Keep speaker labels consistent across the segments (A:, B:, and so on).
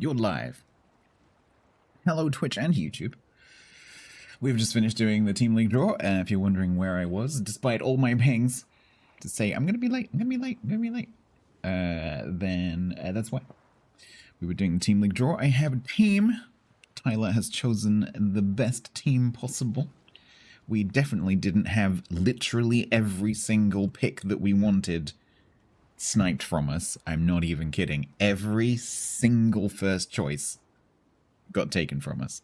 A: You're live. Hello, Twitch and YouTube. We've just finished doing the Team League draw. If you're wondering where I was, despite all my pings to say, I'm going to be late, then that's why. We were doing the Team League draw. I have a team. Tyler has chosen the best team possible. We definitely didn't have literally every single pick that we wanted sniped from us. I'm not even kidding. Every single first choice got taken from us.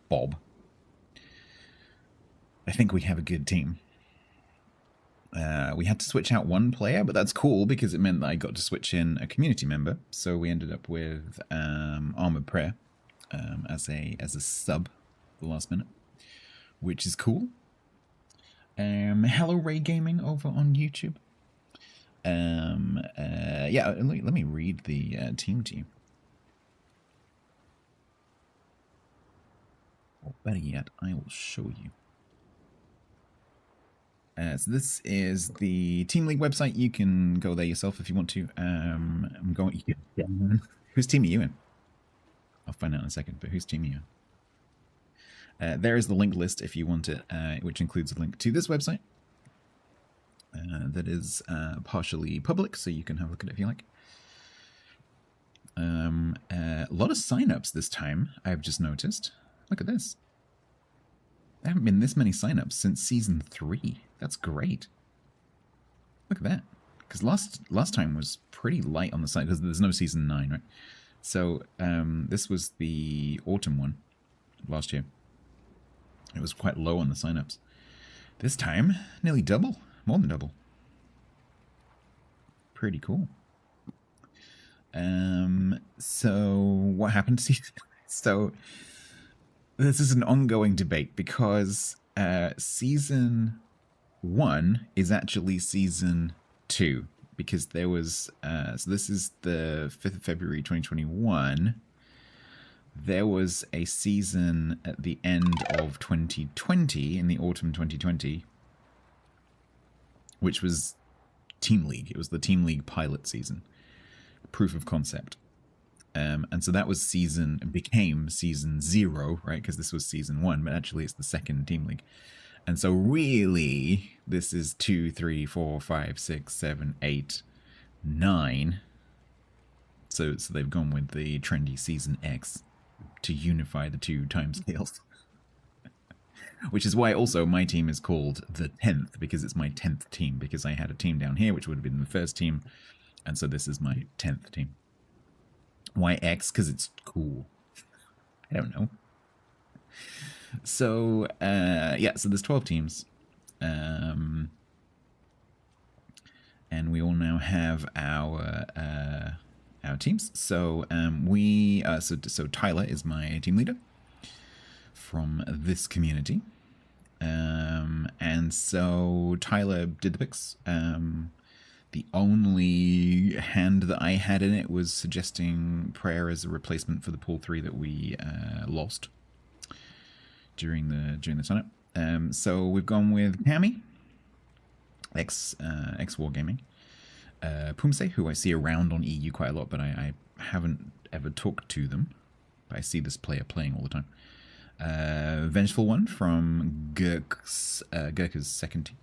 A: Bob. I think we have a good team. We had to switch out one player, but that's cool because it meant that I got to switch in a community member. So we ended up with Armored Prayer as a sub for the last minute, which is cool. Hello Ray Gaming over on YouTube. Yeah, let me read the team to you. Or better yet, I will show you. So this is the Team League website. You can go there yourself if you want to. I'm going. Yeah. Whose team are you in? I'll find out in a second. But whose team are you in? There is the link list if you want it, which includes a link to this website. That is partially public, so you can have a look at it if you like. A lot of signups this time, I've just noticed. Look at this. There haven't been this many signups since Season 3. That's great. Look at that. Because last time was pretty light on the site, because there's no Season 9, right? So this was the autumn one last year. It was quite low on the signups. This time, nearly double. More than double. Pretty cool. So what happened to Season? So this is an ongoing debate because Season 1 is actually Season 2 because there was so this is the 5th of February 2021. There was a season at the end of 2020, in the autumn 2020, which was Team League. It was the Team League pilot season, proof of concept. And so that was became Season 0, right? Because this was Season 1, but actually it's the second Team League. And so really, this is 2, 3, 4, 5, 6, 7, 8, 9. So they've gone with the trendy Season X to unify the two timescales. Which is why also my team is called the 10th, because it's my 10th team, because I had a team down here, which would have been the first team. And so this is my 10th team. Why X? Because it's cool. I don't know. So, yeah, so there's 12 teams. And we all now have our teams. So, so Tyler is my team leader from this community. And so Tyler did the picks. The only hand that I had in it was suggesting Prayer as a replacement for the pool 3 that we lost during the sign up. So we've gone with Cammy, ex Wargaming, Pumse, who I see around on EU quite a lot, but I haven't ever talked to them. But I see this player playing all the time. Vengeful One from Gurkha's second team.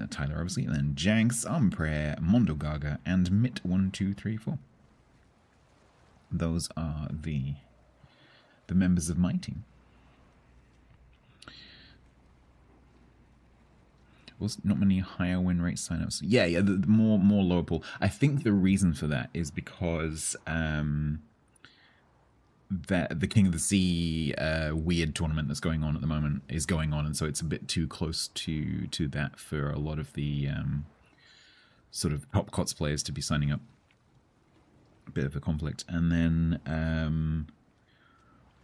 A: Tyler, obviously, and then Janks, Prayer, Mondo Gaga, and Mit1234. Those are the members of my team. Was not many higher win rate signups. Yeah, the more lower pool. I think the reason for that is because that the King of the Sea weird tournament that's going on at the moment is going on, and so it's a bit too close to that for a lot of the sort of top COTS players to be signing up. A bit of a conflict. And then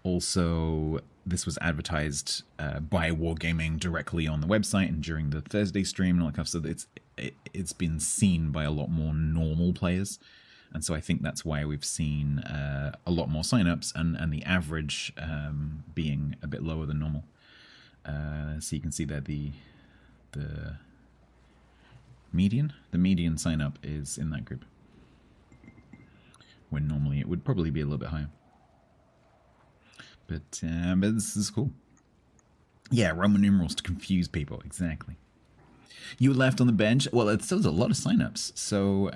A: also this was advertised by Wargaming directly on the website and during the Thursday stream and all that kind of stuff. So it's been seen by a lot more normal players. And so I think that's why we've seen a lot more signups and the average being a bit lower than normal. So you can see there the median. The median sign up is in that group, when normally it would probably be a little bit higher. But this is cool. Yeah, Roman numerals to confuse people. Exactly. You left on the bench. Well, it's still a lot of signups. So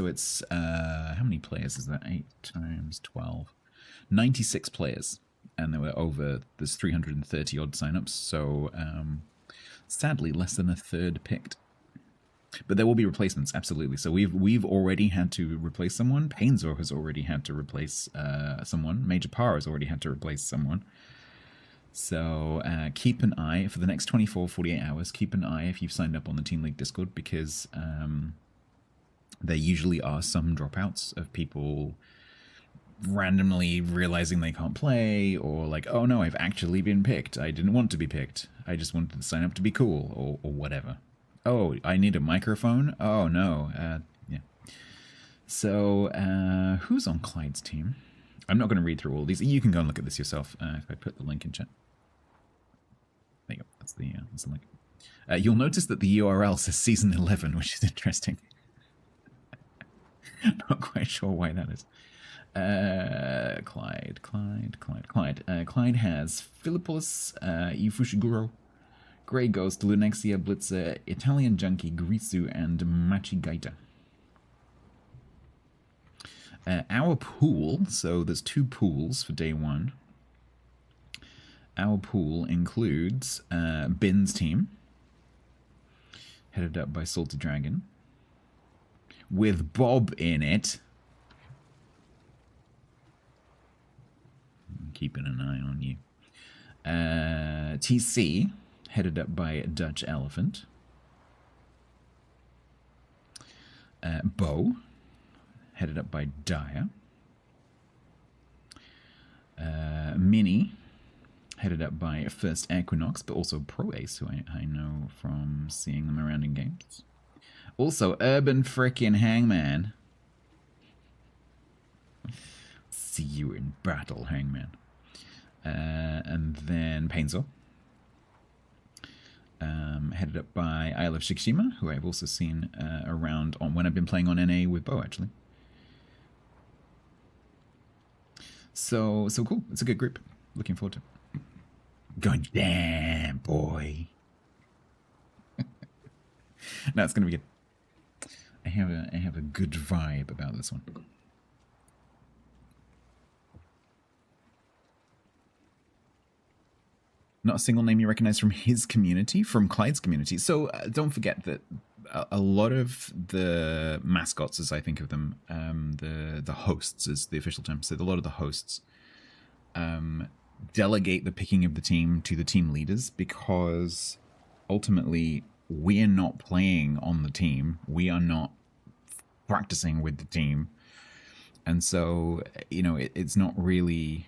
A: it's how many players is that? 8 times 12, 96 players, and there were there's 330 odd signups. So sadly, less than a third picked. But there will be replacements, absolutely. So we've already had to replace someone. Painzor has already had to replace someone. Major Power has already had to replace someone. So keep an eye for the next 24, 48 hours. Keep an eye if you've signed up on the Team League Discord, because there usually are some dropouts of people randomly realizing they can't play, or like, oh no, I've actually been picked. I didn't want to be picked. I just wanted to sign up to be cool, or whatever. Oh, I need a microphone? Oh no. Yeah. So who's on Clyde's team? I'm not going to read through all these. You can go and look at this yourself if I put the link in chat. There you go. That's the link. You'll notice that the URL says Season 11, which is interesting. Not quite sure why that is. Clyde. Clyde has Philippos, Ifushiguro, Grey Ghost, Lunexia, Blitzer, Italian Junkie, Grisu, and Machigaita. Our pool, so there's 2 pools for day 1. Our pool includes Bin's team, headed up by Salty Dragon, with Bob in it. I'm keeping an eye on you. TC, headed up by Dutch Elephant. Bo, headed up by Dyer. Mini, headed up by First Equinox, but also Pro Ace, who I know from seeing them around in games. Also, Urban Frickin' Hangman. See you in battle, Hangman. And then Painzor, headed up by Isle of Shikishima, who I've also seen around on when I've been playing on NA with Bo, actually. So cool. It's a good group. Looking forward to it. Going, damn, boy. No, it's going to be good. I have a good vibe about this one. Not a single name you recognize from his community, from Clyde's community. So don't forget that a lot of the mascots, as I think of them, the hosts is the official term. So a lot of the hosts delegate the picking of the team to the team leaders, because ultimately we are not playing on the team. We are not practicing with the team. And so, you know, it's not really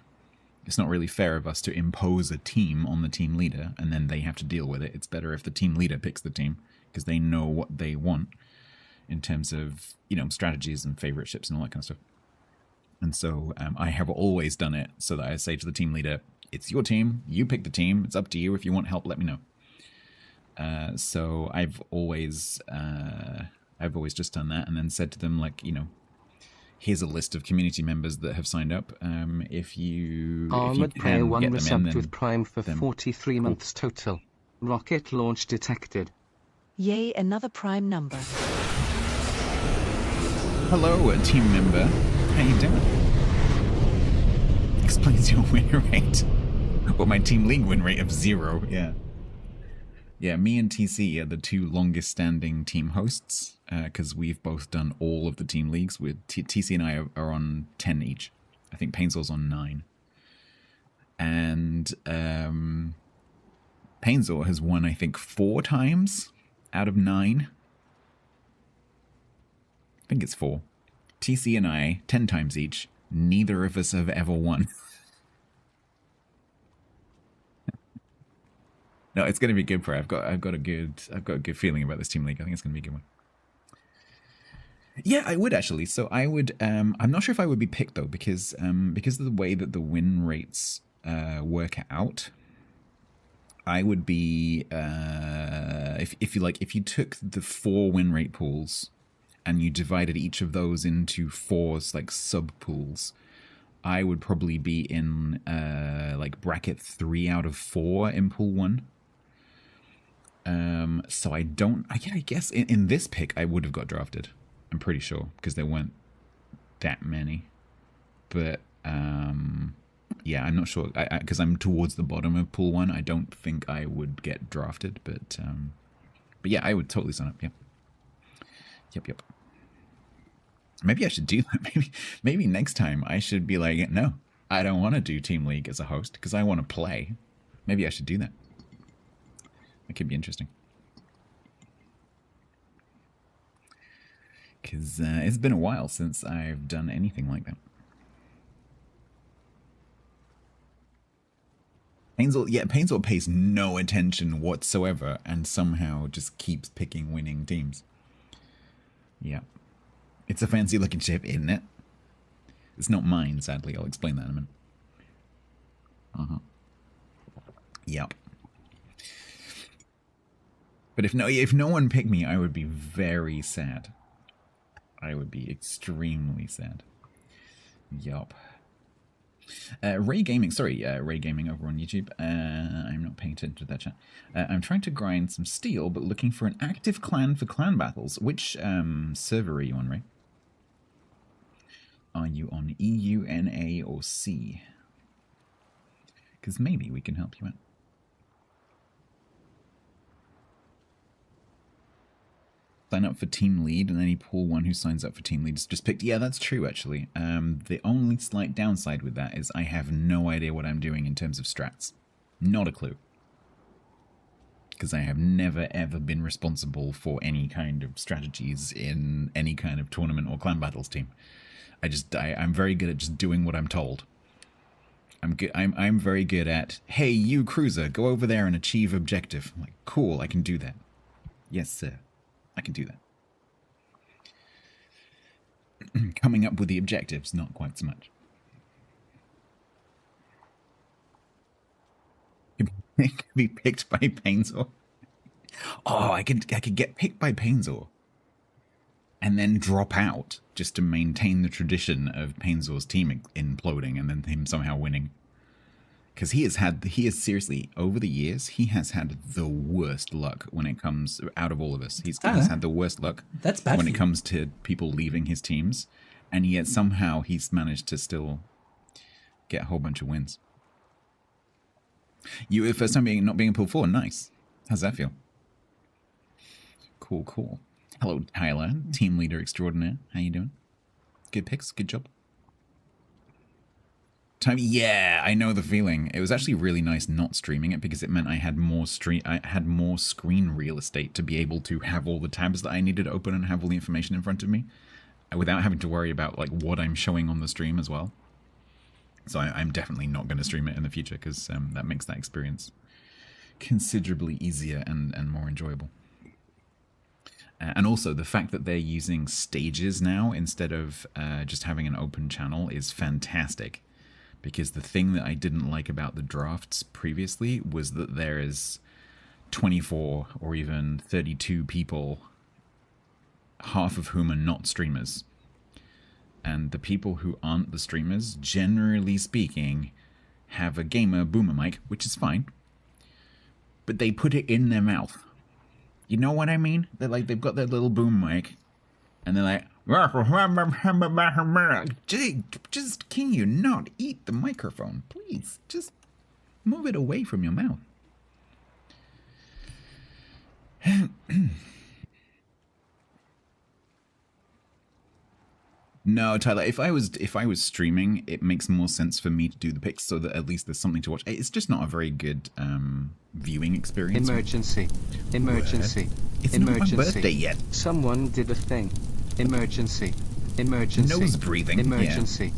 A: fair of us to impose a team on the team leader and then they have to deal with it. It's better if the team leader picks the team, because they know what they want in terms of, you know, strategies and favorite ships and all that kind of stuff. And so I have always done it so that I say to the team leader, it's your team, you pick the team, it's up to you. If you want help, let me know. So I've always just done that, and then said to them, like, you know, here's a list of community members that have signed up. If you
B: Armored Prey 1
A: get them
B: resubbed
A: in,
B: with Prime for 43
A: cool.
B: months total. Rocket launch detected.
C: Yay, another Prime number.
A: Hello, a team member. How you doing? Explains your win rate. Well, my team league win rate of 0. Yeah. Yeah, me and TC are the 2 longest standing team hosts, because we've both done all of the team leagues. With TC and I are on 10 each. I think Painzor's on 9. And Painzor has won, I think, 4 times out of 9. I think it's 4. TC and I, 10 times each. Neither of us have ever won. No, it's going to be good for it. I've got a good feeling about this team league. I think it's going to be a good one. Yeah, I would actually. So I would. I'm not sure if I would be picked though, because of the way that the win rates work out. I would be if you took the 4 win rate pools and you divided each of those into 4 like sub pools, I would probably be in like bracket 3 out of 4 in pool 1. So I guess in this pick I would have got drafted. I'm pretty sure, because there weren't that many. But yeah, I'm not sure, because I'm towards the bottom of pool 1. I don't think I would get drafted, but yeah, I would totally sign up. Yep. Maybe I should do that. Maybe next time I should be like, no, I don't want to do Team League as a host because I want to play. Maybe I should do that. That could be interesting. Because it's been a while since I've done anything like that. Painsor pays no attention whatsoever and somehow just keeps picking winning teams. Yeah. It's a fancy looking ship, isn't it? It's not mine, sadly. I'll explain that in a minute. Yep. But if no one picked me, I would be very sad. I would be extremely sad. Yup. Ray Gaming over on YouTube. I'm not paying attention to that chat. I'm trying to grind some steel, but looking for an active clan for clan battles. Which server are you on, Ray? Are you on EU, NA, or C? Because maybe we can help you out. Sign up for Team Lead, and any pool 1 who signs up for Team Lead is just picked. Yeah, that's true, actually. The only slight downside with that is I have no idea what I'm doing in terms of strats. Not a clue. Because I have never, ever been responsible for any kind of strategies in any kind of tournament or clan battles team. I'm very good at just doing what I'm told. I'm very good at, hey, you cruiser, go over there and achieve objective. I'm like, cool, I can do that. Yes, sir. I can do that. Coming up with the objectives, not quite so much. Be picked by Painsor. Oh, I could get picked by Painsor and then drop out just to maintain the tradition of Painsor's team imploding and then him somehow winning. Because he has seriously, over the years, he has had the worst luck when it comes, out of all of us. He's had the worst luck
D: That's bad
A: when
D: for
A: it comes to people leaving his teams. And yet somehow he's managed to still get a whole bunch of wins. You, first time not being in pool 4, nice. How's that feel? Cool. Hello, Tyler, team leader extraordinaire. How you doing? Good picks, good job. Yeah, I know the feeling. It was actually really nice not streaming it because it meant I had more screen real estate to be able to have all the tabs that I needed open and have all the information in front of me without having to worry about like what I'm showing on the stream as well. So I'm definitely not going to stream it in the future because that makes that experience considerably easier and more enjoyable. And also the fact that they're using stages now instead of just having an open channel is fantastic. Because the thing that I didn't like about the drafts previously was that there is 24 or even 32 people, half of whom are not streamers. And the people who aren't the streamers, generally speaking, have a gamer boomer mic, which is fine. But they put it in their mouth. You know what I mean? They're like, they've got their little boom mic, and they're like, just can you not eat the microphone, please? Just move it away from your mouth. No, Tyler, if I was streaming, it makes more sense for me to do the picks so that at least there's something to watch. It's just not a very good viewing experience.
B: Emergency.
A: It's not my birthday yet.
B: Someone did a thing. Emergency.
A: Nose breathing.
B: Emergency.
A: Yeah.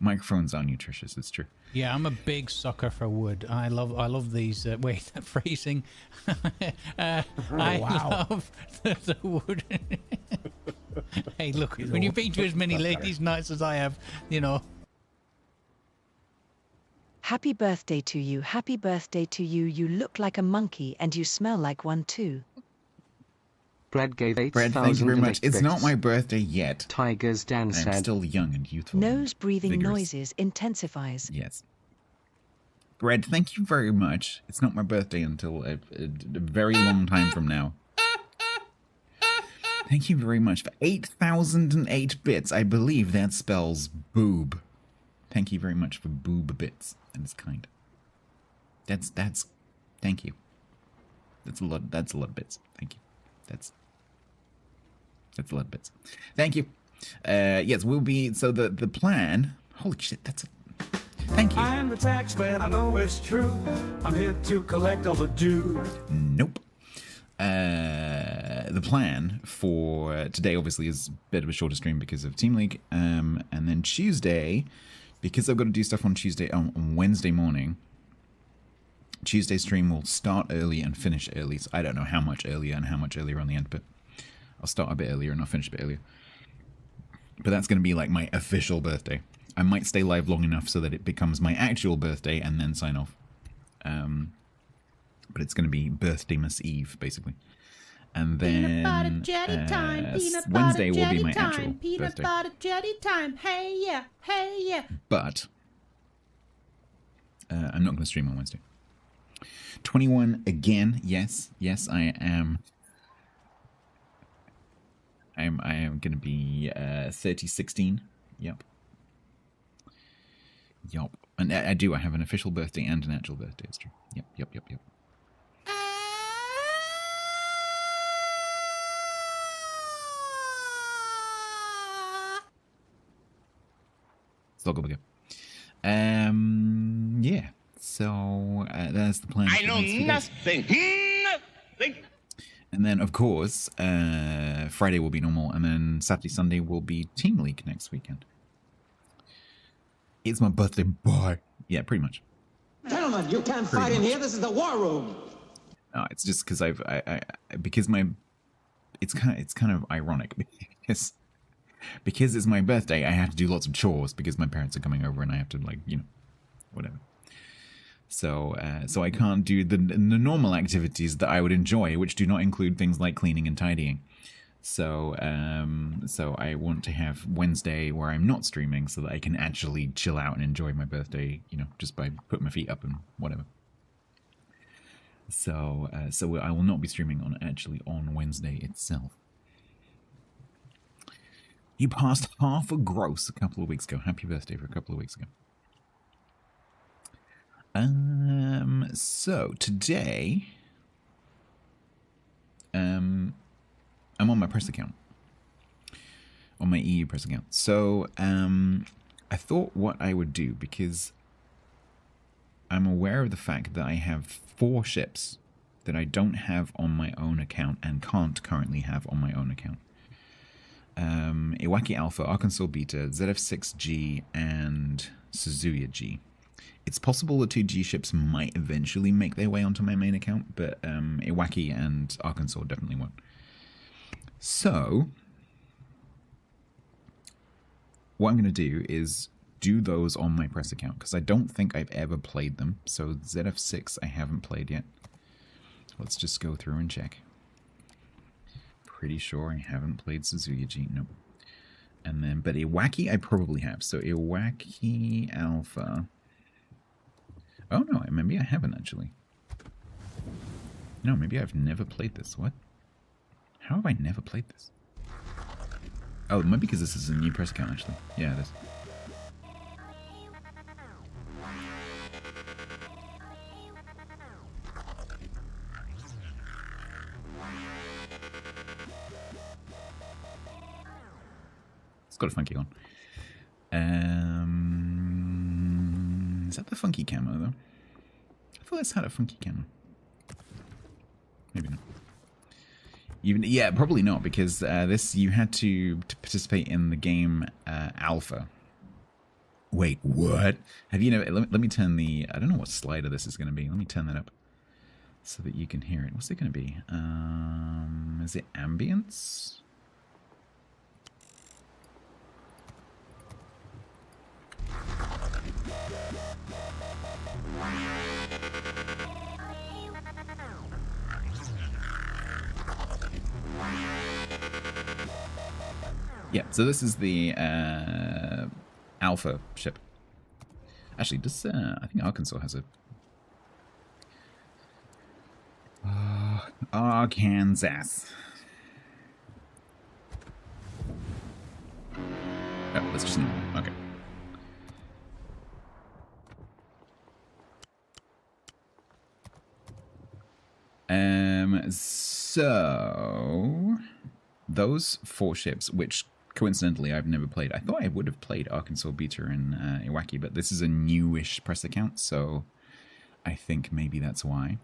A: Microphones are nutritious, it's true.
E: Yeah, I'm a big sucker for wood. I love these. Wait, phrasing. I love the wood. Hey, look, when you've been to as many ladies' nights as I have, you know.
C: Happy birthday to you. Happy birthday to you. You look like a monkey and you smell like one too.
B: Brad gave 8,008
A: Brad, thank you very much. It's
B: bits.
A: not my birthday yet.
B: Tigers Dan
A: I'm
B: said.
A: still young and youthful.
C: Nose
A: and
C: breathing
A: vigorous.
C: noises intensifies.
A: Yes. Brad, thank you very much. It's not my birthday until a very long time from now. Thank you very much for 8,008 bits. I believe that spells boob. Thank you very much for boob bits. That is kind. That's thank you. That's a lot of bits. Thank you. That's a lot of bits. Thank you. Yes, we'll be, so the plan, holy shit, thank you.
D: I'm the tax man, I know it's true. I'm here to collect all the due.
A: Nope. The plan for today obviously is a bit of a shorter stream because of Team League. And then Tuesday, because I've got to do stuff on Wednesday morning, Tuesday stream will start early and finish early. So I don't know how much earlier and how much earlier on the end, but I'll start a bit earlier and I'll finish a bit earlier. But that's going to be like my official birthday. I might stay live long enough so that it becomes my actual birthday and then sign off. But it's going to be Birthdaymas Eve, basically. And then Wednesday will be my actual birthday.
F: Hey yeah, hey yeah.
A: But I'm not going to stream on Wednesday. 21 again. Yes, I am. I am going to be 3016. Yep. And I do. I have an official birthday and an actual birthday. It's true. Yep. Still go. Yeah. So that's the plan.
G: I know nothing.
A: And then, of course, Friday will be normal, and then Saturday, Sunday will be Team League next weekend. It's my birthday, boy. Yeah, pretty much.
H: Gentlemen, you can't fight in here. This is the war room.
A: No, it's just because it's kind of ironic because it's my birthday. I have to do lots of chores because my parents are coming over, and I have to whatever. So I can't do the normal activities that I would enjoy, which do not include things like cleaning and tidying. So I want to have Wednesday where I'm not streaming so that I can actually chill out and enjoy my birthday, just by putting my feet up and whatever. So I will not be streaming on Wednesday itself. You passed half a gross a couple of weeks ago. Happy birthday for a couple of weeks ago. So today, I'm on my press account, on my EU press account. So, I thought what I would do, because I'm aware of the fact that I have 4 ships that I don't have on my own account and can't currently have on my own account. Iwaki Alpha, Arkansas Beta, ZF6G, and Suzuya G. It's possible the 2 G ships might eventually make their way onto my main account, but Iwaki and Arkansas definitely won't. So, what I'm going to do is do those on my press account, because I don't think I've ever played them. So ZF6 I haven't played yet. Let's just go through and check. Pretty sure I haven't played Suzuya G. Nope. And then, but Iwaki I probably have. So Iwaki Alpha. Oh no, maybe I haven't actually. No, maybe I've never played this. What? How have I never played this? Oh, it might be because this is a new press account actually. Yeah, it is. It's got a funky one. Is that the funky camo though? I thought this had a funky camo. Maybe not. Yeah, probably not, because this you had to participate in the game alpha. Wait, what? Have you never? Let me turn the. I don't know what slider this is going to be. Let me turn that up so that you can hear it. What's it going to be? Is it ambience? Yeah, so this is the Alpha ship. Actually, does I think Arkansas has a Arkansas. Oh, that's just normal. Okay. So those 4 ships, which coincidentally I've never played. I thought I would have played Arkansas Beta and Iwaki, but this is a newish press account, so I think maybe that's why.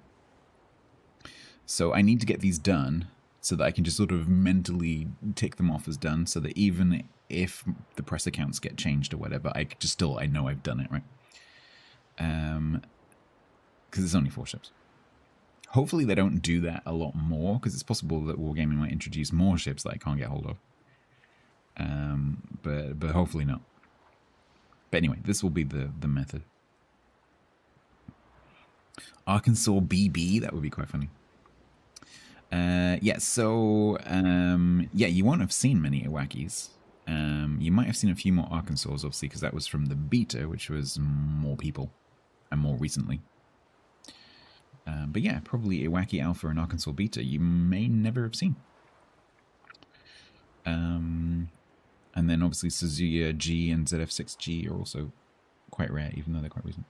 A: So I need to get these done so that I can just sort of mentally tick them off as done, so that even if the press accounts get changed or whatever, I know I've done it, right? Because it's only 4 ships. Hopefully they don't do that a lot more, because it's possible that Wargaming might introduce more ships that I can't get hold of. But hopefully not. But anyway, this will be the method. Arkansas BB, that would be quite funny. Yeah, so yeah, you won't have seen many Iwakis. You might have seen a few more Arkansas, obviously, because that was from the beta, which was more people and more recently. But yeah, probably Iwaki Alpha and Arkansas Beta you may never have seen. And then obviously Suzuya G and ZF6G are also quite rare, even though they're quite recent.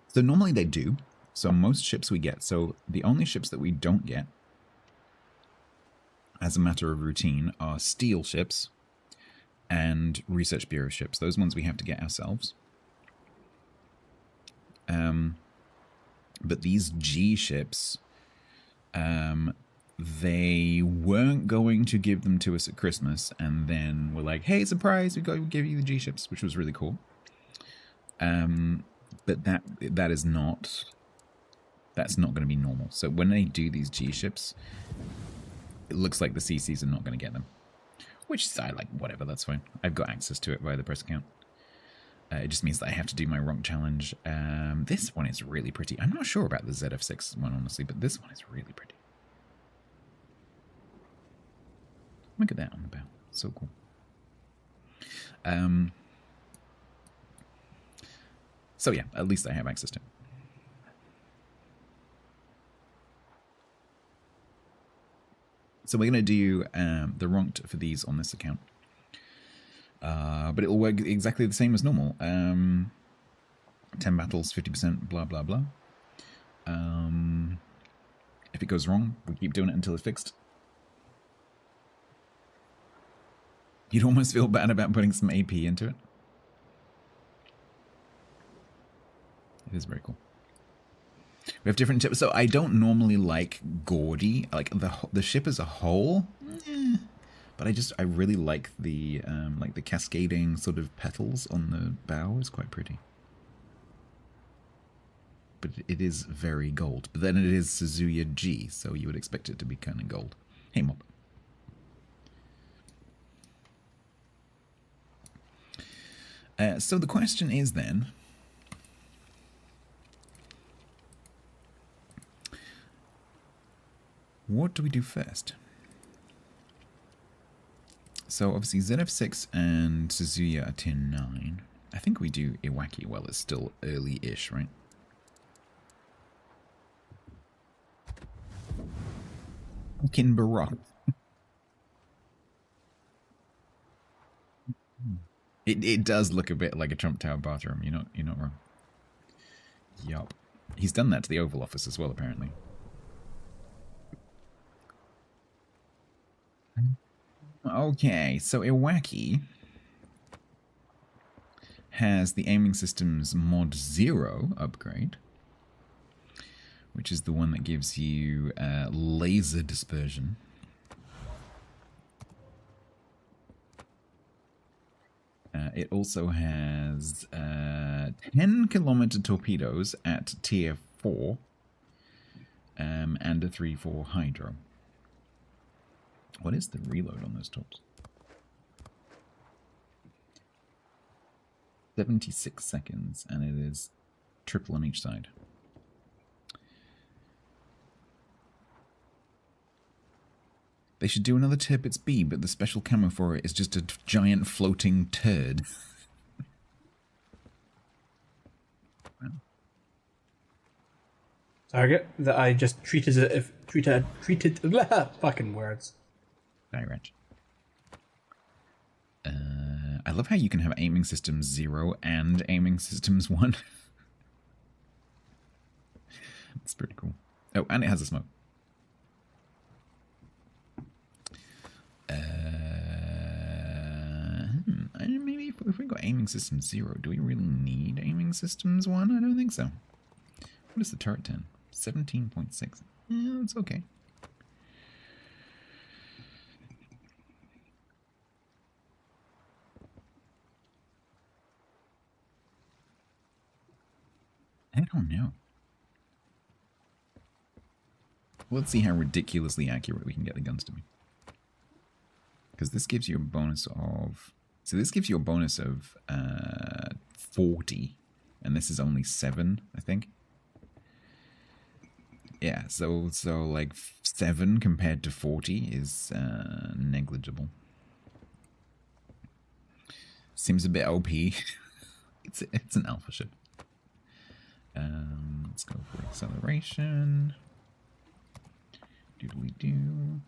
A: So normally they do. So most ships we get. So the only ships that we don't get, as a matter of routine, are steel ships and research bureau ships. Those ones we have to get ourselves. But these G ships, they weren't going to give them to us at Christmas, and then we're like, hey, surprise, we got to give you the G ships, which was really cool. But that's not going to be normal. So when they do these G ships, it looks like the CCs are not going to get them. Which side, like, whatever, that's fine. I've got access to it via the press account. It just means that I have to do my rank challenge. This one is really pretty. I'm not sure about the ZF6 one, honestly, but this one is really pretty. Look at that on the bow. So cool. So yeah, at least I have access to it. So we're going to do the ranked for these on this account. But it'll work exactly the same as normal. 10 battles, 50%, blah, blah, blah. If it goes wrong, we keep doing it until it's fixed. You'd almost feel bad about putting some AP into it. It is very cool. We have different tips. So I don't normally like gaudy, like the ship as a whole. But I really like the cascading sort of petals on the bow is quite pretty. But it is very gold. But then it is Suzuya G, so you would expect it to be kind of gold. Hey, Mob. So the question is then, what do we do first? So obviously ZF6 and Suzuya are tier 9. I think we do Iwaki while it's still early-ish, right? Fucking Barack. It does look a bit like a Trump Tower bathroom. You're not wrong. Yup. He's done that to the Oval Office as well, apparently. Okay, so Iwaki has the aiming system's mod 0 upgrade, which is the one that gives you laser dispersion. It also has 10-kilometer torpedoes at tier 4 and a 3-4 hydro. What is the reload on those tops? 76 seconds, and it is triple on each side. They should do another Tirpitz B, but the special camo for it is just a giant floating turd.
G: Target that I just treated as if treated fucking words.
A: Very rich. I love how you can have aiming systems 0 and aiming systems 1. That's pretty cool. Oh, and it has a smoke. Maybe if we got aiming systems 0, do we really need aiming systems 1? I don't think so. What is the turret 10? 17.6. Yeah, it's okay. I don't know. Let's see how ridiculously accurate we can get the guns to be. Because this gives you a bonus of... So this gives you a bonus of 40. And this is only 7, I think. Yeah, so like 7 compared to 40 is negligible. Seems a bit OP. it's an alpha ship. Let's go for acceleration. Doodly doo.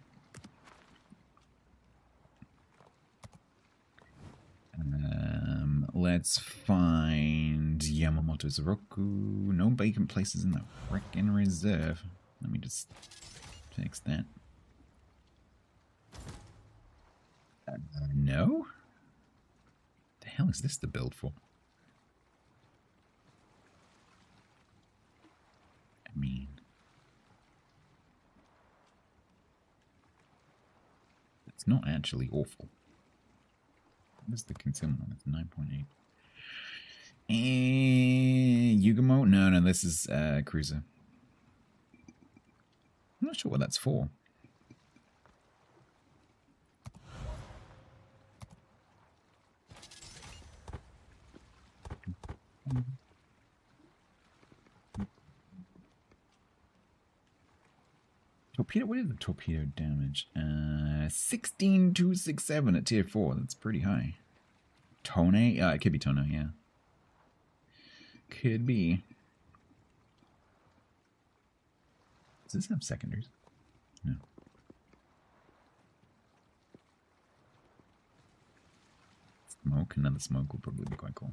A: Let's find Yamamoto Zoroku. No vacant places in the frickin' reserve. Let me just fix that. No? The hell is this the build for? I mean... It's not actually awful. What is the concealment on it? 9.8. Yugamo? No, this is Cruiser. I'm not sure what that's for. Torpedo, what is the torpedo damage? 16,267 at tier 4. That's pretty high. Tone? It could be Tono, yeah. Could be. Does this have secondaries? No. Smoke, another smoke will probably be quite cool.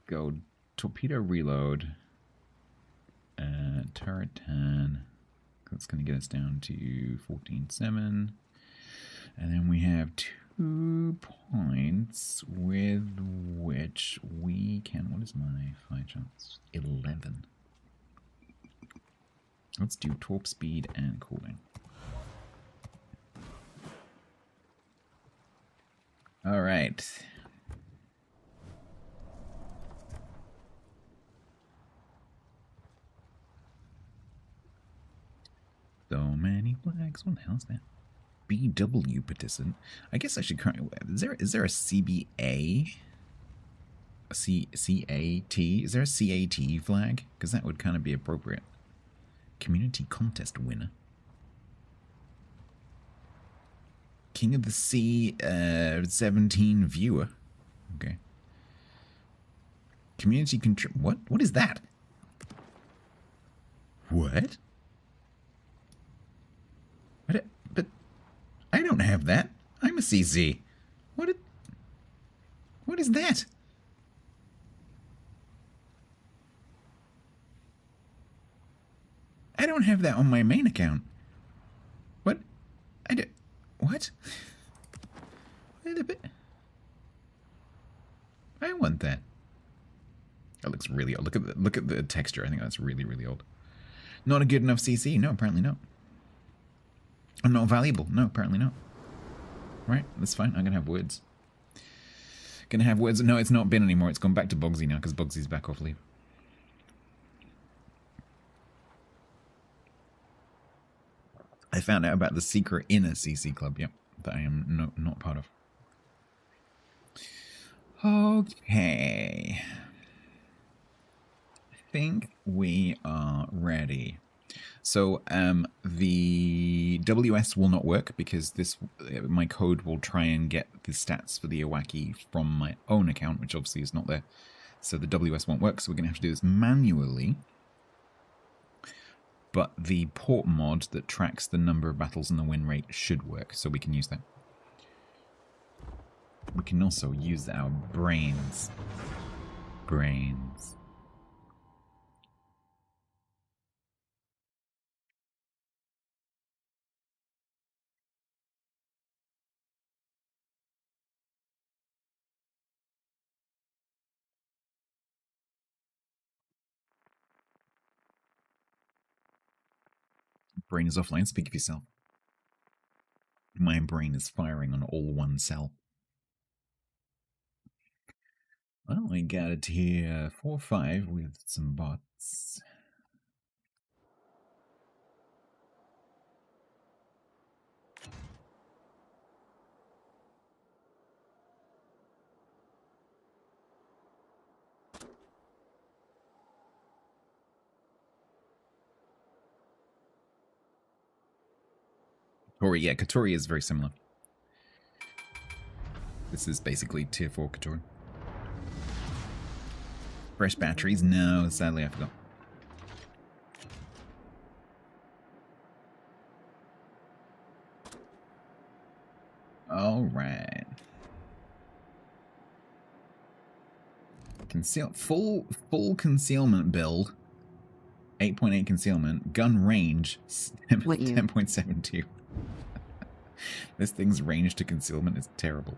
A: Go torpedo reload. Turret 10. That's going to get us down to 14.7. And then we have 2 points with which we can... What is my fire chance? 11. Let's do torp speed and cooling. All right. So many flags. What the hell is that? BW participant. I guess I should currently... Is there a CBA? A CAT? Is there a CAT flag? Because that would kind of be appropriate. Community contest winner. King of the Sea 17 viewer. Okay. Community control. What is that? What? But I don't have that. I'm a CC. What is that? I don't have that on my main account. What? What? Wait a bit. I want that. That looks really old. Look at the texture. I think that's really, really old. Not a good enough CC. No, apparently not. I'm not valuable. No, apparently not. Right, that's fine. I'm gonna have words. Gonna have words. No, it's not been anymore. It's gone back to Bogsy now because Bogsy's back off leave. I found out about the secret inner CC club, yep, that I am not part of. Okay. I think we are ready. So the WS will not work because this my code will try and get the stats for the Iwaki from my own account, which obviously is not there. So the WS won't work, so we're going to have to do this manually. But the port mod that tracks the number of battles and the win rate should work, so we can use that. We can also use our brains. Brains. Brain is offline, speak of yourself. My brain is firing on all one cell. Well, we got it here 4-5 with some bots. Katori, yeah, Katori is very similar. This is basically tier 4 Katori. Fresh batteries? No, sadly I forgot. Alright. Full concealment build. 8.8 concealment. Gun range 10.72. This thing's range to concealment is terrible.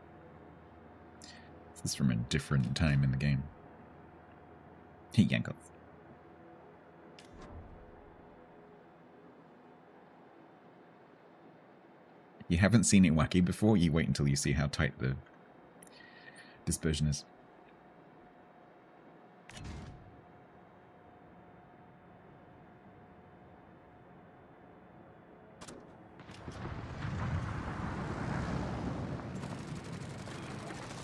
A: This is from a different time in the game. Hey, Yankov. You haven't seen it wacky before? You wait until you see how tight the dispersion is.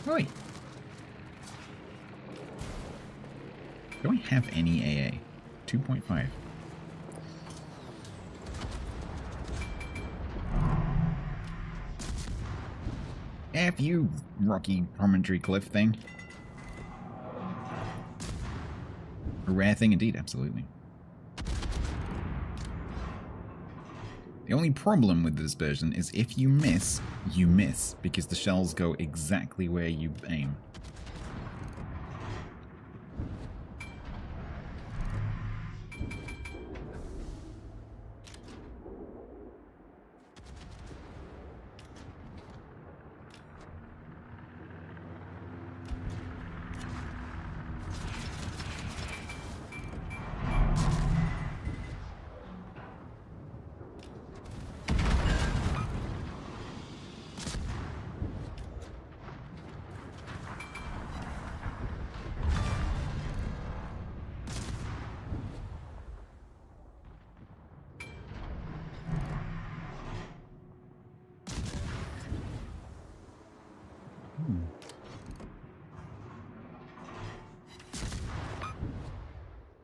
A: Oi. Do I have any AA? 2.5. F you, rocky promontory cliff thing. A rare thing indeed, absolutely. The only problem with this version is if you miss, because the shells go exactly where you aim.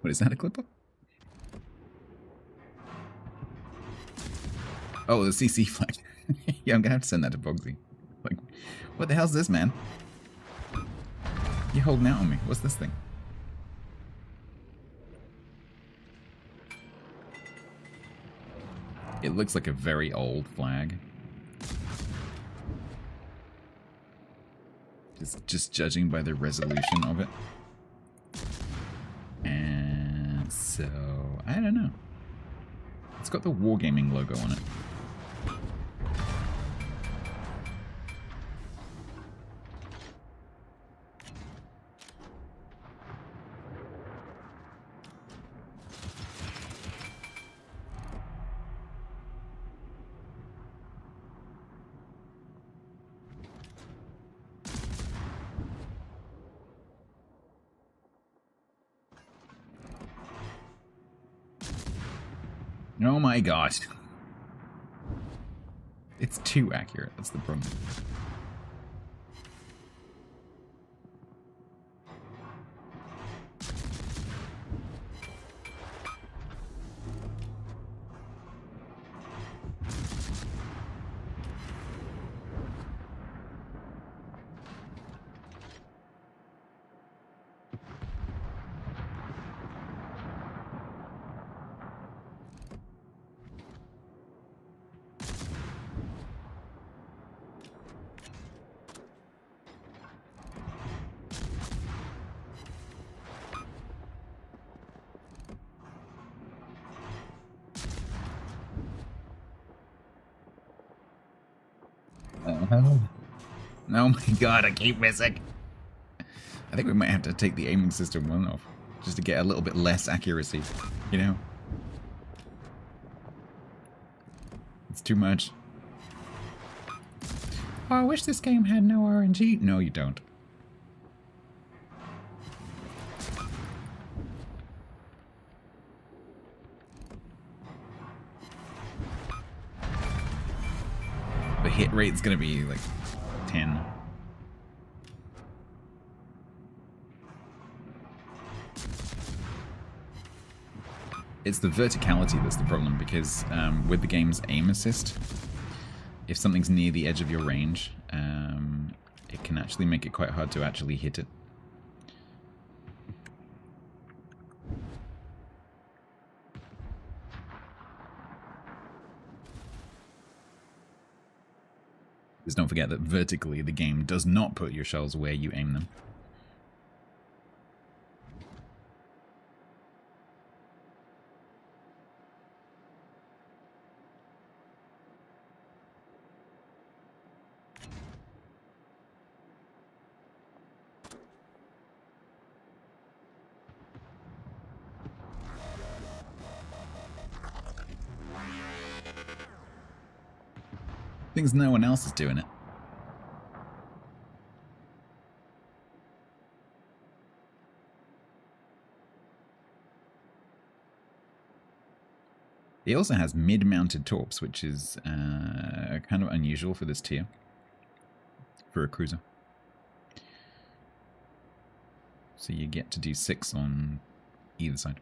A: What is that, a clipper? Oh, the CC flag. Yeah, I'm gonna have to send that to Bogsy. Like, what the hell's this, man? You're holding out on me. What's this thing? It looks like a very old flag. Just judging by the resolution of it. And so, I don't know. It's got the Wargaming logo on it. Oh my gosh. It's too accurate, that's the problem. Oh my god, I keep missing. I think we might have to take the aiming system one off, just to get a little bit less accuracy, you know? It's too much. Oh, I wish this game had no RNG. No, you don't. The hit rate's gonna be like 10. It's the verticality that's the problem, because with the game's aim assist, if something's near the edge of your range, it can actually make it quite hard to actually hit it. Just don't forget that vertically the game does not put your shells where you aim them. Things no one else is doing it. It also has mid-mounted torps, which is kind of unusual for this tier, for a cruiser. So you get to do 6 on either side.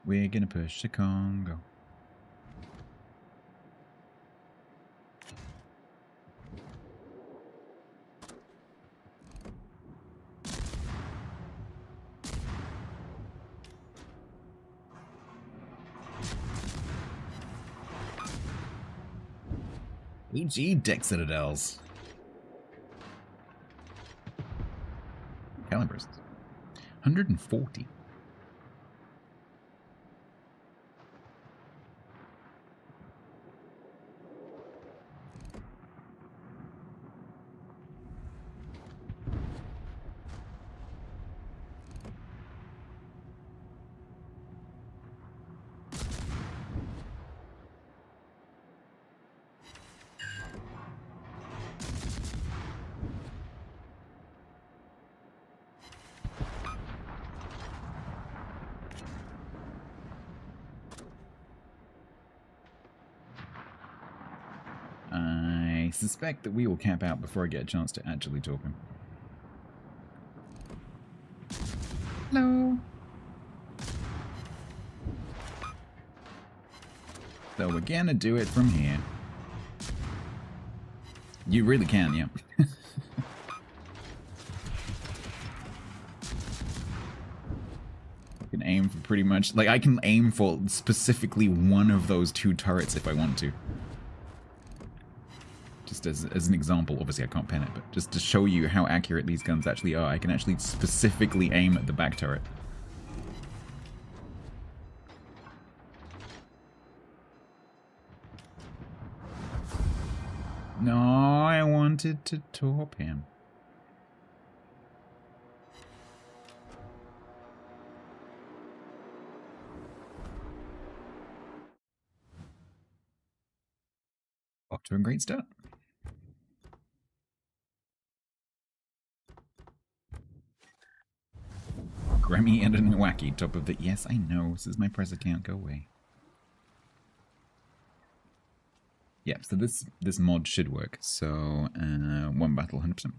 A: We're gonna push the Congo. EG deck citadels. Calibers. 140. I suspect that we will camp out before I get a chance to actually talk him. Hello. So we're gonna do it from here. You really can, yeah. You can aim for pretty much, like, I can aim for specifically one of those 2 turrets if I want to. Just as an example, obviously I can't pen it, but just to show you how accurate these guns actually are, I can actually specifically aim at the back turret. No, I wanted to torp him. Off to a great start. Grammy and a wacky top of the... Yes, I know. This is my press account. Go away. Yeah, so this mod should work. So, 1 battle, 100%.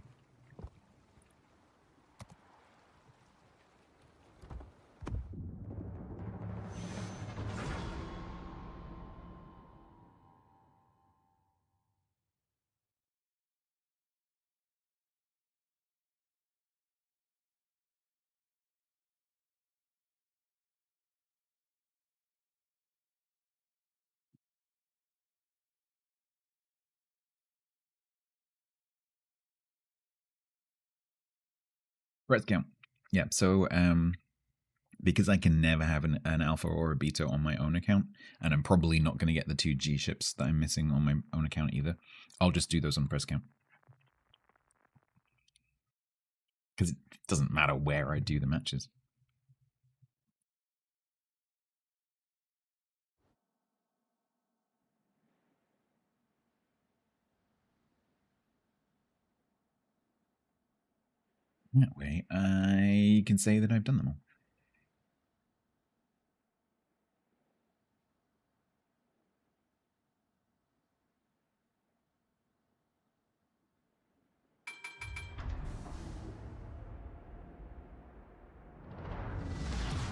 A: Press count. Yeah, so because I can never have an alpha or a beta on my own account, and I'm probably not going to get the 2 G ships that I'm missing on my own account either, I'll just do those on press account. Because it doesn't matter where I do the matches. That way, I can say that I've done them all.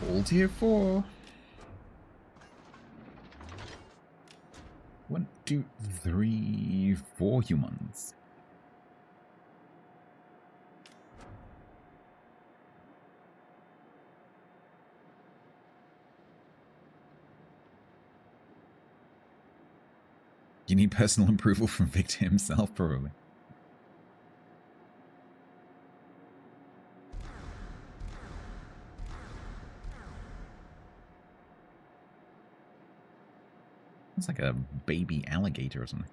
A: All tier 4. 1, 2, 3, 4 humans. You need personal approval from Victor himself, probably. It's like a baby alligator or something.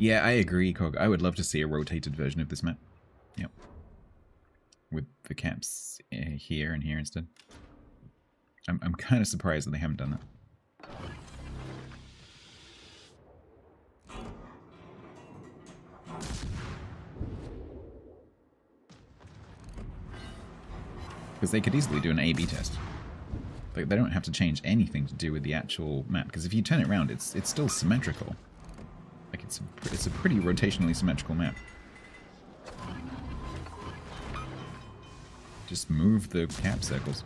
A: Yeah, I agree, Cog. I would love to see a rotated version of this map. Yep. With the caps here and here instead. I'm kind of surprised that they haven't done that. Because they could easily do an A/B test. Like, they don't have to change anything to do with the actual map. Because if you turn it around, it's still symmetrical. Like, it's a pretty rotationally symmetrical map. Just move the cap circles.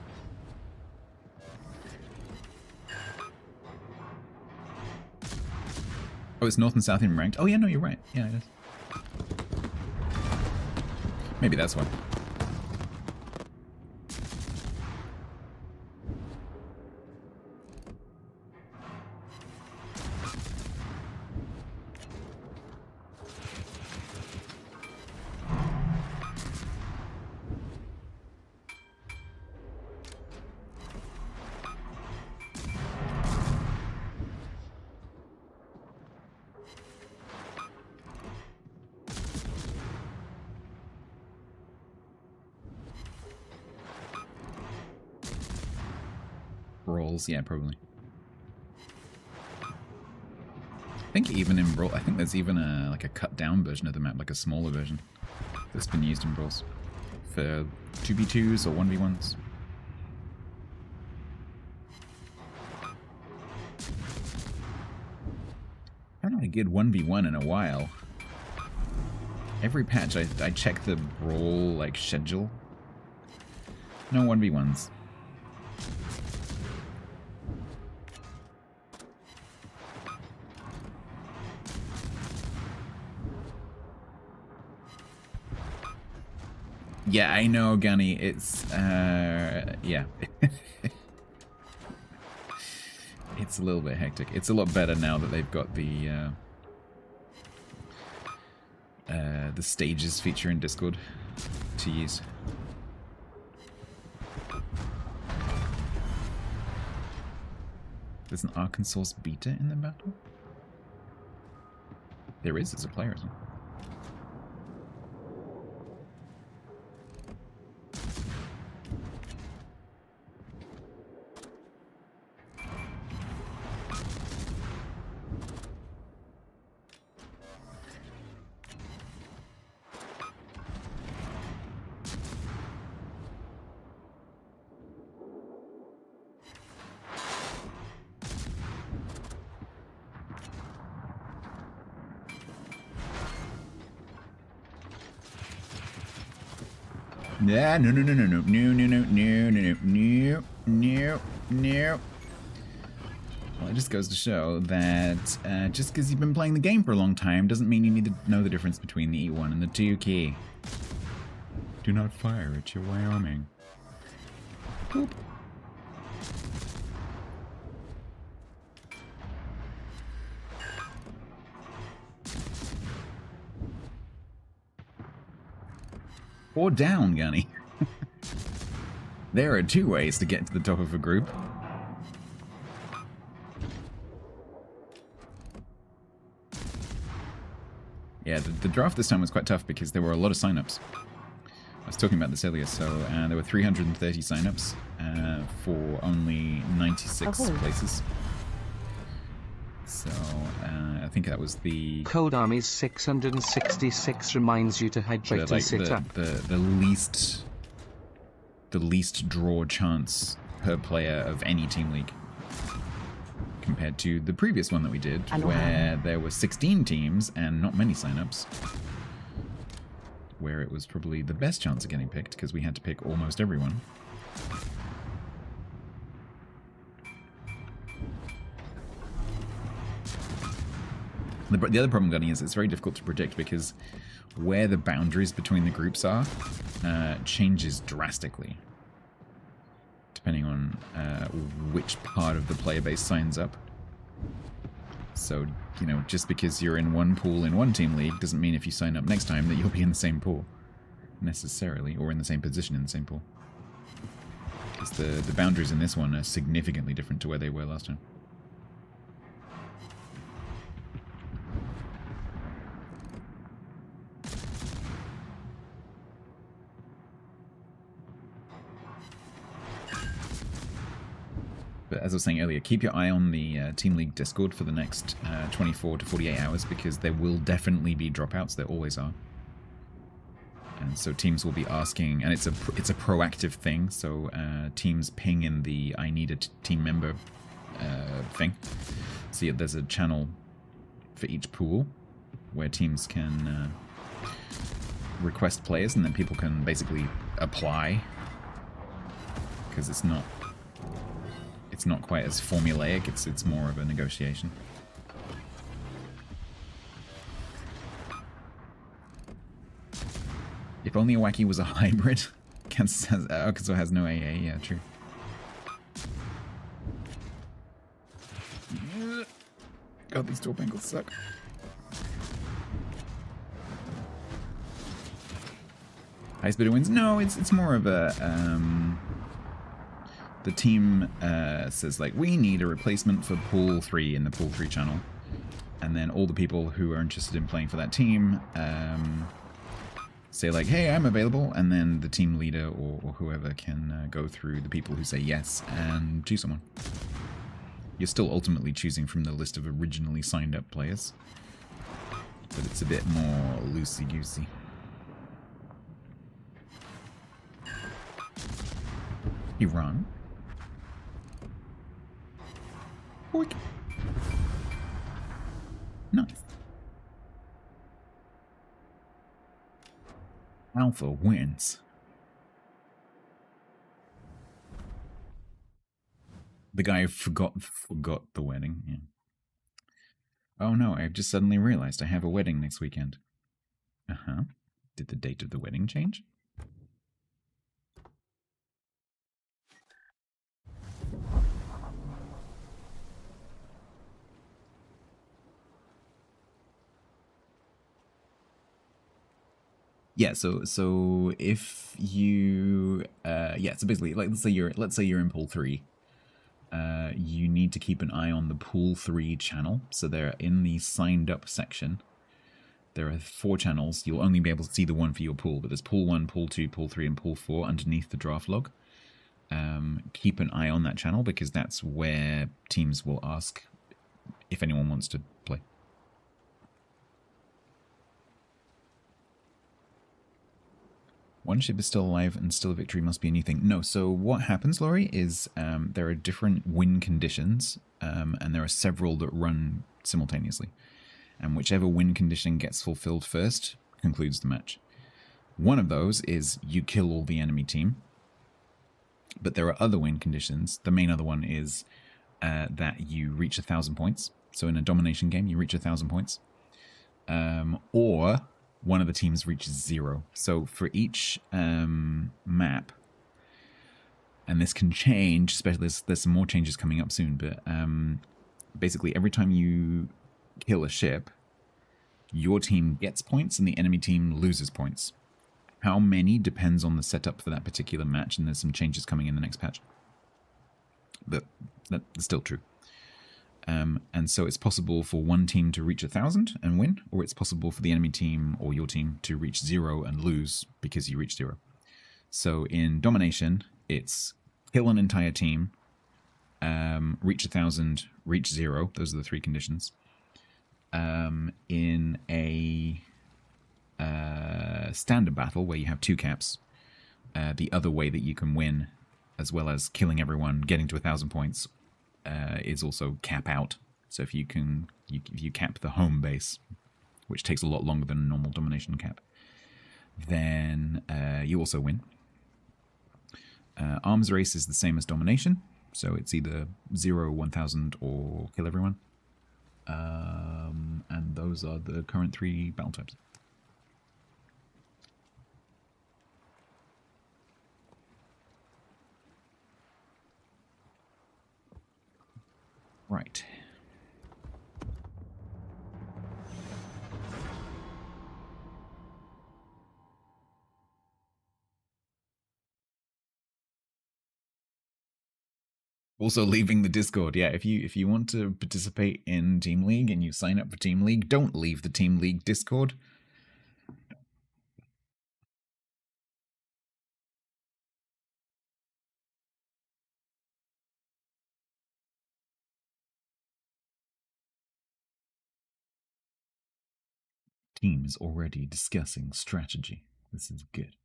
A: Oh, it's north and south in ranked? Oh yeah, no, you're right. Yeah, it is. Maybe that's why. Rolls, yeah, probably. I think even in Brawl, I think there's even a like a cut down version of the map, like a smaller version that's been used in Brawls for 2v2s or 1v1s. I haven't had a good 1v1 in a while. Every patch I check the Brawl like schedule. No 1v1s. Yeah, I know, Gunny. It's, yeah. It's a little bit hectic. It's a lot better now that they've got the stages feature in Discord to use. There's an Arkansas beta in the battle? There is as a player, isn't there? Yeah, no. Well, it just goes to show that just because you've been playing the game for a long time doesn't mean you need to know the difference between the E1 and the 2 key. Do not fire at your Wyoming. Boop. Or down, Gunny. There are 2 ways to get to the top of a group. Yeah, the draft this time was quite tough because there were a lot of signups. I was talking about this earlier, so there were 330 signups for only 96 places. So I think that was the
B: Cold Army's 666 reminds you to hydrate and sit up.
A: the least draw chance per player of any team league, compared to the previous one that we did, where there were 16 teams and not many signups, where it was probably the best chance of getting picked because we had to pick almost everyone. The other problem, Gunny, is it's very difficult to predict because where the boundaries between the groups are changes drastically depending on which part of the player base signs up. So, you know, just because you're in one pool in one team league doesn't mean if you sign up next time that you'll be in the same pool necessarily, or in the same position in the same pool. Because the boundaries in this one are significantly different to where they were last time. But as I was saying earlier, keep your eye on the Team League Discord for the next 24 to 48 hours, because there will definitely be dropouts. There always are. And so teams will be asking, and it's a proactive thing, so teams ping in the I need a team member thing. So there's a channel for each pool where teams can request players, and then people can basically apply, because it's not quite as formulaic. It's more of a negotiation. If only Wacky was a hybrid. Arkansas has no AA. Yeah, true. God, these door bangles suck. Highest bidder wins? No, it's more of a the team says, like, we need a replacement for Pool 3 in the Pool 3 channel. And then all the people who are interested in playing for that team say, like, hey, I'm available. And then the team leader or whoever can go through the people who say yes and choose someone. You're still ultimately choosing from the list of originally signed up players. But it's a bit more loosey-goosey. Iran. Boink. Nice. Alpha wins. The guy who forgot the wedding. Yeah. Oh no, I've just suddenly realized I have a wedding next weekend. Uh-huh. Did the date of the wedding change? Yeah, so if you so basically, like, let's say you're in pool 3. You need to keep an eye on the pool 3 channel. So they're in the signed up section. There are 4 channels. You'll only be able to see the one for your pool, but there's pool 1, pool 2, pool 3, and pool 4 underneath the draft log. Keep an eye on that channel, because that's where teams will ask if anyone wants to play. One ship is still alive and still a victory must be a new thing. No, so what happens, Laurie, is there are different win conditions, and there are several that run simultaneously. And whichever win condition gets fulfilled first concludes the match. One of those is you kill all the enemy team. But there are other win conditions. The main other one is that you reach 1,000 points. So in a domination game, you reach 1,000 points. Or one of the teams reaches 0. So for each map, And this can change, especially there's some more changes coming up soon, but basically every time you kill a ship, your team gets points and the enemy team loses points. How many depends on the setup for that particular match, and there's some changes coming in the next patch. But that's still true. And so it's possible for one team to reach 1,000 and win, or it's possible for the enemy team or your team to reach 0 and lose because you reached 0. So in Domination, it's kill an entire team, reach 1,000, reach 0. Those are the 3 conditions. In a standard battle where you have 2 caps, the other way that you can win, as well as killing everyone, getting to 1,000 points, is also cap out. So if you cap the home base, which takes a lot longer than a normal domination cap, then you also win. Arms race is the same as domination, so it's either 0, 1,000, or kill everyone. And those are the current 3 battle types. Right. Also leaving the Discord. Yeah, if you want to participate in Team League and you sign up for Team League, don't leave the Team League Discord. Team is already discussing strategy. This is good.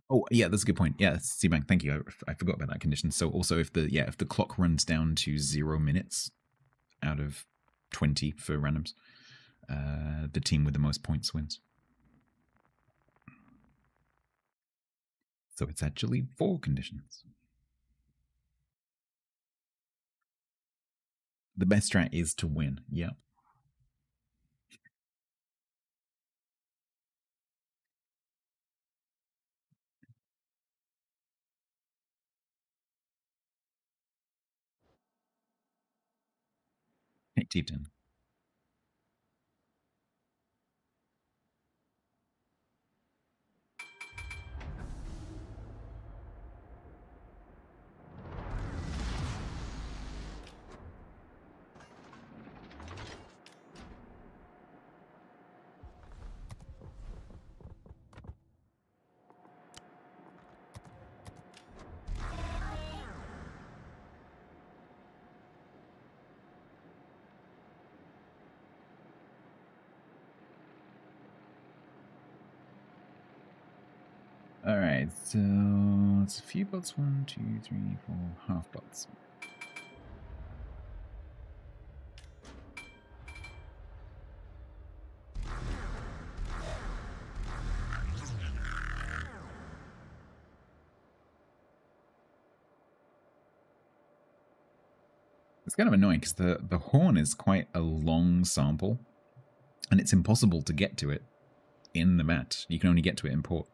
A: Oh, yeah, that's a good point. Yeah, C-Bank, thank you. I forgot about that condition. So also if the clock runs down to 0 minutes out of 20 for randoms, the team with the most points wins. So it's actually 4 conditions. The best strat is to win. Yeah. Hey, Chieftain. Alright, so it's a few bots. 1, 2, 3, 4, half bots. It's kind of annoying because the horn is quite a long sample, and it's impossible to get to it in the mat. You can only get to it in port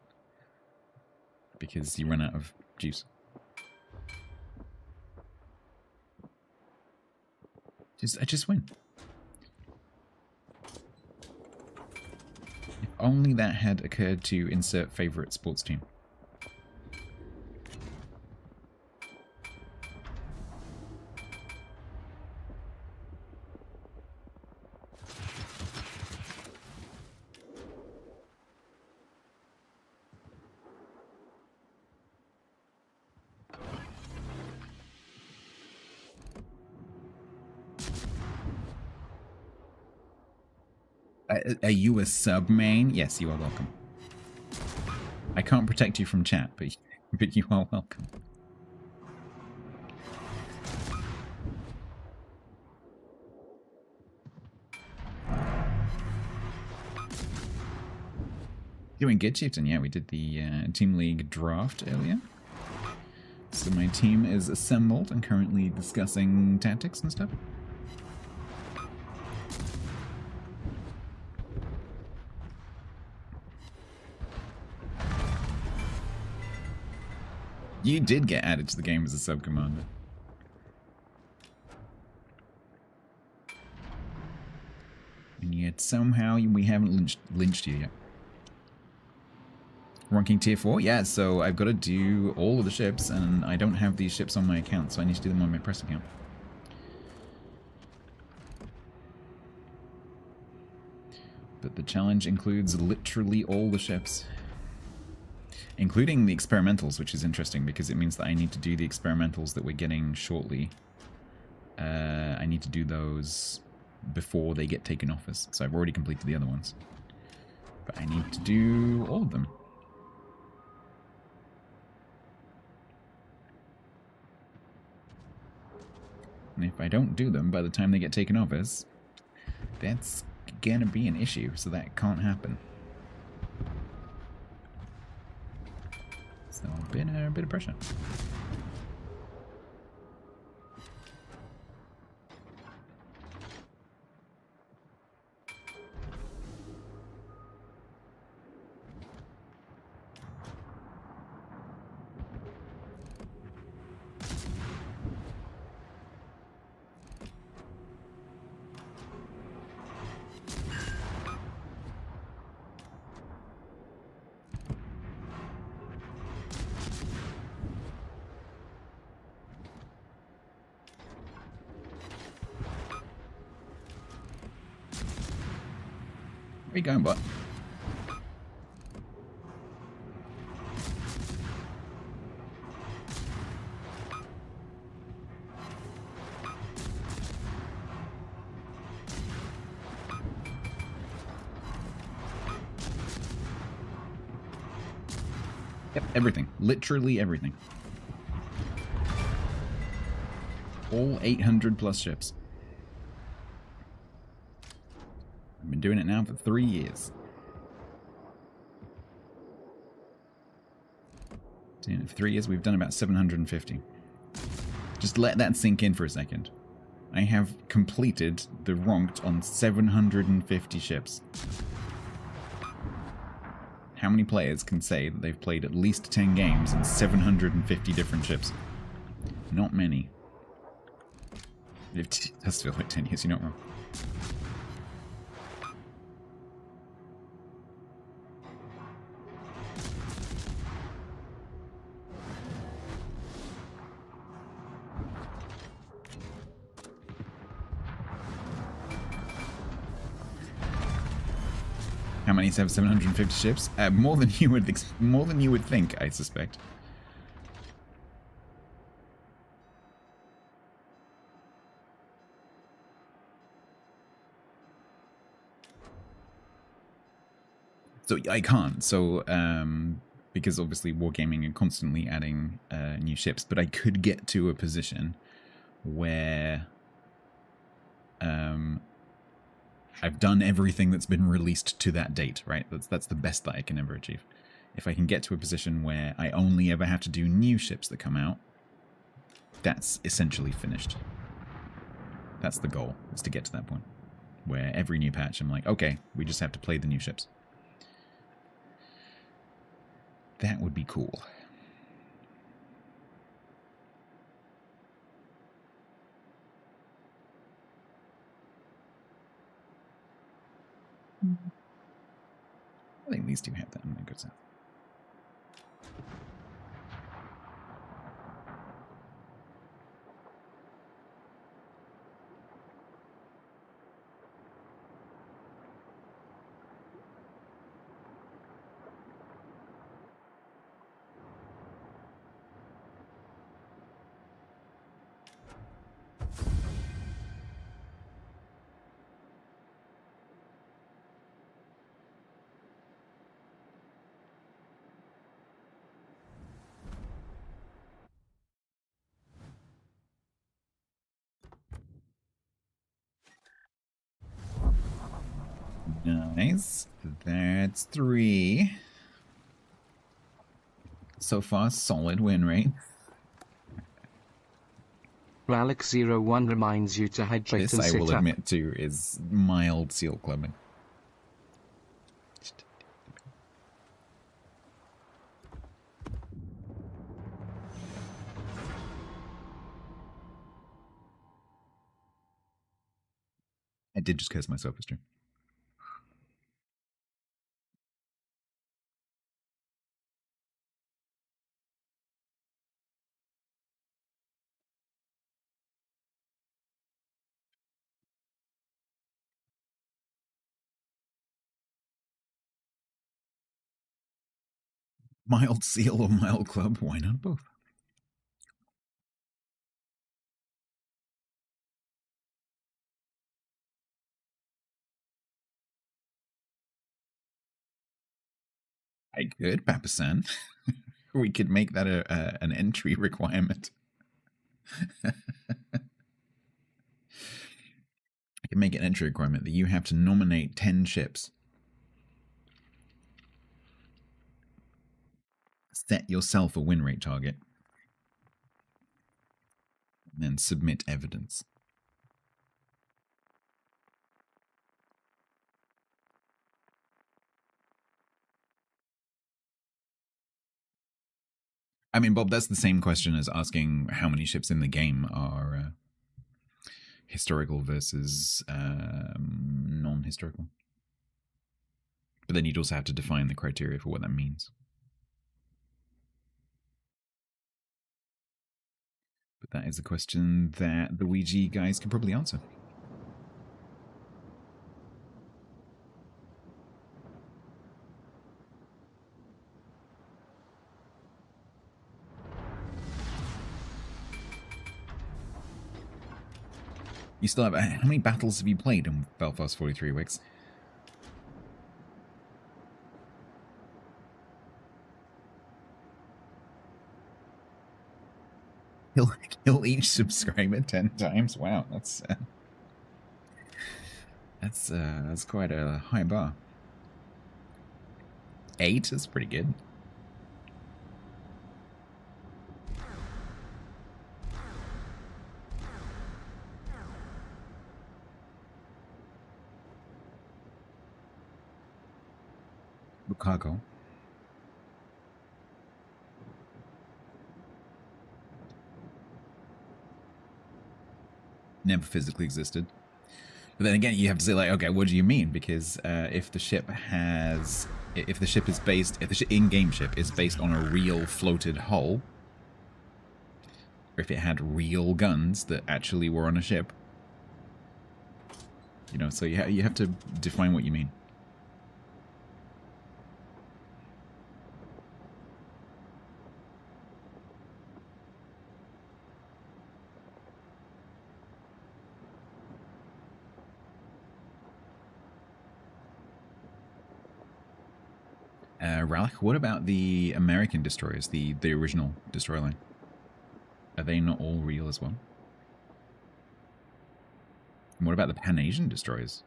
A: because you run out of juice. I just win. If only that had occurred to insert favorite sports team. Are you a sub main? Yes, you are welcome. I can't protect you from chat, but you are welcome. Doing good, Chieftain. Yeah, we did the Team League draft earlier. So my team is assembled and currently discussing tactics and stuff. You did get added to the game as a sub-commander. And yet somehow we haven't lynched you yet. Ranking tier 4? Yeah, so I've got to do all of the ships, and I don't have these ships on my account, so I need to do them on my press account. But the challenge includes literally all the ships. Including the experimentals, which is interesting because it means that I need to do the experimentals that we're getting shortly. I need to do those before they get taken off us. So I've already completed the other ones. But I need to do all of them. And if I don't do them by the time they get taken off us, that's gonna be an issue, so that can't happen. So a bit of pressure. Where you going, bot? Yep, everything. Literally everything. All 800 plus ships. I've been doing it now for 3 years. Doing it for 3 years, we've done about 750. Just let that sink in for a second. I have completed the ranked on 750 ships. How many players can say that they've played at least 10 games in 750 different ships? Not many. It does feel like 10 years, you're not wrong. How many have 750 ships? More than you would think, I suspect. So I can't. So because obviously Wargaming are constantly adding new ships, but I could get to a position where I've done everything that's been released to that date, right? That's the best that I can ever achieve. If I can get to a position where I only ever have to do new ships that come out, that's essentially finished. That's the goal, is to get to that point. Where every new patch I'm like, okay, we just have to play the new ships. That would be cool. I think these two have that. I'm gonna go south. Nice. That's 3. So far, solid win rate.
B: Relic 01 reminds you to hydrate
A: This,
B: and
A: I
B: sit
A: will
B: up.
A: admit to, is mild seal clubbing. I did just curse myself, it's true. Mild seal or mild club? Why not both? I could, Papasan. We could make that an entry requirement. I can make an entry requirement that you have to nominate 10 ships. Set yourself a win rate target. And then submit evidence. I mean, Bob, that's the same question as asking how many ships in the game are historical versus non-historical. But then you'd also have to define the criteria for what that means. But that is a question that the Ouija guys can probably answer. You still have... How many battles have you played in Belfast 43 Wicks? Kill each subscriber 10 times? Wow, that's quite a high bar. 8 is pretty good. Bukago. Never physically existed. But then again, you have to say, like, okay, what do you mean? Because if the ship in-game ship is based on a real floated hull, or if it had real guns that actually were on a ship, you know, so you have to define what you mean. Ralph, what about the American destroyers, the original destroyer line? Are they not all real as well? And what about the Pan-Asian destroyers?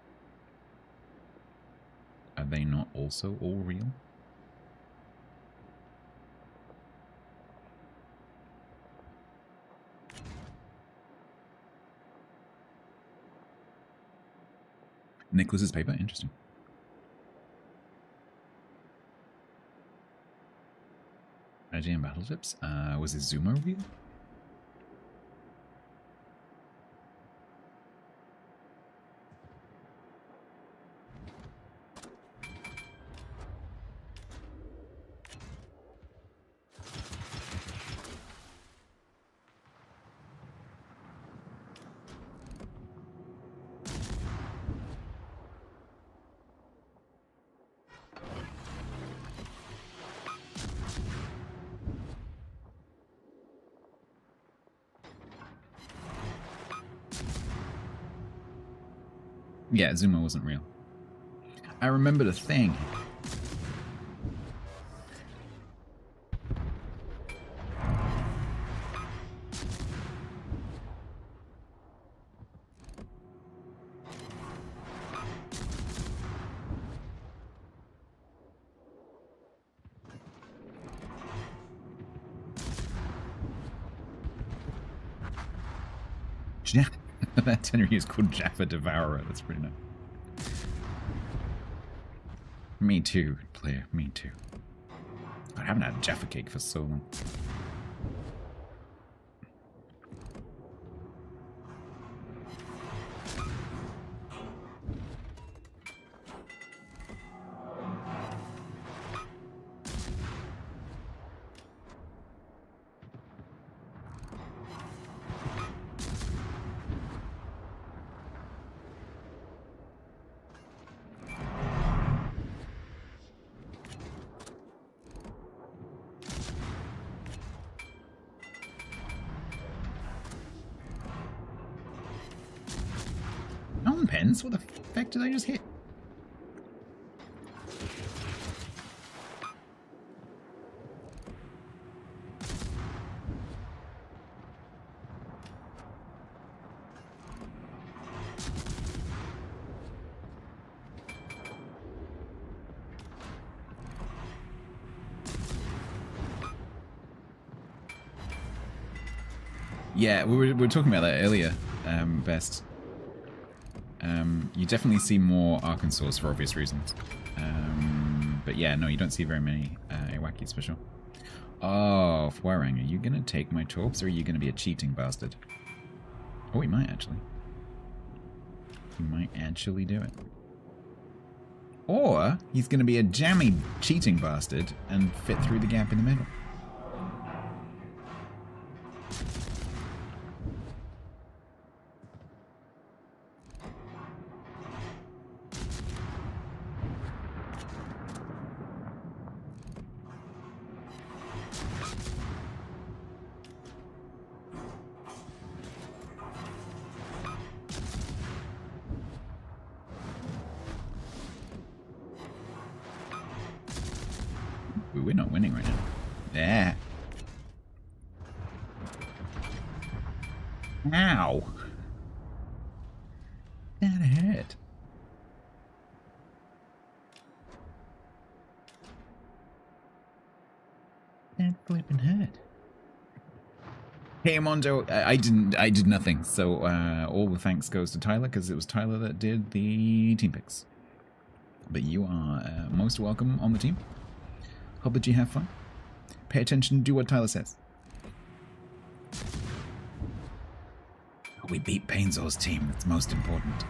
A: Are they not also all real? Nicholas's paper? Interesting. IGN battleships? Was it Zuma real? Yeah, Zuma wasn't real. I remember the thing. That Tenry is called Jaffa Devourer. That's pretty nice. Me too, player. Me too. I haven't had Jaffa cake for so long. Pens? What the fuck did I just hit? Yeah, we were talking about that earlier, Best. You definitely see more Arkansas for obvious reasons. But yeah, no, you don't see very many Iwakis for sure. Oh, Fwarang, are you going to take my torps or are you going to be a cheating bastard? Oh, he might actually. He might actually do it. Or he's going to be a jammy cheating bastard and fit through the gap in the middle. We're not winning right now. Yeah. Ow. That hurt. That flipping hurt. Hey, Mondo, I did nothing. So all the thanks goes to Tyler because it was Tyler that did the team picks. But you are most welcome on the team. Hope that you have fun. Pay attention, do what Tyler says. We beat Painzor's team, that's most important.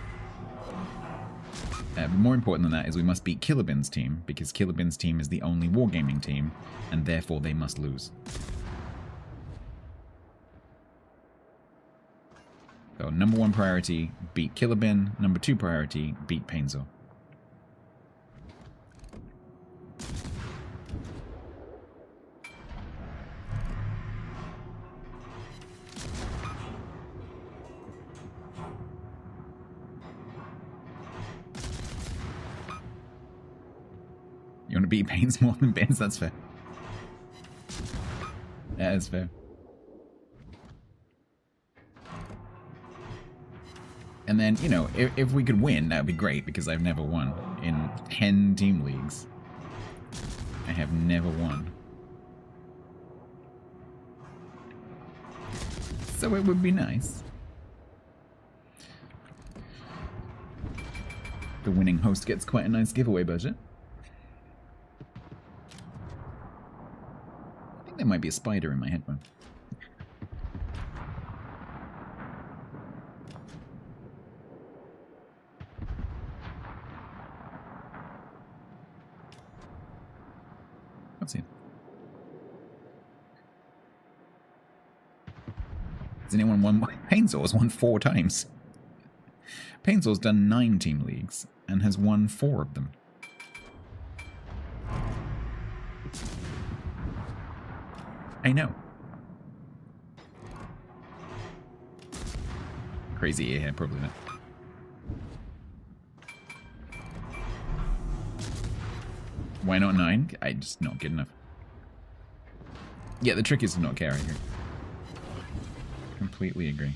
A: More important than that is we must beat Killabin's team, because Killabin's team is the only wargaming team, and therefore they must lose. So number 1 priority, beat Killabin. Number 2 priority, beat Painzor. You want to beat Pains more than Benz? That's fair. That is fair. And then, you know, if we could win, that would be great, because I've never won. In 10 team leagues, I have never won. So it would be nice. The winning host gets quite a nice giveaway budget. I think there might be a spider in my headphone. Let's see. Has anyone won? Painzor's won 4 times. Painzor's done 9 team leagues and has won 4 of them. I know. Crazy, yeah, probably not. Why not 9? I just not good enough. Yeah, the trick is to not care, I agree. Completely agree.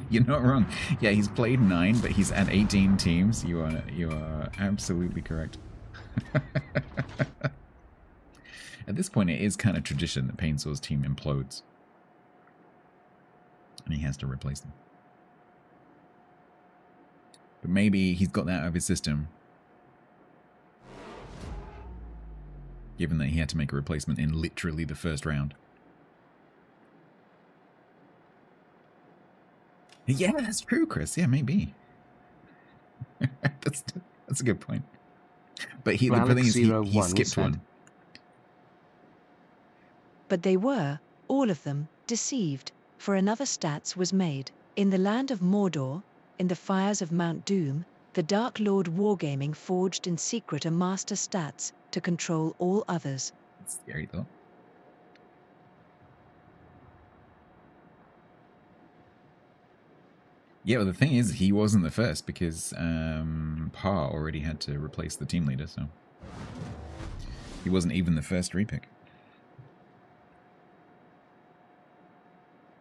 A: You're not wrong. Yeah, he's played 9, but he's at 18 teams. You are absolutely correct. At this point, it is kind of tradition that Painsaw's team implodes. And he has to replace them. But maybe he's got that out of his system. Given that he had to make a replacement in literally the first round. Yeah, that's true, Chris. Yeah, maybe. that's a good point. But the thing is, he skipped one.
C: But they were, all of them, deceived, for another Stats was made. In the land of Mordor, in the fires of Mount Doom, the Dark Lord Wargaming forged in secret a master Stats to control all others.
A: That's scary, though. Yeah, well, the thing is, he wasn't the first because Pa already had to replace the team leader, so he wasn't even the first repick.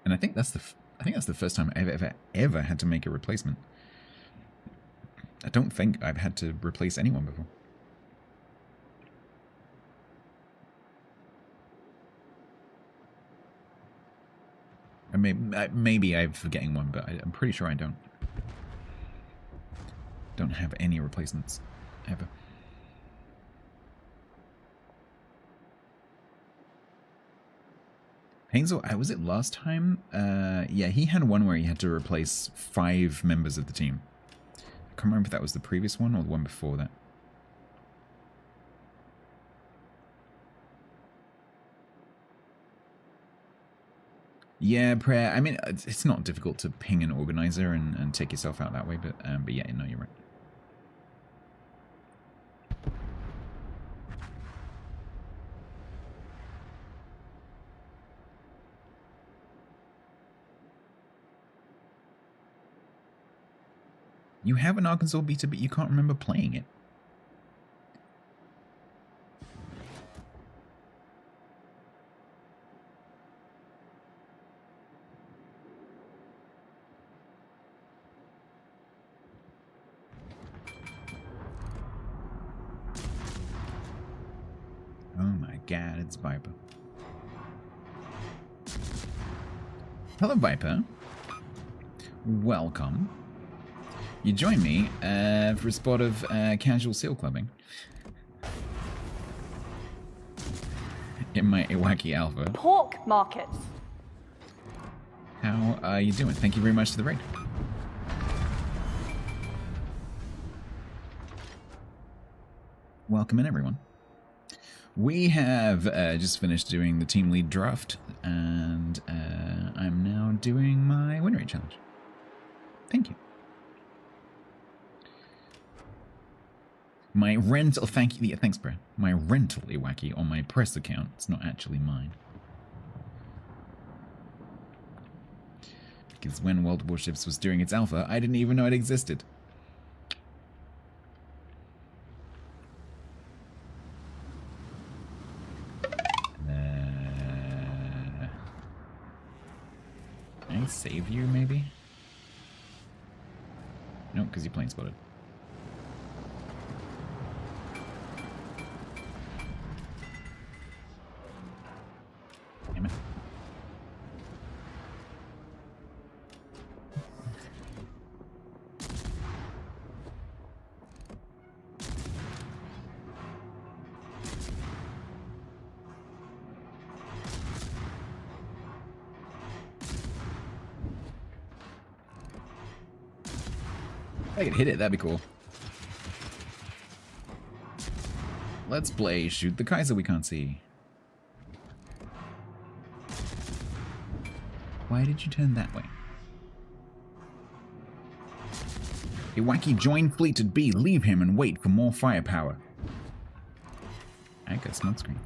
A: And I think that's the first time I've ever had to make a replacement. I don't think I've had to replace anyone before. I maybe I'm forgetting one, but I'm pretty sure I don't. Don't have any replacements ever. Painsall, was it last time? Yeah, he had one where he had to replace 5 members of the team. I can't remember if that was the previous one or the one before that. Yeah, prayer. I mean, it's not difficult to ping an organizer and take yourself out that way, but yeah, no, you're right. You have an Arkansas beta, but you can't remember playing it. Oh my god, it's Viper. Hello, Viper. Welcome. You join me for a spot of casual seal clubbing. In my Iwaki Alpha.
I: Pork markets.
A: How are you doing? Thank you very much for the raid. Welcome in, everyone. We have just finished doing the team lead draft, and I'm now doing my win rate challenge. Thank you. My rental, thank you, yeah, thanks, bro. My rental Iwaki on my press account. It's not actually mine. Because when World Warships was doing its alpha, I didn't even know it existed. Can I save you, maybe? No, because you're plane spotted. Damn it. If I could hit it, that'd be cool. Let's play Shoot the Kaiser We Can't See. Why did you turn that way? Iwaki, join fleet at B. Leave him and wait for more firepower. I got smoke screen.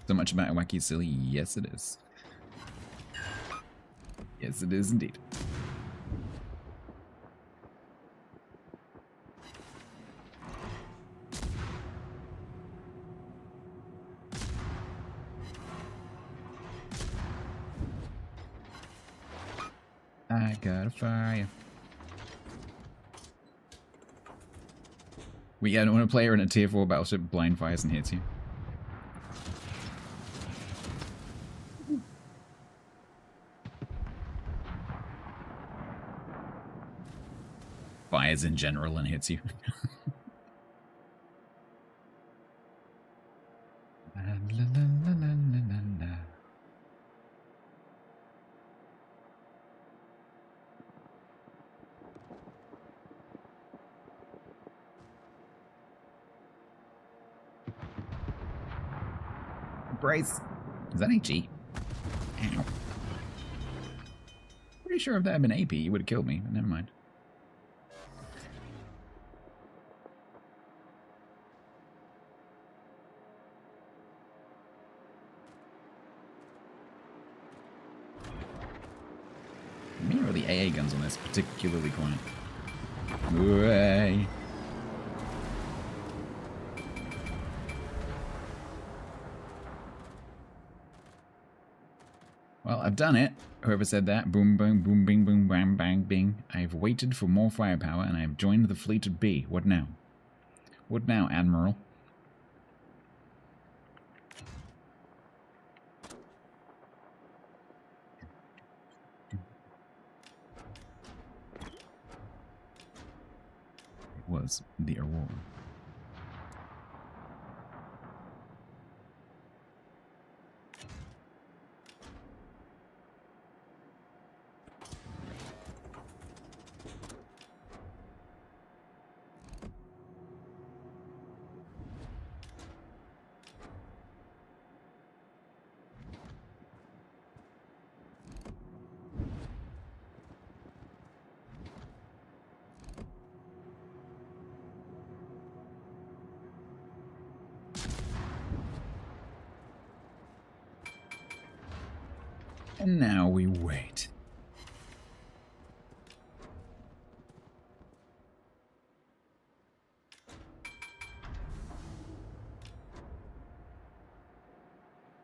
A: So much about Wacky Silly? Yes, it is. Yes, it is indeed. I got a fire. We don't want to play her in a tier 4 battleship, blind fires and hits you. Fires in general and hits you. La, la, la, la, la, la, la. Brace. Is that HE? Ow. Pretty sure if that had been AP, you would have killed me, but never mind. Me or the AA guns on this particularly quiet. Hooray. Well, I've done it. Whoever said that. Boom, boom, boom, bing, boom, bam, bang, bing. I've waited for more firepower and I've joined the fleet at B. What now? What now, Admiral? It was the Aurora. And now we wait.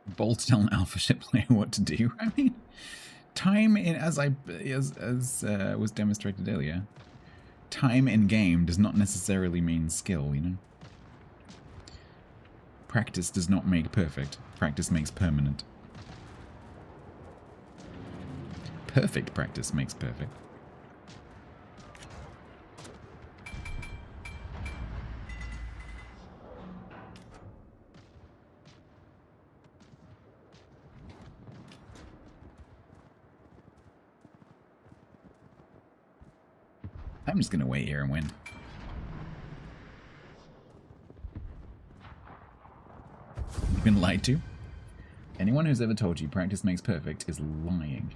A: Bolt tell an alpha ship player what to do. I mean, time in as was demonstrated earlier, time in game does not necessarily mean skill. You know, practice does not make perfect. Practice makes permanent. Perfect practice makes perfect. I'm just going to wait here and win. You've been lied to. Anyone who's ever told you practice makes perfect is lying.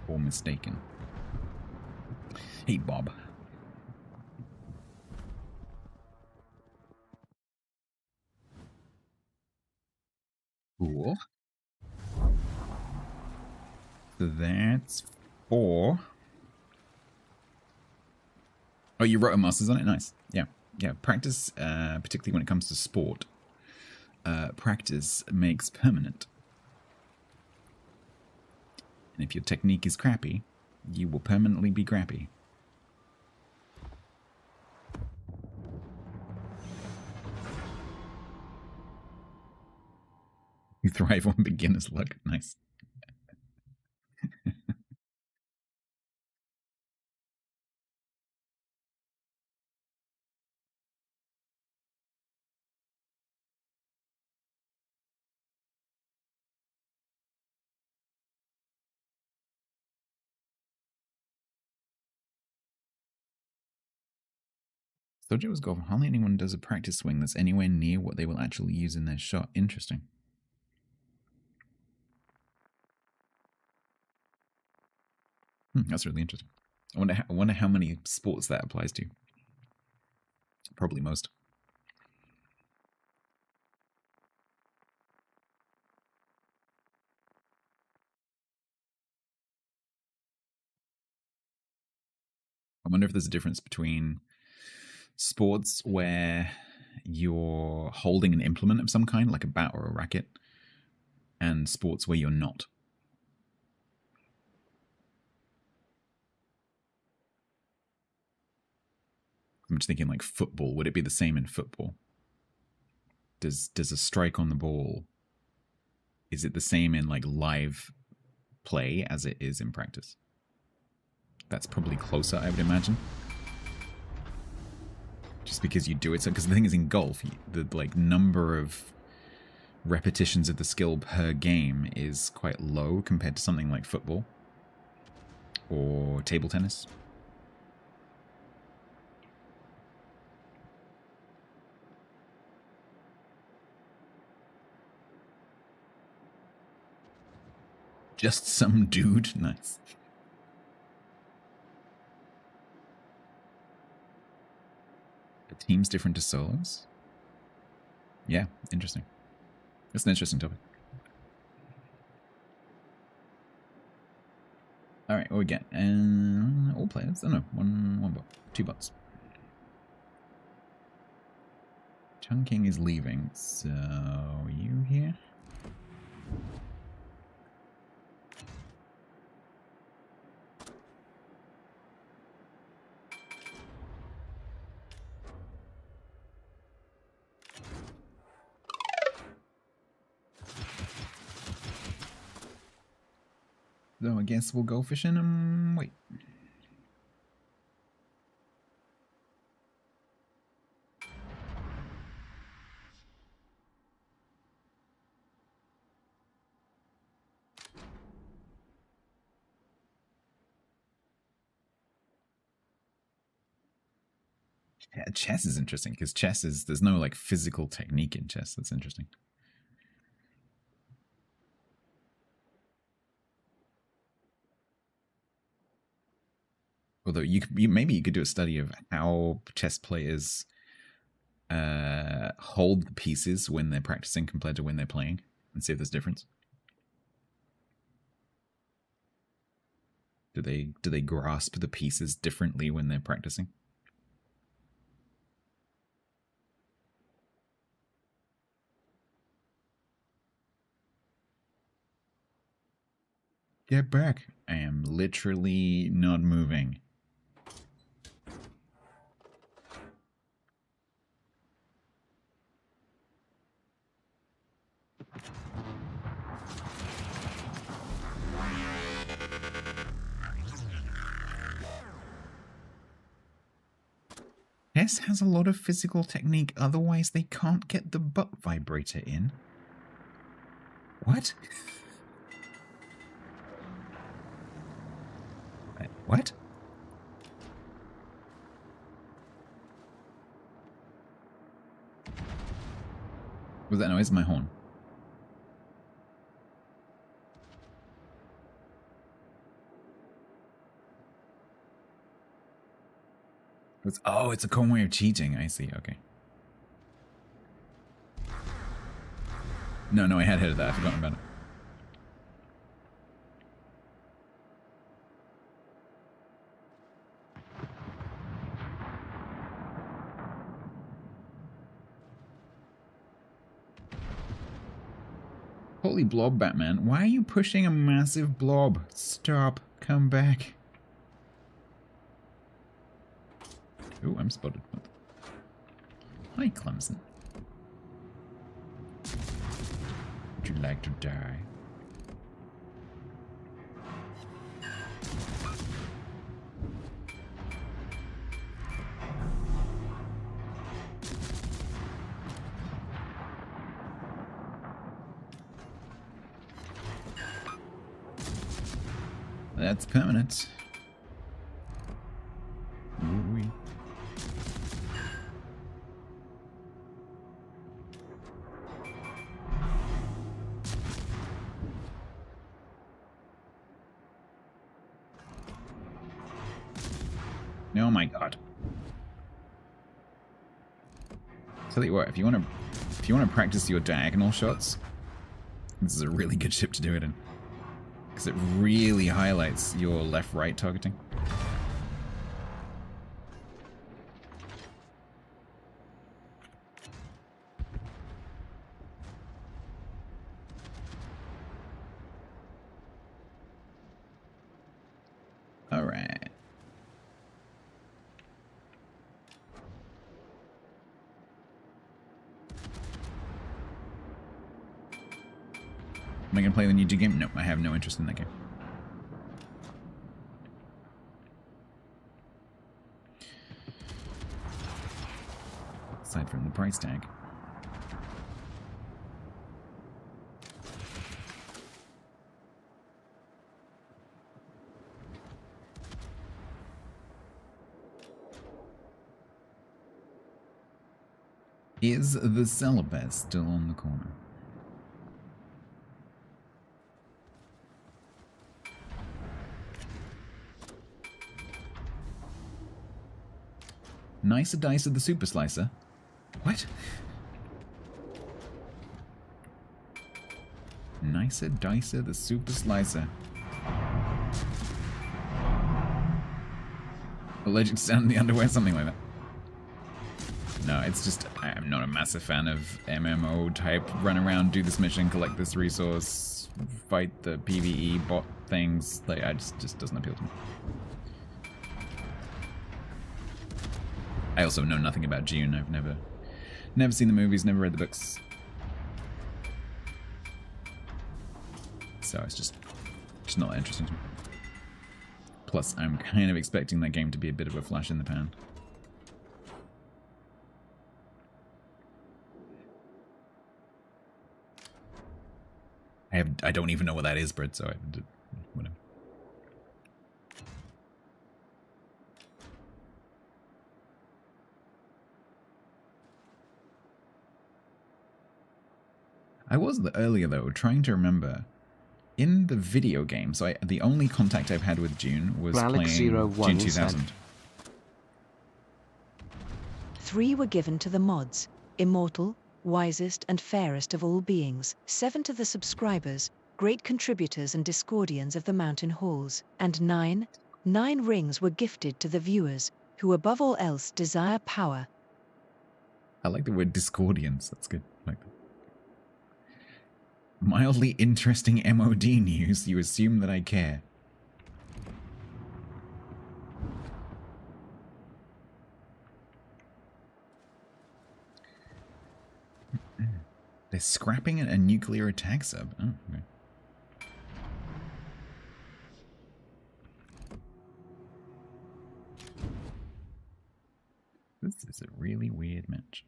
A: Or mistaken. Hey, Bob. Cool. So that's 4. Oh, you wrote a master's on it? Nice. Yeah. Yeah, practice, particularly when it comes to sport, practice makes permanent. And if your technique is crappy, you will permanently be crappy. You thrive on beginner's luck. Nice. Sojo's golf. Hardly anyone does a practice swing that's anywhere near what they will actually use in their shot. Interesting. That's really interesting. I wonder how many sports that applies to. Probably most. I wonder if there's a difference between sports where you're holding an implement of some kind, like a bat or a racket, and sports where you're not. I'm just thinking like football. Would it be the same in football? Does a strike on the ball, is it the same in like live play as it is in practice? That's probably closer, I would imagine. Just because you do it so, because the thing is in golf, the like number of repetitions of the skill per game is quite low compared to something like football or table tennis. Just some dude. Nice. A team's different to solos? Yeah, interesting. That's an interesting topic. Alright, what we get? All players? Oh no, one bot. 2 bots. Chunking is leaving, so you here? So I guess we'll go fishing and wait. Yeah, chess is interesting because chess is, there's no like physical technique in chess. That's interesting. Although maybe you could do a study of how chess players hold the pieces when they're practicing compared to when they're playing, and see if there's a difference. Do they grasp the pieces differently when they're practicing? Get back! I am literally not moving. Chess has a lot of physical technique, otherwise they can't get the butt vibrator in. What? What? Was that noise? My horn. Oh, it's a common way of cheating. I see. Okay. No, I had heard of that. I've forgotten about it. Holy blob, Batman. Why are you pushing a massive blob? Stop. Come back. Ooh, I'm spotted. Hi, Clemson. Would you like to die? That's permanent. Ooh-wee. Oh my god. Tell you what, if you want to practice your diagonal shots, this is a really good ship to do it in. Because it really highlights your left-right targeting. Am I going to play the new Dune game? No, I have no interest in that game. Aside from the price tag. Is the Celibate still on the corner? Nicer Dicer the Super Slicer? What? Nicer Dicer the Super Slicer. Allergic to sound in the underwear? Something like that. No, it's just, I'm not a massive fan of MMO type run around, do this mission, collect this resource, fight the PvE bot things. Like, I just doesn't appeal to me. I also know nothing about Dune. I've never seen the movies, never read the books. So it's just not interesting to me. Plus, I'm kind of expecting that game to be a bit of a flash in the pan. I don't even know what that is, Brad, so whatever. I was earlier, though, trying to remember. In the video game, so the only contact I've had with Dune was
B: Alex
A: playing
B: 01
A: Dune 2000.
C: 3 were given to the mods, Immortal, Wisest and Fairest of all beings. 7 to the subscribers, great contributors and Discordians of the Mountain Halls. And 9 rings were gifted to the viewers, who above all else desire power.
A: I like the word Discordians, that's good. I like that. Mildly interesting MOD news, you assume that I care. They're scrapping a nuclear attack sub. Oh, okay. This is a really weird match.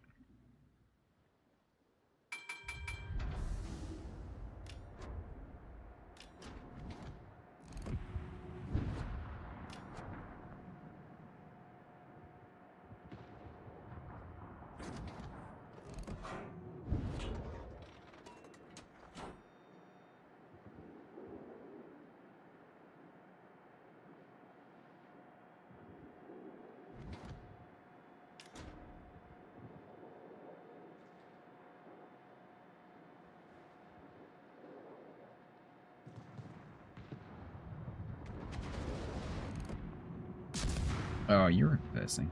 A: Oh, you're reversing.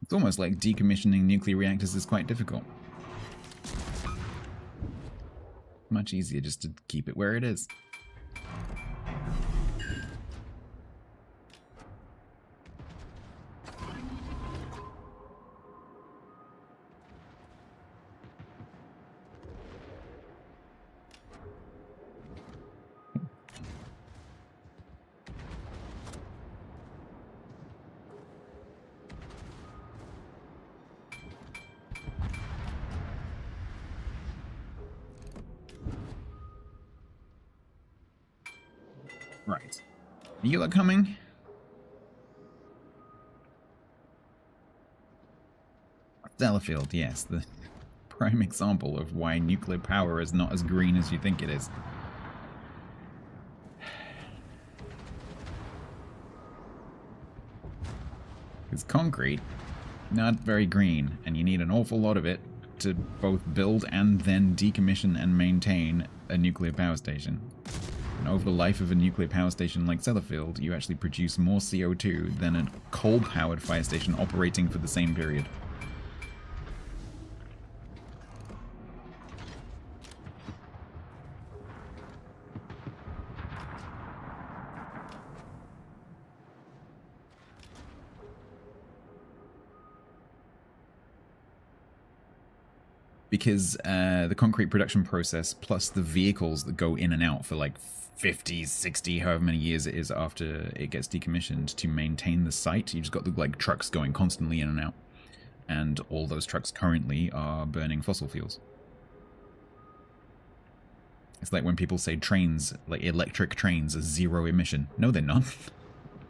A: It's almost like decommissioning nuclear reactors is quite difficult. Much easier just to keep it where it is. Right. You lot coming? Sellafield, yes, the prime example of why nuclear power is not as green as you think it is. It's concrete, not very green, and you need an awful lot of it to both build and then decommission and maintain a nuclear power station. And over the life of a nuclear power station like Sellafield, you actually produce more CO2 than a coal-powered fire station operating for the same period. because the concrete production process plus the vehicles that go in and out for like 50, 60, however many years it is after it gets decommissioned to maintain the site. You've just got the like trucks going constantly in and out. And all those trucks currently are burning fossil fuels. It's like when people say trains, like electric trains, are zero emission. No, they're not.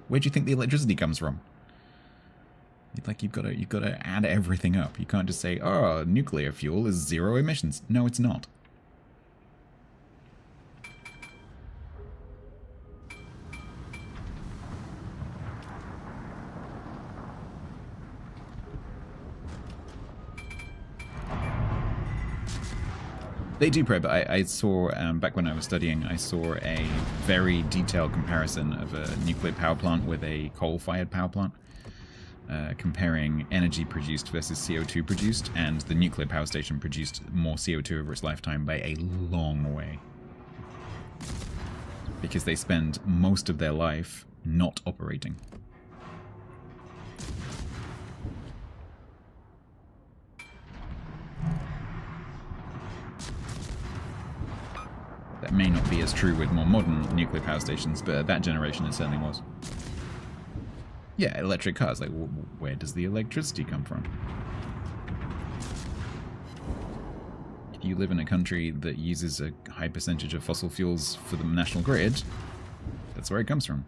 A: Where do you think the electricity comes from? Like you've got to add everything up. You can't just say, "Oh, nuclear fuel is zero emissions." No, it's not. They do, but I saw, back when I was studying, I saw a very detailed comparison of a nuclear power plant with a coal-fired power plant, comparing energy produced versus CO2 produced, and the nuclear power station produced more CO2 over its lifetime by a long way. Because they spend most of their life not operating. That may not be as true with more modern nuclear power stations, but at that generation it certainly was. Yeah, electric cars. Like, where does the electricity come from? If you live in a country that uses a high percentage of fossil fuels for the national grid, that's where it comes from.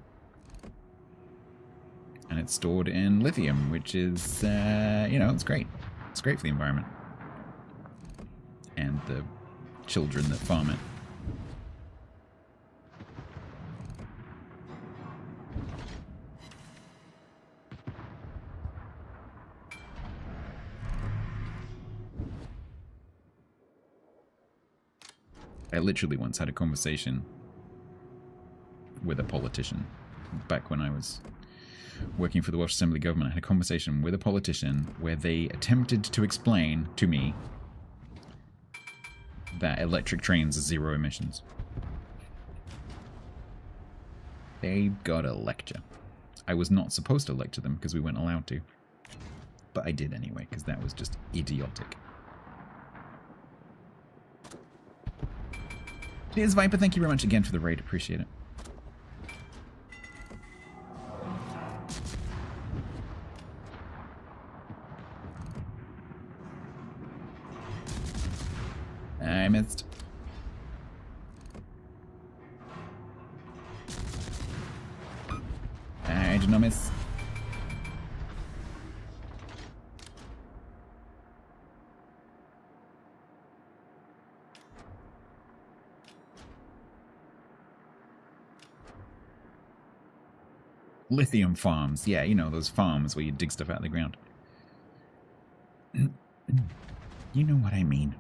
A: And it's stored in lithium, which is, you know, it's great. It's great for the environment. And the children that farm it. I literally once had a conversation with a politician back when I was working for the Welsh Assembly government. I had a conversation with a politician where they attempted to explain to me that electric trains are zero emissions. They got a lecture. I was not supposed to lecture them because we weren't allowed to. But I did anyway, because that was just idiotic. Cheers, Viper. Thank you very much again for the raid. Appreciate it. I missed. I did not miss. Lithium farms. Yeah, you know, those farms where you dig stuff out of the ground. You know what I mean.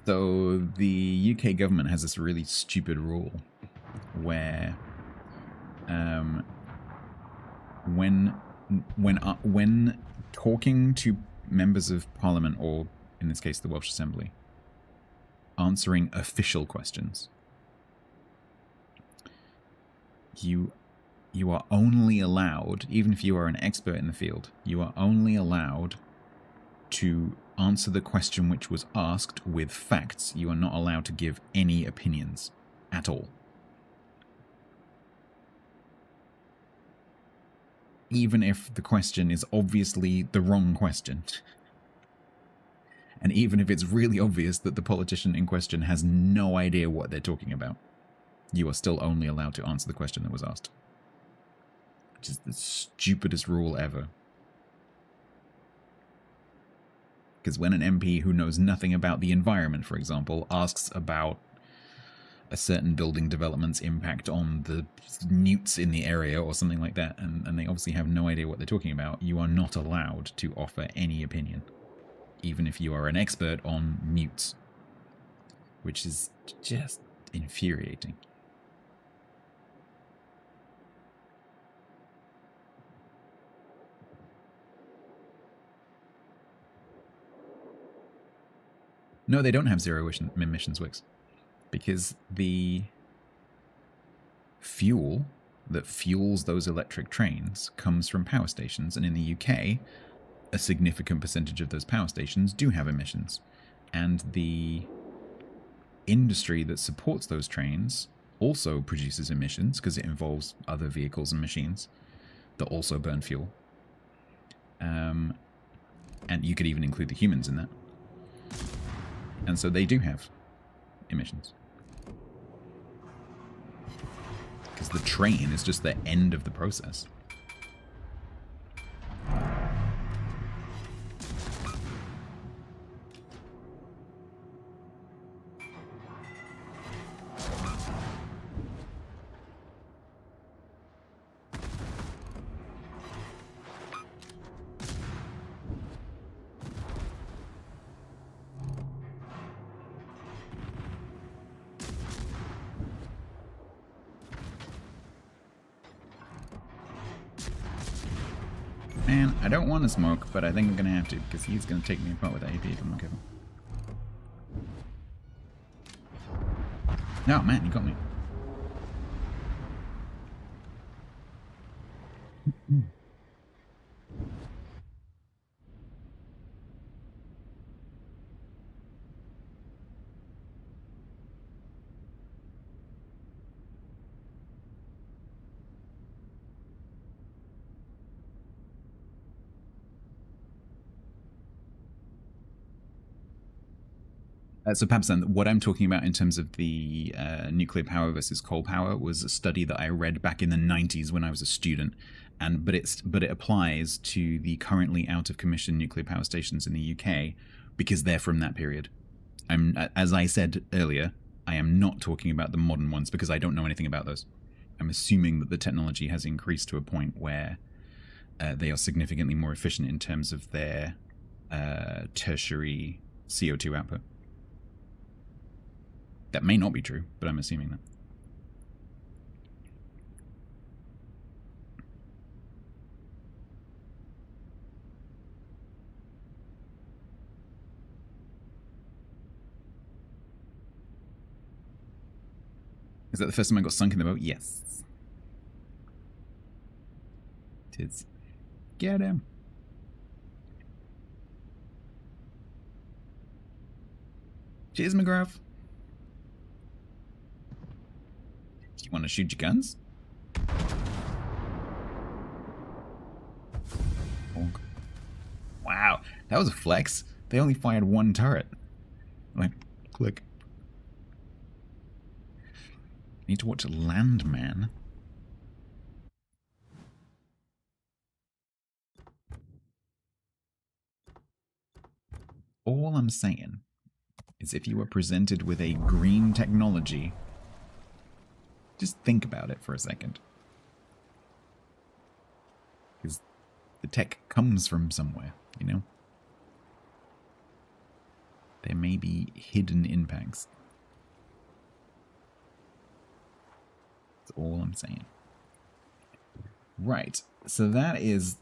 A: So the UK government has this really stupid rule where when talking to members of parliament, or in this case the Welsh Assembly, answering official questions, you are only allowed, even if you are an expert in the field, you are only allowed to answer the question which was asked with facts. You are not allowed to give any opinions at all. Even if the question is obviously the wrong question. And even if it's really obvious that the politician in question has no idea what they're talking about, you are still only allowed to answer the question that was asked. Which is the stupidest rule ever. Because when an MP who knows nothing about the environment, for example, asks about a certain building development's impact on the newts in the area or something like that, and they obviously have no idea what they're talking about, you are not allowed to offer any opinion, even if you are an expert on newts, which is just infuriating. No, they don't have zero emissions, Wix, because the fuel that fuels those electric trains comes from power stations, and in the UK, a significant percentage of those power stations do have emissions. And the industry that supports those trains also produces emissions because it involves other vehicles and machines that also burn fuel. And you could even include the humans in that. And so they do have emissions. Because the train is just the end of the process. Man, I don't want to smoke, but I think I'm going to have to, because he's going to take me apart with that AP if I'm not careful. Oh man, he got me. So Pabsan, what I'm talking about in terms of the nuclear power versus coal power was a study that I read back in the 90s when I was a student, but it applies to the currently out of commission nuclear power stations in the UK because they're from that period. As I said earlier, I am not talking about the modern ones because I don't know anything about those. I'm assuming that the technology has increased to a point where they are significantly more efficient in terms of their tertiary CO2 output. That may not be true, but I'm assuming that. Is that the first time I got sunk in the boat? Yes. Tis. Get him. Cheers, McGrath. Do you want to shoot your guns? Bonk. Wow, that was a flex. They only fired one turret. Like, click. Need to watch Landman. All I'm saying is if you were presented with a green technology, just think about it for a second. Because the tech comes from somewhere, you know? There may be hidden impacts. That's all I'm saying. Right. So that is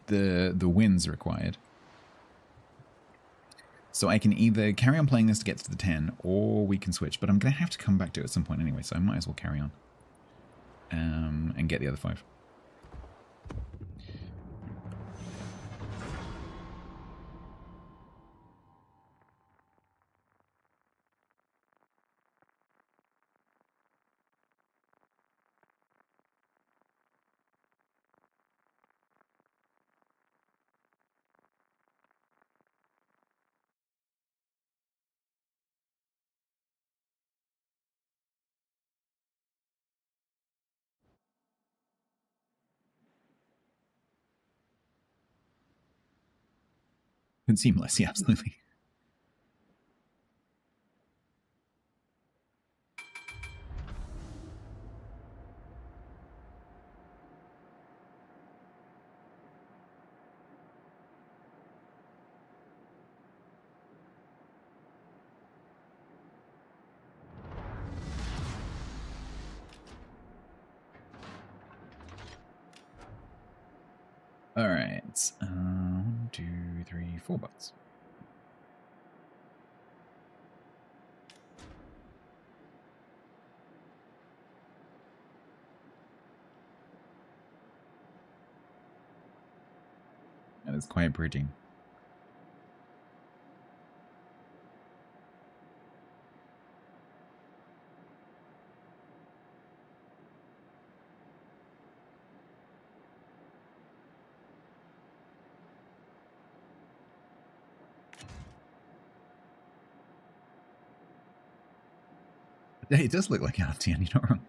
A: the wins required. So I can either carry on playing this to get to the 10, or we can switch. But I'm going to have to come back to it at some point anyway, so I might as well carry on. And get the other 5. And seamless, yeah, absolutely. All right. 1, 2, 3, 4 bucks. It's quite pretty. Yeah, it does look like Altian, you're not wrong.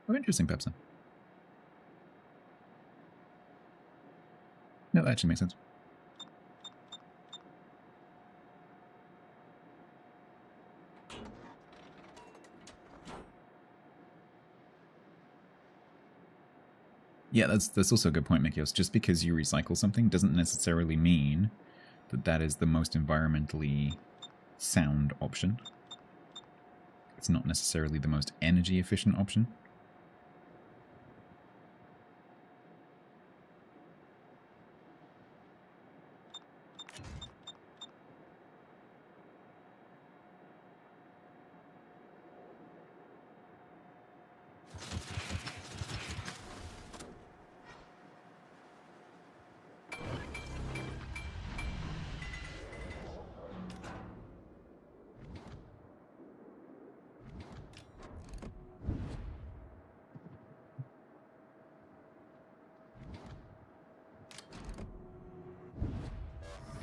A: Oh, interesting, Pepsi. No, that actually makes sense. Yeah, that's also a good point, Mikios. Just because you recycle something doesn't necessarily mean that that is the most environmentally sound option. It's not necessarily the most energy efficient option.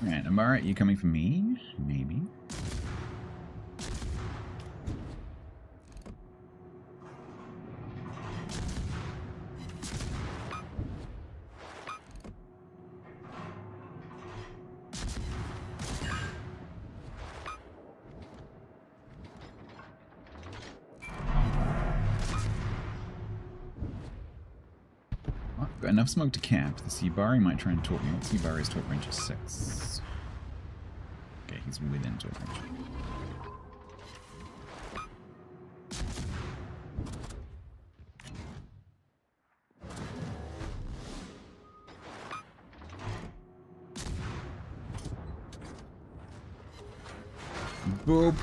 A: Alright, Amara, you coming for me? Maybe. Well, I've got enough smoke to cap. The Seabari might try and talk me. What Seabari's talk range is 6. Okay, he's within talk range. Boop.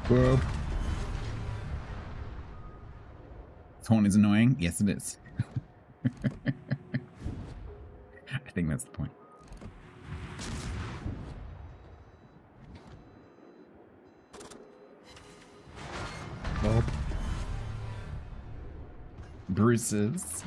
A: Boop. Thorn is annoying. Yes, it is. I think that's the point. Bob. Bruce's.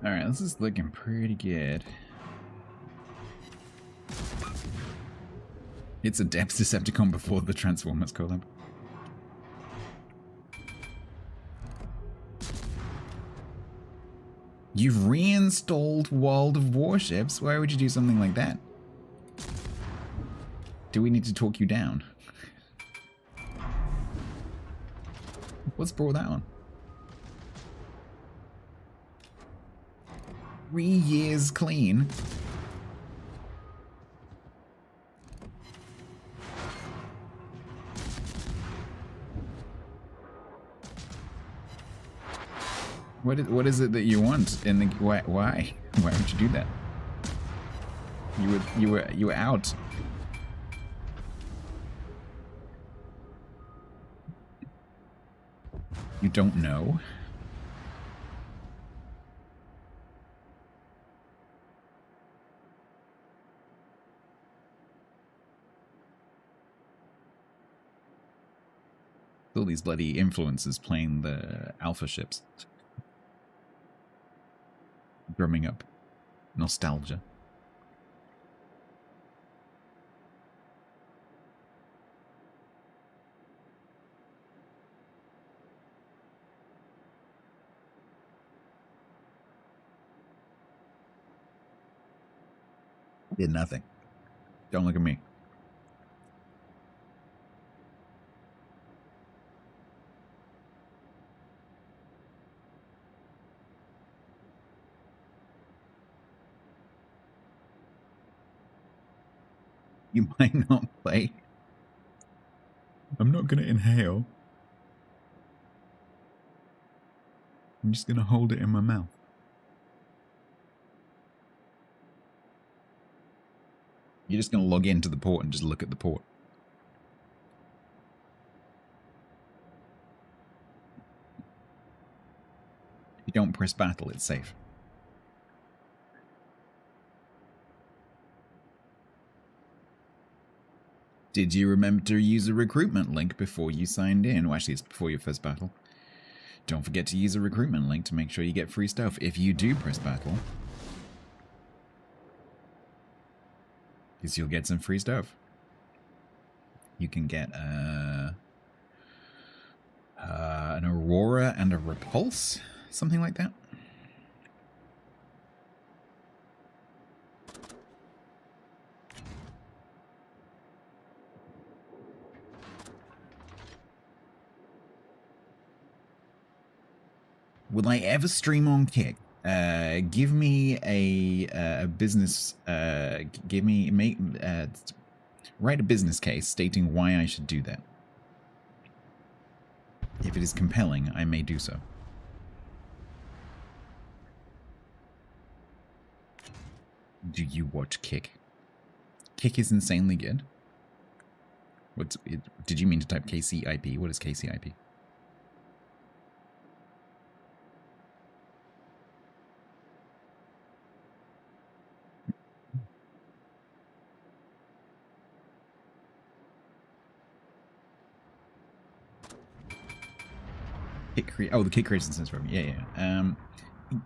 A: Alright, this is looking pretty good. It's a Depth Decepticon before the Transformers collab. You've reinstalled World of Warships? Why would you do something like that? Do we need to talk you down? What's brought that on? 3 years clean. What is it that you want in the why would you do that? You were out. You don't know? All these bloody influencers playing the alpha ships. Drumming up nostalgia. Did nothing. Don't look at me. You might not play. I'm not going to inhale. I'm just going to hold it in my mouth. You're just going to log into the port and just look at the port. If you don't press battle, it's safe. Did you remember to use a recruitment link before you signed in? Well, actually, it's before your first battle. Don't forget to use a recruitment link to make sure you get free stuff if you do press battle. Because you'll get some free stuff. You can get an Aurora and a Repulse, something like that. Will I ever stream on Kick? Give me a business. Write a business case stating why I should do that. If it is compelling, I may do so. Do you watch Kick? Kick is insanely good. What's it? Did you mean to type KCIP? What is KCIP? The Kick creation sense program. Yeah.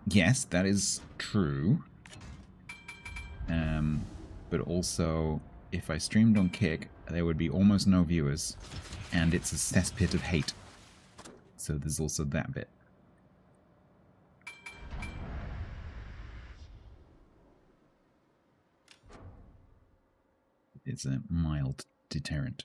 A: Yes, that is true. But also, if I streamed on Kick, there would be almost no viewers, and it's a cesspit of hate. So there's also that bit. It's a mild deterrent.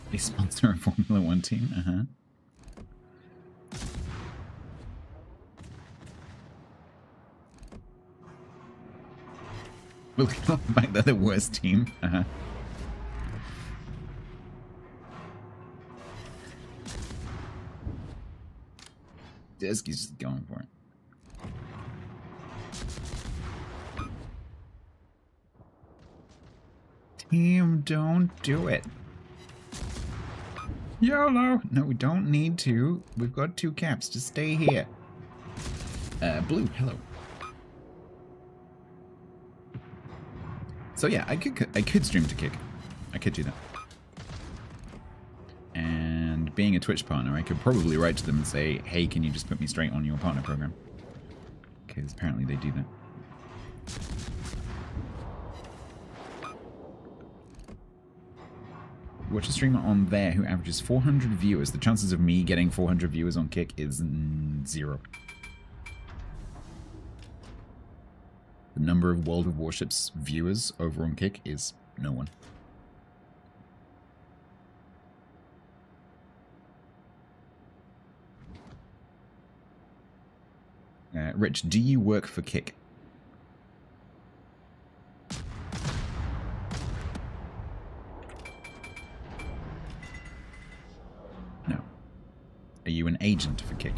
A: They sponsor a Formula 1 team? We'll come back, they're the worst team. Disky's just going for it. Team, don't do it. YOLO! No, we don't need to. We've got 2 caps. Just stay here. Blue, hello. So yeah, I could stream to Kick. I could do that. And being a Twitch partner, I could probably write to them and say, hey, can you just put me straight on your partner program? Because apparently they do that. Watch a streamer on there who averages 400 viewers. The chances of me getting 400 viewers on Kick is 0. The number of World of Warships viewers over on Kick is no one. Rich, do you work for Kick? No. Are you an agent for Kick?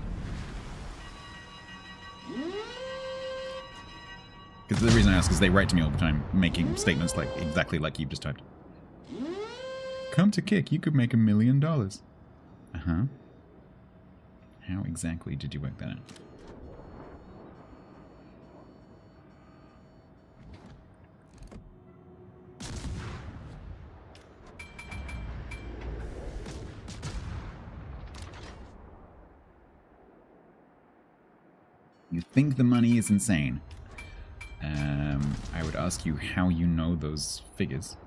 A: Because the reason I ask is they write to me all the time, making statements like exactly like you've just typed. Come to Kick, you could make $1 million. Uh-huh. How exactly did you work that out? You think the money is insane. I would ask you how you know those figures.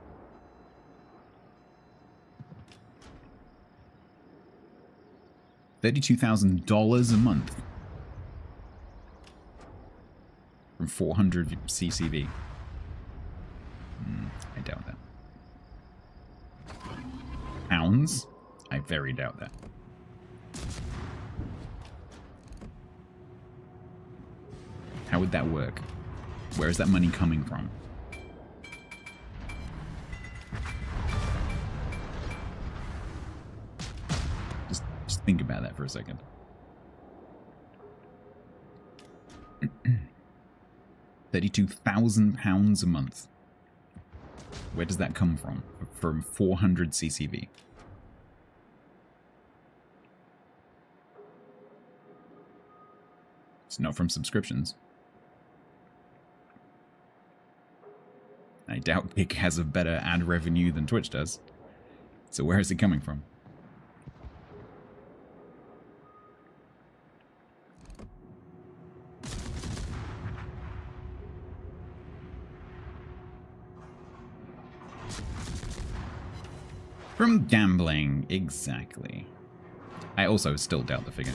A: $32,000 a month. From 400 CCV. I doubt that. Pounds? I very doubt that. How would that work? Where is that money coming from? Just think about that for a second. £32,000 a month. Where does that come from? From 400 CCV. It's not from subscriptions. I doubt Kick has a better ad revenue than Twitch does. So where is it coming from? From gambling, exactly. I also still doubt the figure.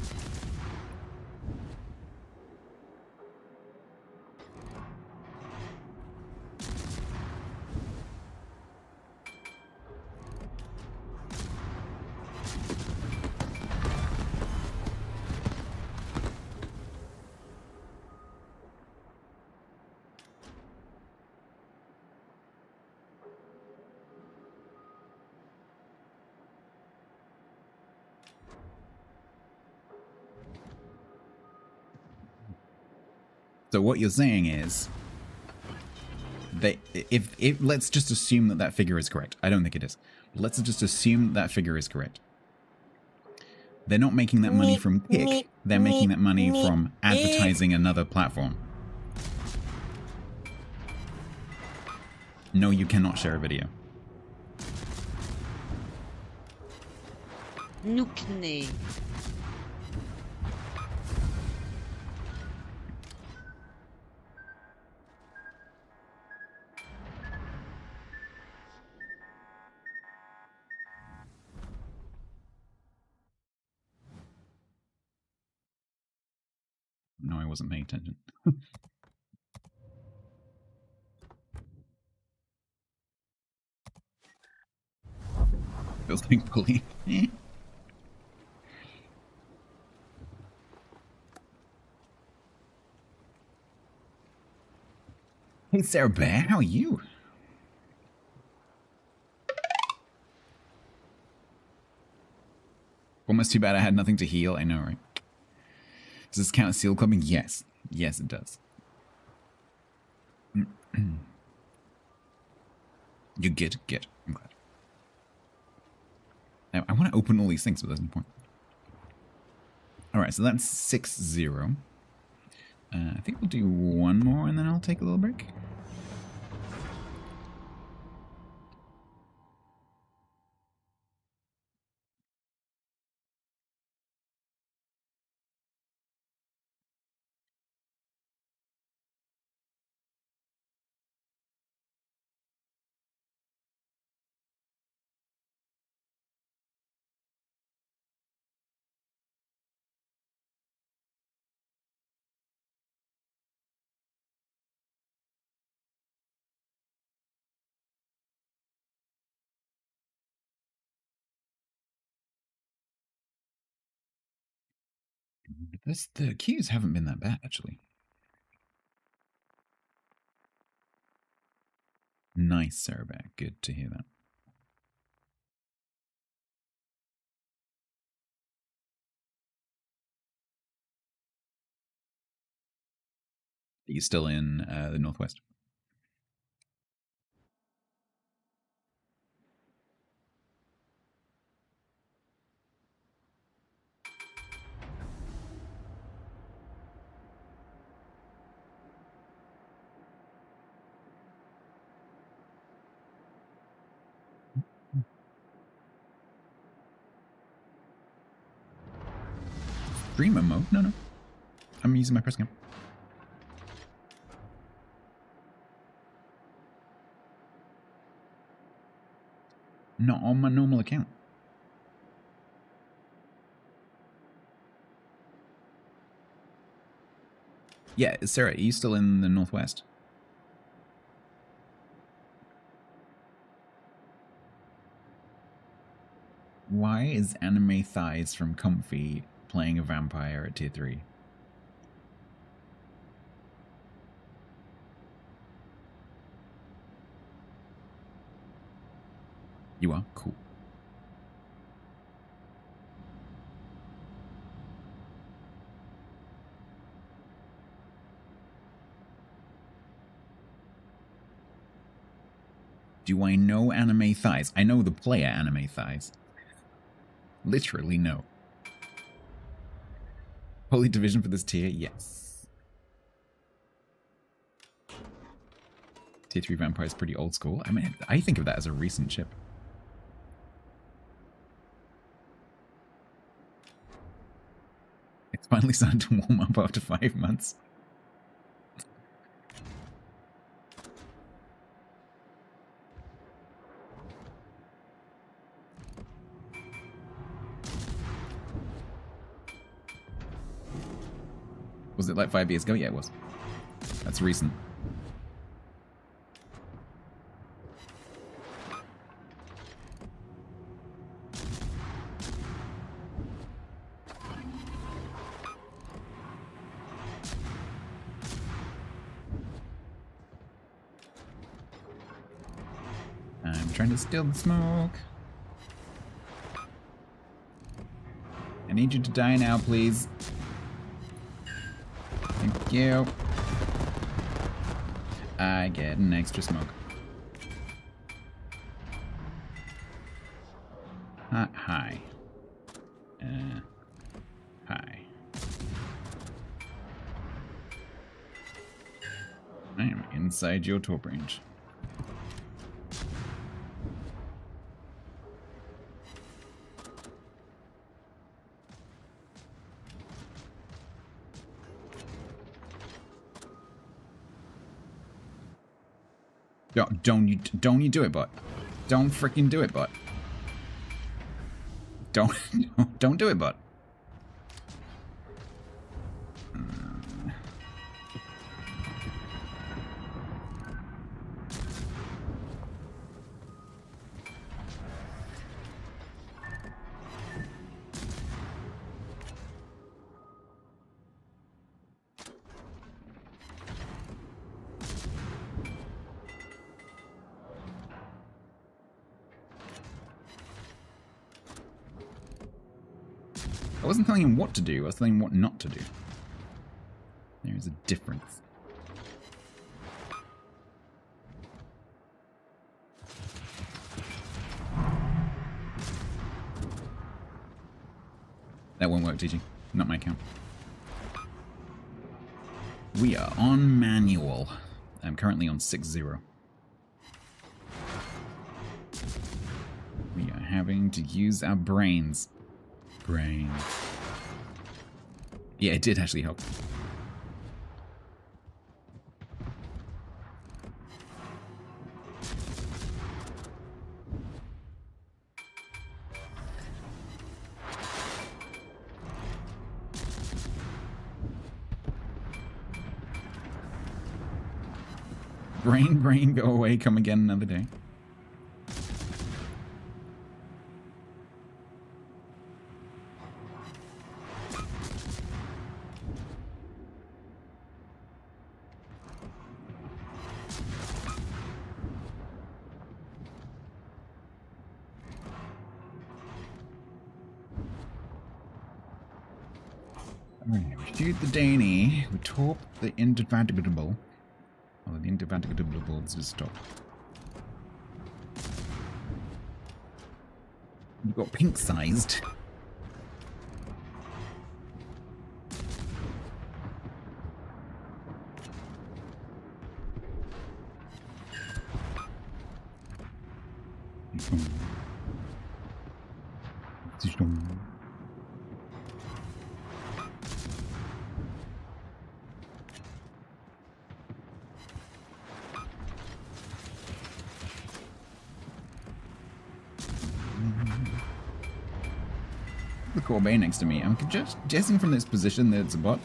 A: So what you're saying is, if let's just assume that that figure is correct. I don't think it is. Let's just assume that figure is correct. They're not making that money from Kick. They're making that money from advertising another platform. No, you cannot share a video.
I: Nukne.
A: No, I wasn't paying attention. Feels like bullying. Hey, Sarah Bear, how are you? Almost too bad I had nothing to heal. I know, right? Does this count as seal clubbing? Yes. Yes, it does. You get. I'm glad. Now, I want to open all these things, but there's no point. Alright, so that's 6-0. I think we'll do one more and then I'll take a little break. The queues haven't been that bad, actually. Nice, Sarah Bear. Good to hear that. Are you still in the Northwest? Streamer mode? No. I'm using my press cam. Not on my normal account. Yeah, Sarah, are you still in the Northwest? Why is Anime Thighs from Comfy playing a vampire at tier 3? You are? Cool. Do I know Anime Thighs? I know the player Anime Thighs. Literally no. Holy Division for this tier? Yes. Tier 3 Vampire is pretty old school. I mean, I think of that as a recent chip. It's finally starting to warm up after 5 months. Was it like 5 years ago? Yeah, it was. That's recent. I'm trying to steal the smoke. I need you to die now, please. Thank you. I get an extra smoke. Hi. Hi. I am inside your top range. Don't you do it, bot. Don't freaking do it, bot. Don't do it, bot. I wasn't telling him what to do, I was telling him what not to do. There is a difference. That won't work, TG. Not my account. We are on manual. I'm currently on 6-0. We are having to use our brains. Yeah, it did actually help. Brain, go away, come again another day. Shoot the Danny. We top the indefatigable. Oh, the indefatigable is just stopped. You got pink sized. The Corbet next to me. I'm just guessing from this position that it's a bot.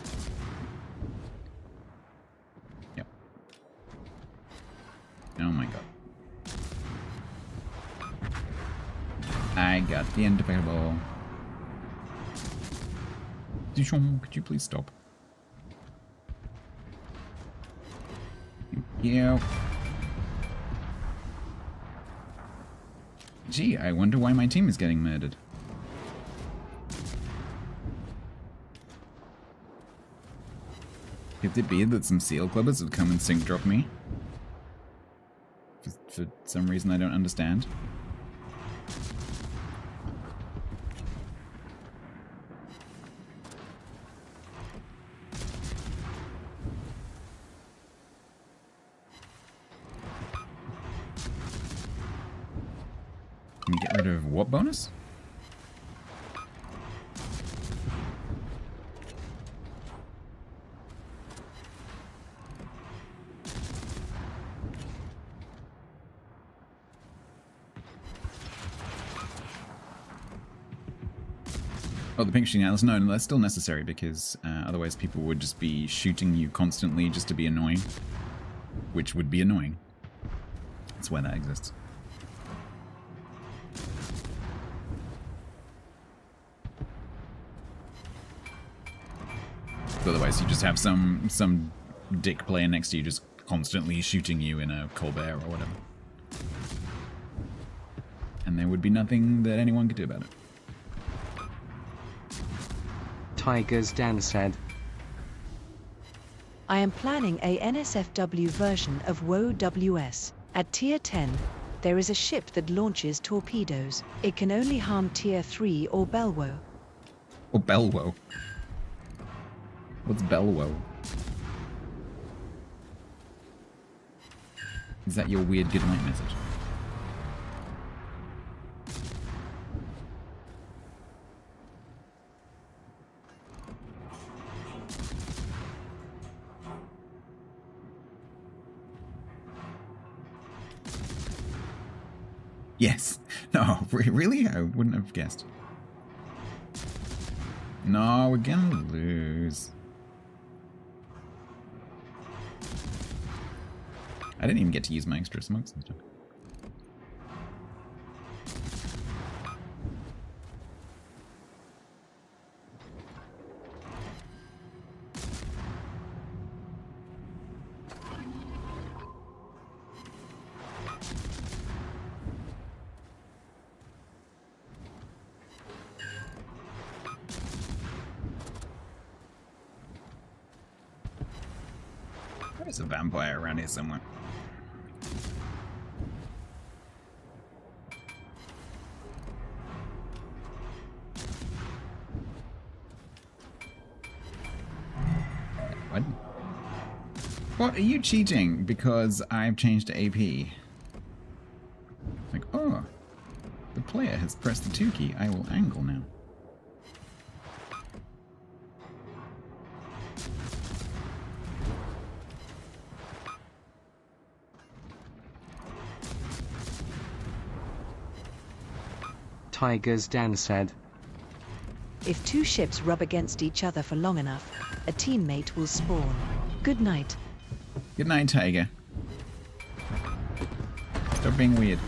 A: I got the indefensible. Duchon, could you please stop? Thank you. Gee, I wonder why my team is getting murdered. Could it be that some seal clubbers have come and sync drop me? For some reason I don't understand. Can we get rid of what bonus? Oh, the pink shooting atlas. No, that's still necessary because otherwise people would just be shooting you constantly just to be annoying. Which would be annoying. That's why that exists. Otherwise you just have some dick player next to you just constantly shooting you in a Colbert or whatever. And there would be nothing that anyone could do about it.
B: Tigers Dan said.
C: I am planning a NSFW version of WoW WS. At Tier 10, there is a ship that launches torpedoes. It can only harm Tier 3 or Belwo.
A: Or Belwo. What's Belwo? Is that your weird goodnight message? Yes. No, really? I wouldn't have guessed. No, we're gonna lose. I didn't even get to use my extra smokes and stuff. There's a vampire around here somewhere. What? What? Are you cheating because I've changed to AP? Like, oh, the player has pressed the 2 key. I will angle now.
B: Tigers Dan said.
C: If two ships rub against each other for long enough, a teammate will spawn. Good night.
A: Good night, Tiger. Stop being weird.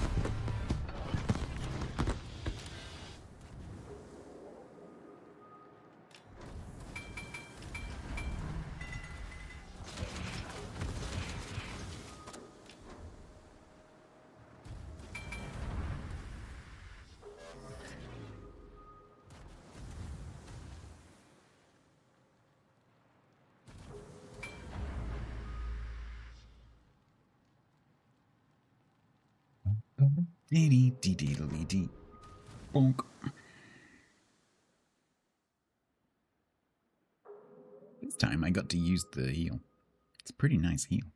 A: Dee-dee-dee-dee-dee-dee. Bonk. This time I got to use the heal. It's a pretty nice heal.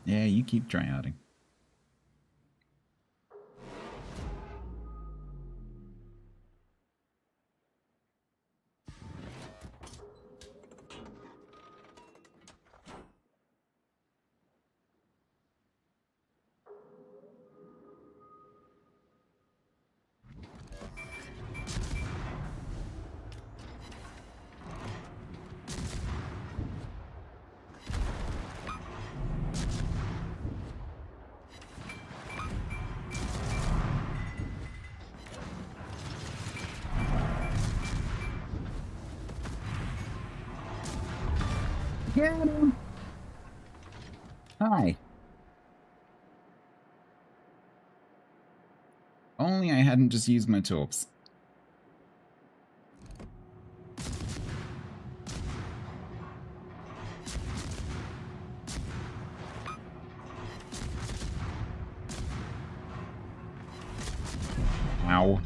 A: Yeah, you keep tryharding. Get him! Hi. Only I hadn't just used my torps. Ow.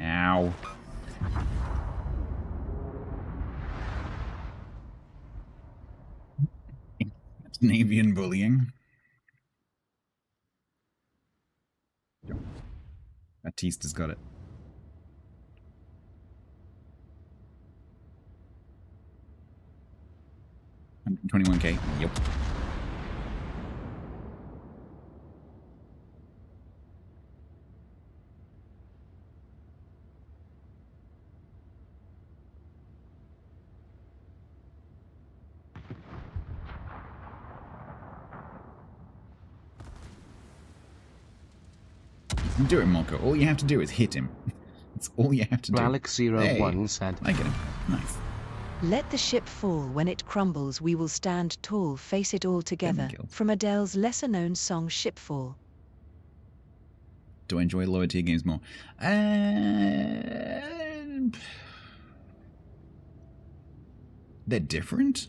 A: Ow. Scandinavian bullying. Batista's got it. $121K. Yep. You can do it, Monko. All you have to do is hit him. That's all you have to do.
B: Alex01 said,
A: I get him. Nice.
C: Let the ship fall when it crumbles, we will stand tall, face it all together. From Adele's lesser-known song Shipfall.
A: Do I enjoy lower tier games more? They're different?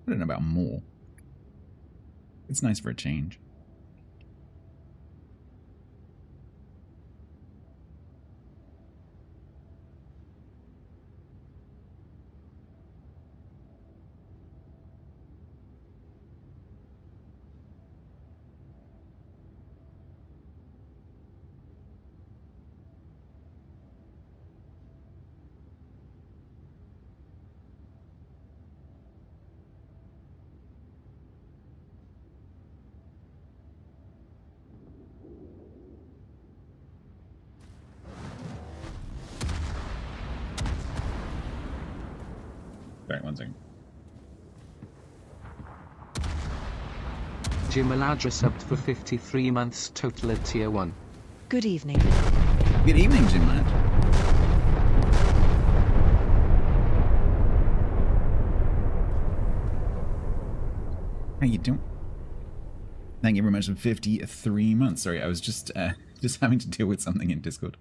A: I don't know about more. It's nice for a change. Sorry, one second.
B: Jim Aladra subbed for 53 months total at tier 1.
C: Good evening.
A: Good evening, Jim Lad. How you doing? Thank you very much for 53 months. Sorry, I was just having to deal with something in Discord.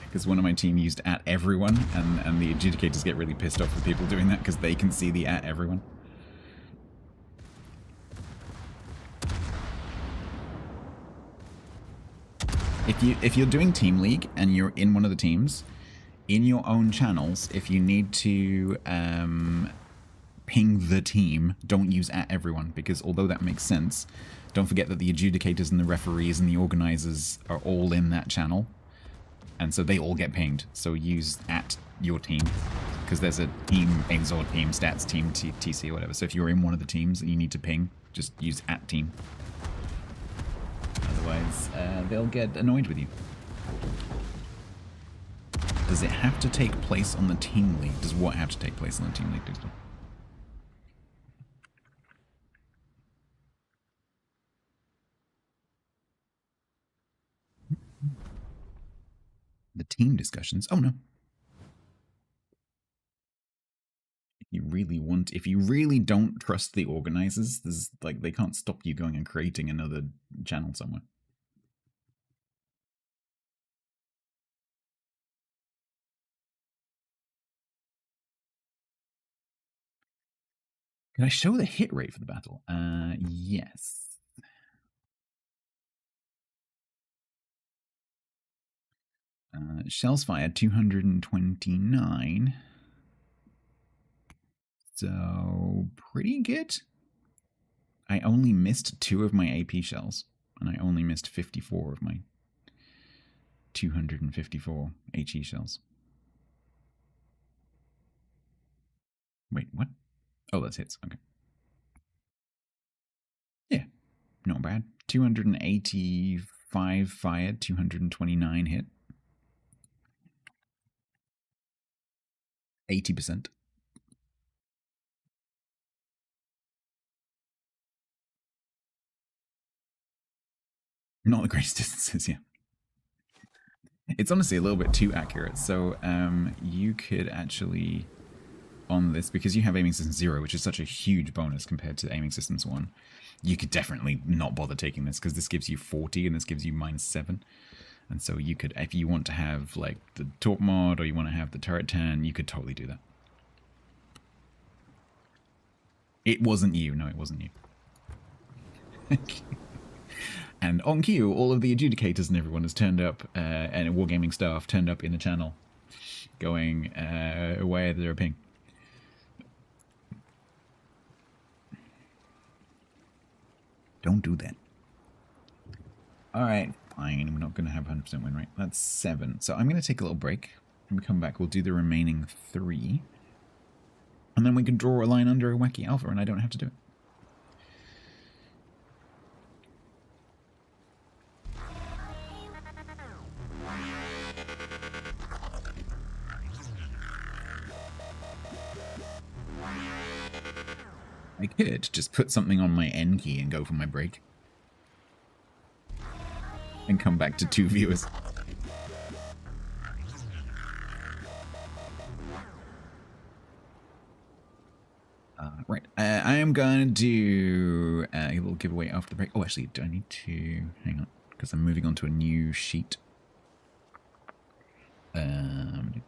A: Because one of my team used @everyone, and the adjudicators get really pissed off with people doing that because they can see the @everyone. If you're doing Team League and you're in one of the teams, in your own channels, if you need to ping the team, don't use @everyone, because although that makes sense, don't forget that the adjudicators and the referees and the organizers are all in that channel. And so they all get pinged. So use @your team, because there's a team, Exort team, stats team, TC or whatever. So if you're in one of the teams and you need to ping, just use @team. Otherwise, they'll get annoyed with you. Does it have to take place on the Team League? Does what have to take place on the Team League, Digital? The team discussions? Oh, no. If you really don't trust the organizers, there's like, they can't stop you going and creating another channel somewhere. Can I show the hit rate for the battle? Yes. Shells fired 229. So pretty good. I only missed 2 of my AP shells, and I only missed 54 of my 254 HE shells. Wait, what? Oh, that's hits. Okay. Yeah, not bad. 285 fired, 229 hit. 80%. Not the greatest distances, yeah. It's honestly a little bit too accurate. So you could actually, on this, because you have aiming system 0, which is such a huge bonus compared to aiming systems 1, you could definitely not bother taking this, because this gives you 40 and this gives you -7. And so you could, if you want to have like the torp mod or you want to have the turret 10, you could totally do that. It wasn't you. No, it wasn't you. And on cue, all of the adjudicators and everyone has turned up, and wargaming staff turned up in the channel, going, why is there a ping? Don't do that. Alright, fine. We're not going to have 100% win rate. That's 7. So I'm going to take a little break. When we come back, we'll do the remaining 3. And then we can draw a line under a wacky alpha, and I don't have to do it. I could just put something on my N key and go for my break. And come back to 2 viewers. Right. I am going to do a little giveaway after the break. Oh, actually, do I need to... Hang on, because I'm moving on to a new sheet.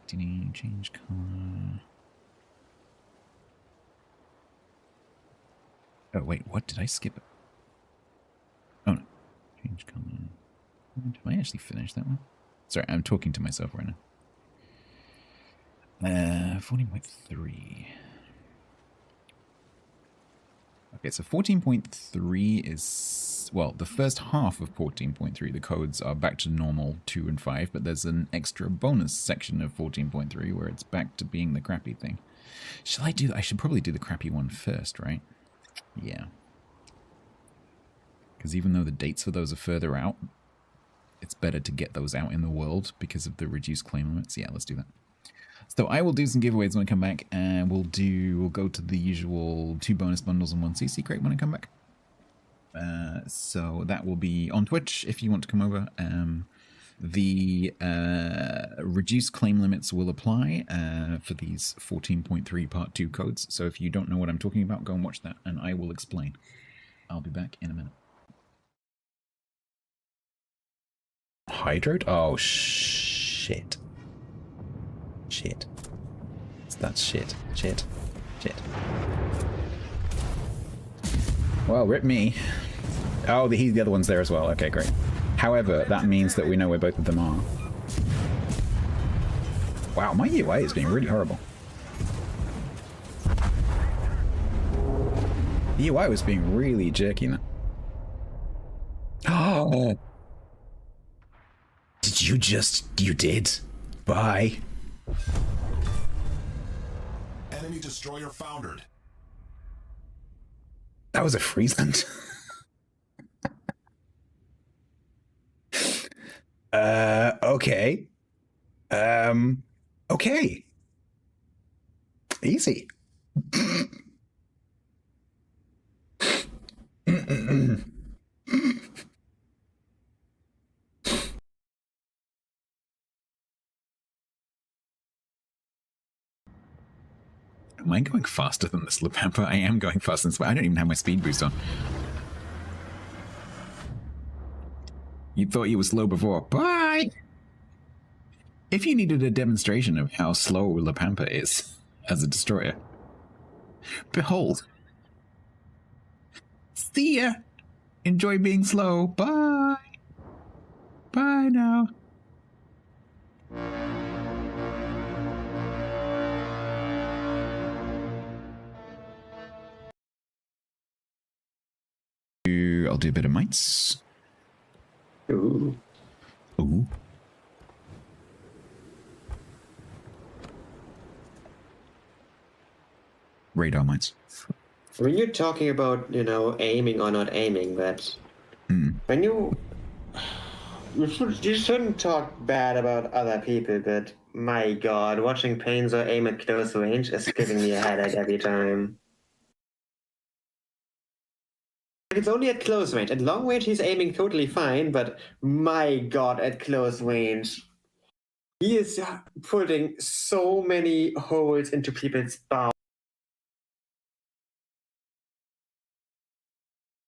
A: Change color... Oh, wait, what? Did I skip it? Oh, no. Change color. Did I actually finish that one? Sorry, I'm talking to myself right now. 14.3. Okay, so 14.3 is... Well, the first half of 14.3, the codes are back to normal 2 and 5, but there's an extra bonus section of 14.3 where it's back to being the crappy thing. Shall I do... I should probably do the crappy one first, right? Yeah. Because even though the dates for those are further out, it's better to get those out in the world because of the reduced claim limits. Yeah, let's do that. So I will do some giveaways when I come back, and we'll go to the usual 2 bonus bundles and 1 CC crate when I come back. So that will be on Twitch if you want to come over. The reduced claim limits will apply for these 14.3 part 2 codes. So if you don't know what I'm talking about, go and watch that and I will explain. I'll be back in a minute. Hydrate? Oh, shit. Shit. That's shit. Shit. Shit. Well, rip me. Oh, the other one's there as well. Okay, great. However, that means that we know where both of them are. Wow, my UI is being really horrible. The UI was being really jerky now. Oh! Did you just... You did? Bye.
I: Enemy destroyer foundered.
A: That was a Friesland. Okay. Okay. Easy. Am I going faster than this Lapampa? I am going faster than this, but I don't even have my speed boost on. You thought you were slow before. Bye! If you needed a demonstration of how slow Lapampa is as a destroyer, behold. See ya! Enjoy being slow. Bye! Bye now. I'll do a bit of mites.
J: Ooh.
A: Ooh. Radar mites.
J: When you're talking about, aiming or not aiming, that when you shouldn't talk bad about other people, but my god, watching Painzer aim at close range is giving me a headache every time. It's only at close range. At long range, he's aiming totally fine, but my god, at close range, He is putting so many holes into people's bow.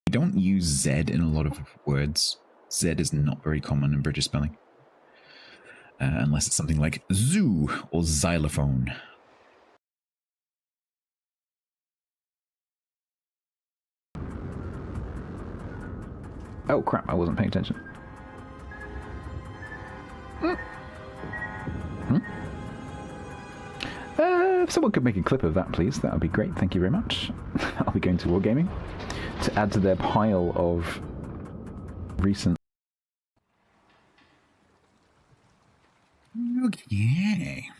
A: We don't use Z in a lot of words. Z is not very common in British spelling. Unless it's something like zoo or xylophone. Oh crap, I wasn't paying attention. If someone could make a clip of that, please, that would be great. Thank you very much. I'll be going to Wargaming to add to their pile of recent... Okay.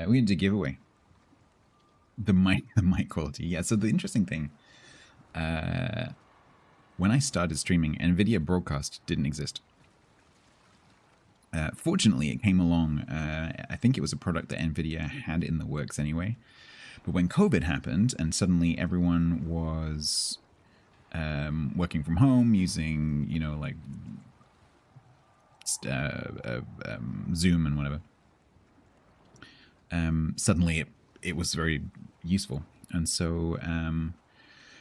A: We had a giveaway. The mic quality. Yeah, so the interesting thing, when I started streaming, NVIDIA Broadcast didn't exist. Fortunately, it came along, I think it was a product that NVIDIA had in the works anyway. But when COVID happened and suddenly everyone was working from home using, you know, like Zoom and whatever, suddenly it was very useful. And so,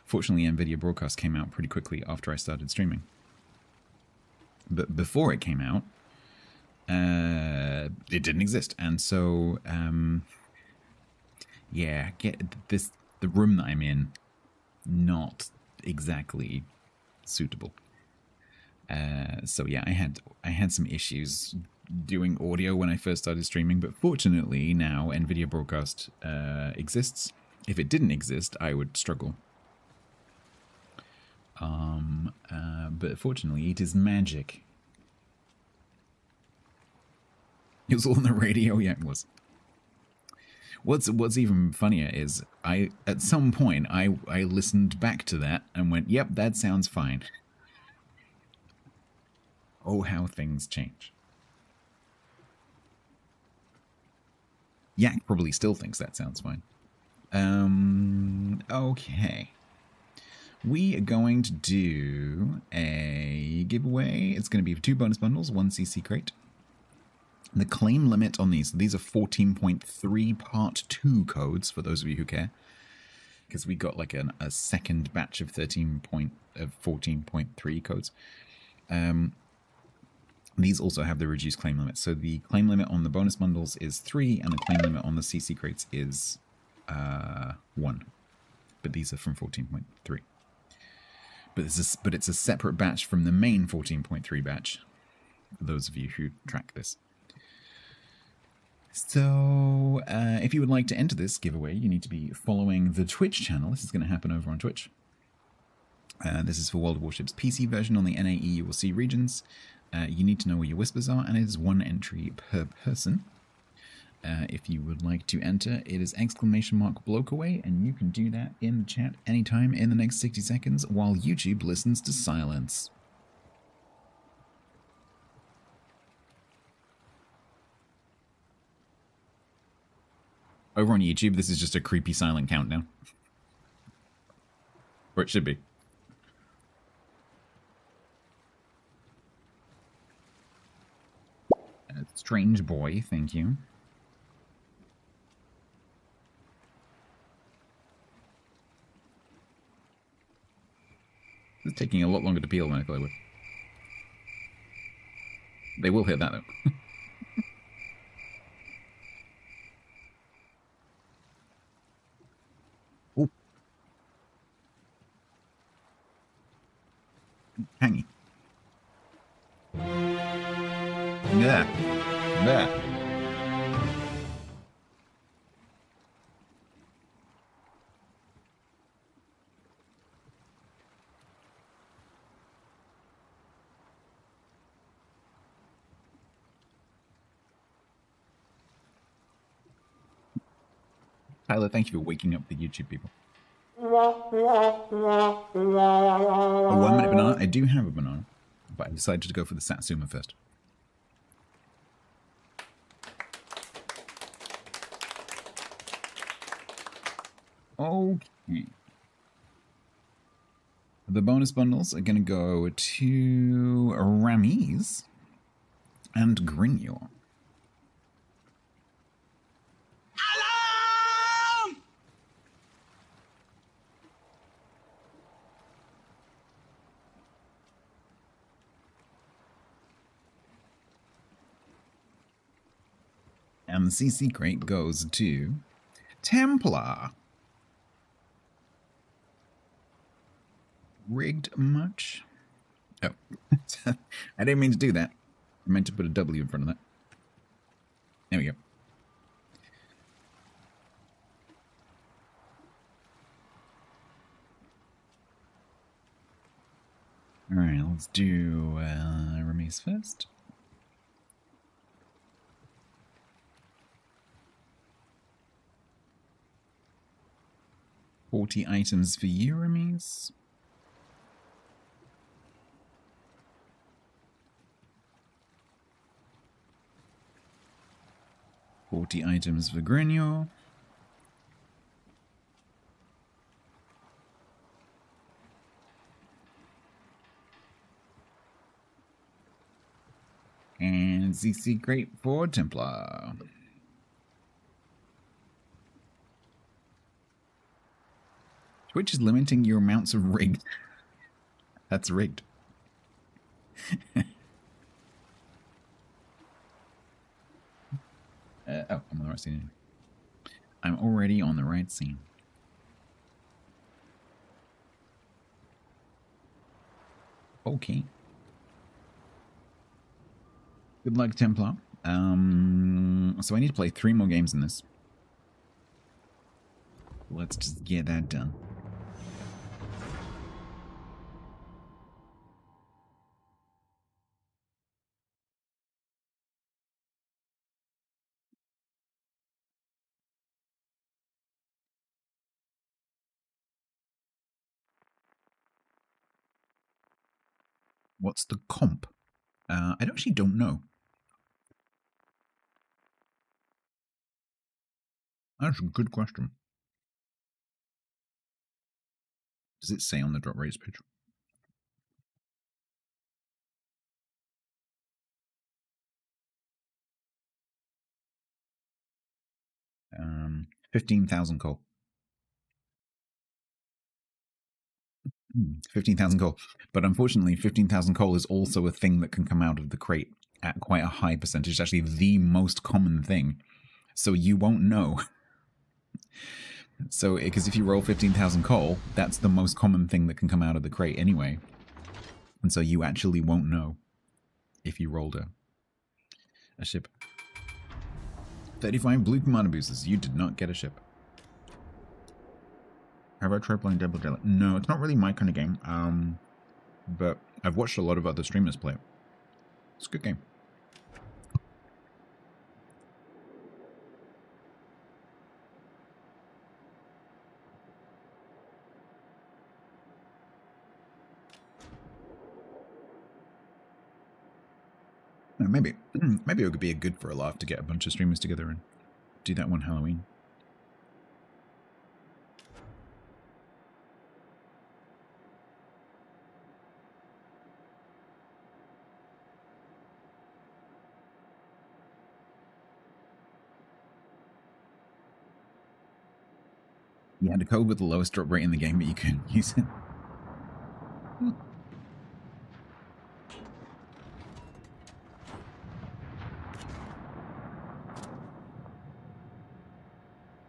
A: fortunately, NVIDIA Broadcast came out pretty quickly after I started streaming. But before it came out, it didn't exist. And so, yeah, the room that I'm in, not exactly suitable. So yeah, I had some issues doing audio when I first started streaming, but fortunately now NVIDIA Broadcast exists. If it didn't exist, I would struggle. But fortunately, it is magic. It was all on the radio. Yeah, it was. What's even funnier is at some point I listened back to that and went, "Yep, that sounds fine." Oh, how things change. Yak probably still thinks that sounds fine. Okay. We are going to do a giveaway. It's going to be 2 bonus bundles, 1 CC crate. The claim limit on these are 14.3 part 2 codes, for those of you who care. Because we got like a second batch of 14.3 codes. These also have the reduced claim limit. So the claim limit on the bonus bundles is 3, and the claim limit on the CC crates is 1. But these are from 14.3. But it's a separate batch from the main 14.3 batch, for those of you who track this. So, if you would like to enter this giveaway, you need to be following the Twitch channel. This is going to happen over on Twitch. This is for World of Warships PC version. On the NAE, you will see regions. You need to know where your whispers are, and it is 1 entry per person. If you would like to enter, it is !blokeaway, and you can do that in the chat anytime in the next 60 seconds while YouTube listens to silence. Over on YouTube, this is just a creepy silent countdown. Or it should be. Strange boy, thank you. This is taking a lot longer to peel than I thought it would. They will hit that though. Oh. Hangy. Yeah. Yeah. Tyler, thank you for waking up the YouTube people. A 1-minute banana? I do have a banana, but I decided to go for the Satsuma first. Okay. The bonus bundles are going to go to Ramiz. and Grignor. And the CC crate goes to Templar. Rigged much? Oh, I didn't mean to do that. I meant to put a W in front of that. There we go. Alright, let's do Remise first. $40 items for you, Remise. $40 items for Grignor. And CC crate for Templar. Twitch is limiting your amounts of rigged. That's rigged. Oh, I'm on the right scene. I'm already on the right scene. Okay. Good luck, Templar. So I need to play 3 more games in this. Let's just get that done. What's the comp? I actually don't know. That's a good question. Does it say on the drop rates page? Um, 15,000 coal. 15,000 coal. But unfortunately, 15,000 coal is also a thing that can come out of the crate at quite a high percentage. It's actually the most common thing. So you won't know. So, because if you roll 15,000 coal, that's the most common thing that can come out of the crate anyway. And so you actually won't know if you rolled a ship. 35 blue commander boosters. You did not get a ship. How about try playing Double Jelly? No, it's not really my kind of game. But I've watched a lot of other streamers play it. It's a good game. Maybe it would be a good for a laugh to get a bunch of streamers together and do that one Halloween. You had a code with the lowest drop rate in the game, but you couldn't use it.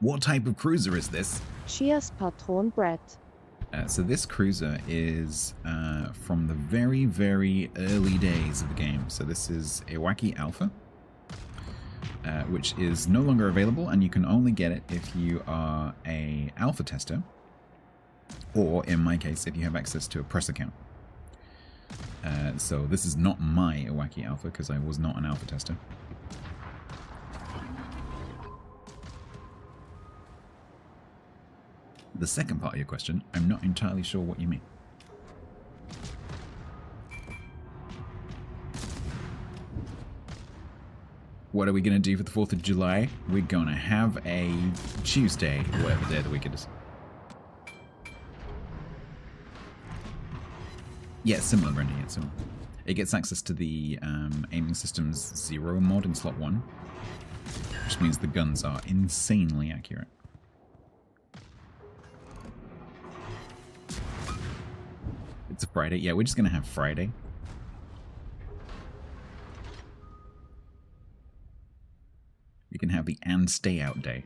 A: What type of cruiser is this?
K: Cheers, Patron Brett.
A: So this cruiser is from the very, very early days of the game. So this is Iwaki Alpha, which is no longer available, and you can only get it if you are a alpha tester, or in my case, if you have access to a press account. So this is not my Iwaki Alpha, because I was not an alpha tester. The second part of your question, I'm not entirely sure what you mean. What are we going to do for the 4th of July? We're going to have a Tuesday, or whatever day of the week it is. Yeah, similar, Brendan, yeah, similar. It gets access to the aiming systems 0 mod in slot 1, which means the guns are insanely accurate. It's a Friday. Yeah, we're just going to have Friday. You can have the and stay out day.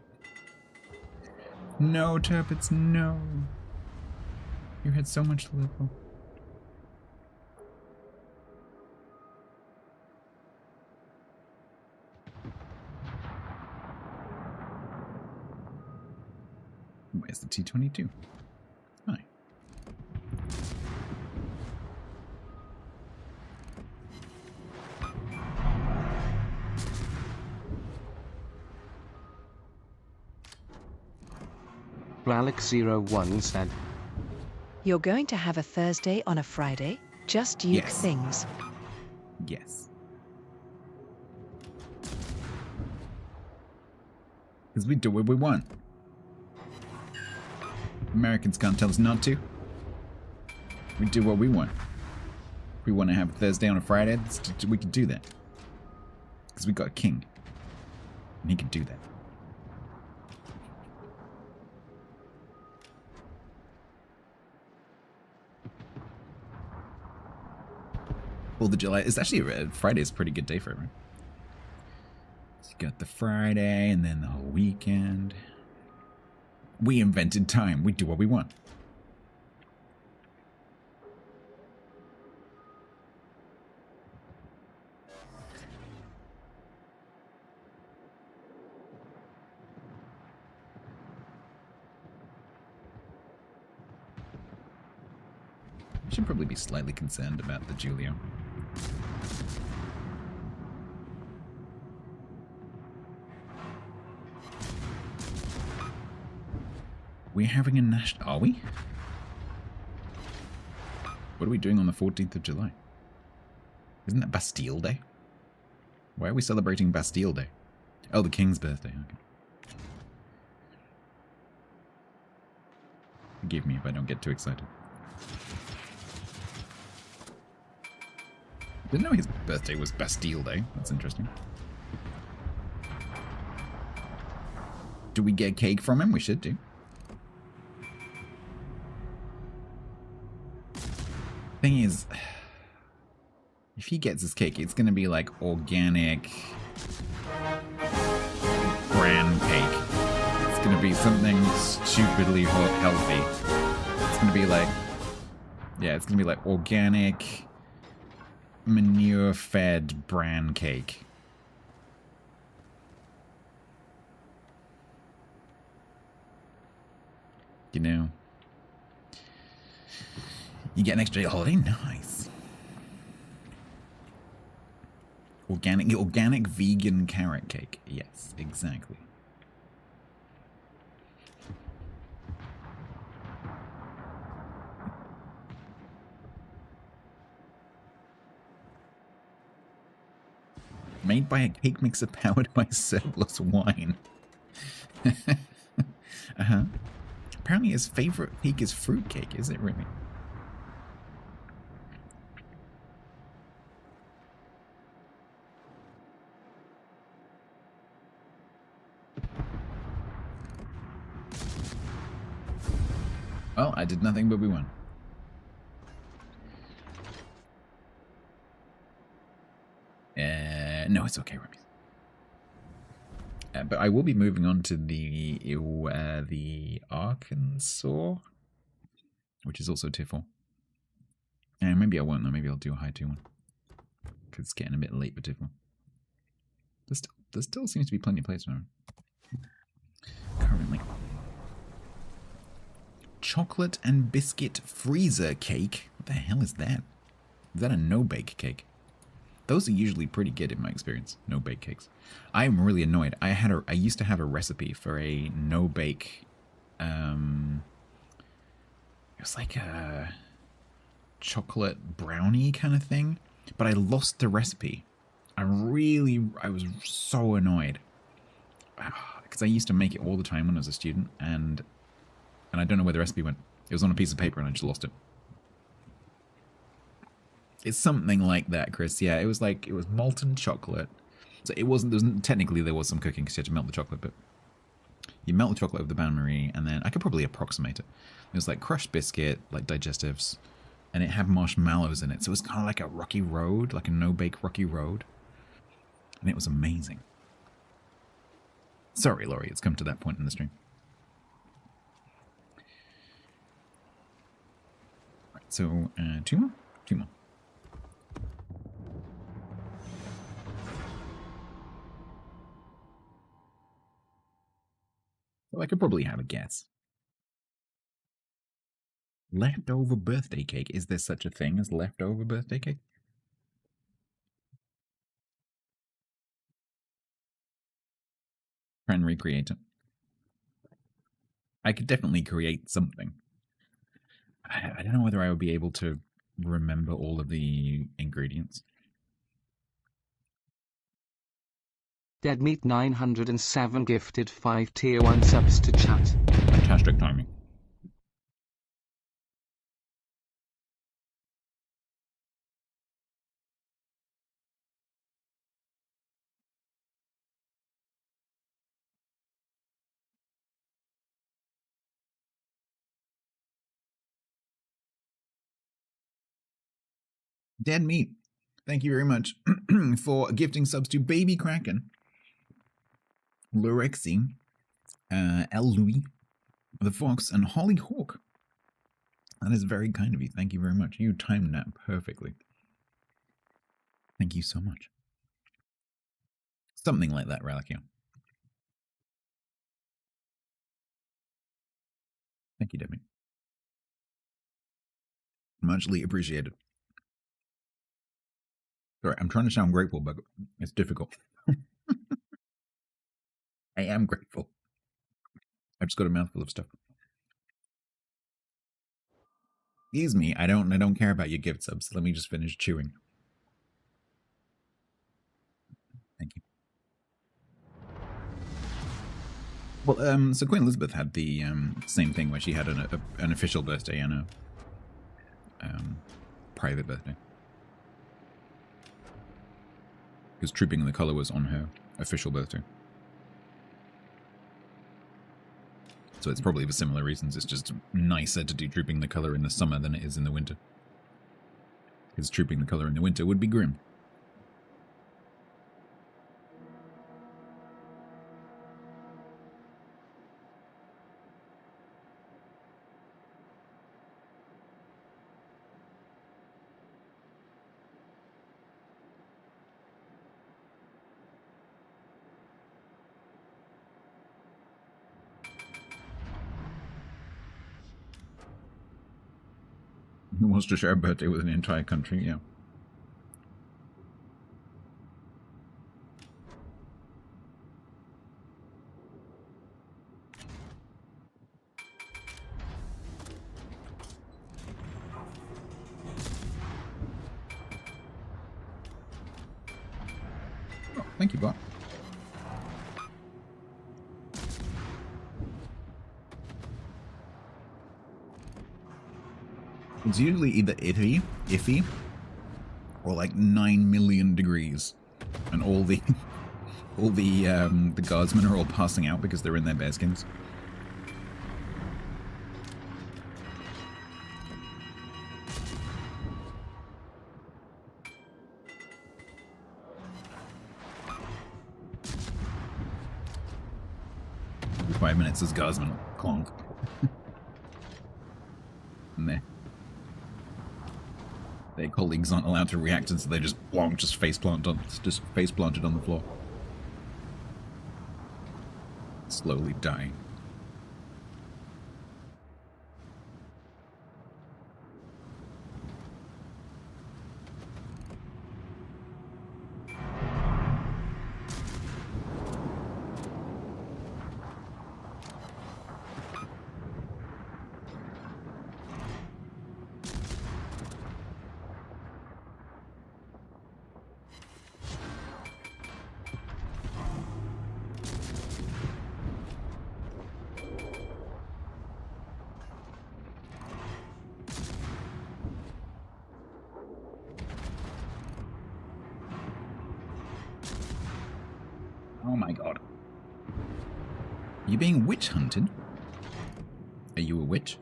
A: No, Tuppets, no. You had so much to live for. Where's the T-22? Hi.
B: Alex01 said,
C: You're going to have a Thursday on a Friday? Just uke
A: Yes.
C: things.
A: Yes. Because we do what we want. Americans can't tell us not to. We do what we want. If we want to have Thursday on a Friday, we can do that. Because we got a king. And he can do that. 4th of July. It's actually, Friday is a pretty good day for it, right? So you got the Friday and then the whole weekend. We invented time. We do what we want. I should probably be slightly concerned about the Julio. We're having a national... Are we? What are we doing on the 14th of July? Isn't that Bastille Day? Why are we celebrating Bastille Day? Oh, the King's birthday. Okay. Forgive me if I don't get too excited. Didn't know his birthday was Bastille Day. That's interesting. Do we get cake from him? We should do. Thing is, if he gets his cake, it's going to be like organic bran cake. It's going to be something stupidly healthy. It's going to be like, yeah, it's going to be like organic manure-fed bran cake. You know, you get an extra day holiday. Nice. Organic vegan carrot cake. Yes, exactly. Made by a cake mixer powered by surplus wine. Uh-huh. Apparently his favorite cake is fruitcake, is it really? Well, I did nothing but we won. No, it's okay, Remy. But I will be moving on to the Arkansas, which is also tier 4. And maybe I won't though. Maybe I'll do a high tier one because it's getting a bit late for tier 4. There still seems to be plenty of places around. Currently, chocolate and biscuit freezer cake. What the hell is that? Is that a no-bake cake? Those are usually pretty good in my experience, no-bake cakes. I am really annoyed. I used to have a recipe for a no-bake, it was like a chocolate brownie kind of thing, but I lost the recipe. I was so annoyed. Because I used to make it all the time when I was a student, and I don't know where the recipe went. It was on a piece of paper and I just lost it. It's something like that, Chris. Yeah, it was molten chocolate. So it wasn't, technically there was some cooking because you had to melt the chocolate, but you melt the chocolate over the bain-marie, and then I could probably approximate it. It was like crushed biscuit, like digestives, and it had marshmallows in it. So it was kind of like a rocky road, like a no-bake rocky road. And it was amazing. Sorry, Laurie, it's come to that point in the stream. Right, so, two more? Two more. So I could probably have a guess. Leftover birthday cake. Is there such a thing as leftover birthday cake? Try and recreate it. I could definitely create something. I don't know whether I would be able to remember all of the ingredients.
B: Dead Meat 907 gifted 5 tier 1 subs to chat.
A: Fantastic timing. Dead Meat, thank you very much for gifting subs to Baby Kraken, Lorexi, El Louis, The Fox, and Holly Hawk. That is very kind of you. Thank you very much. You timed that perfectly. Thank you so much. Something like that, Ralikio. Thank you, Debbie. Muchly appreciated. Sorry, I'm trying to sound grateful, but it's difficult. I am grateful. I've just got a mouthful of stuff. Excuse me, I don't care about your gift subs. Let me just finish chewing. Thank you. Well, so Queen Elizabeth had the same thing where she had an official birthday and a private birthday. Because Trooping the Colour was on her official birthday. So it's probably for similar reasons. It's just nicer to do Trooping the Colour in the summer than it is in the winter. Because Trooping the Colour in the winter would be grim. Who wants to share a birthday with an entire country? Yeah. Oh, thank you, bot. It's usually either iffy, or like 9 million degrees, and all the guardsmen are all passing out because they're in their bearskins. "5 minutes as guardsmen clonk." And their colleagues aren't allowed to react, and so they just plonk, just face planted on the floor, slowly dying. my god. Are you being witch hunted? Are you a witch?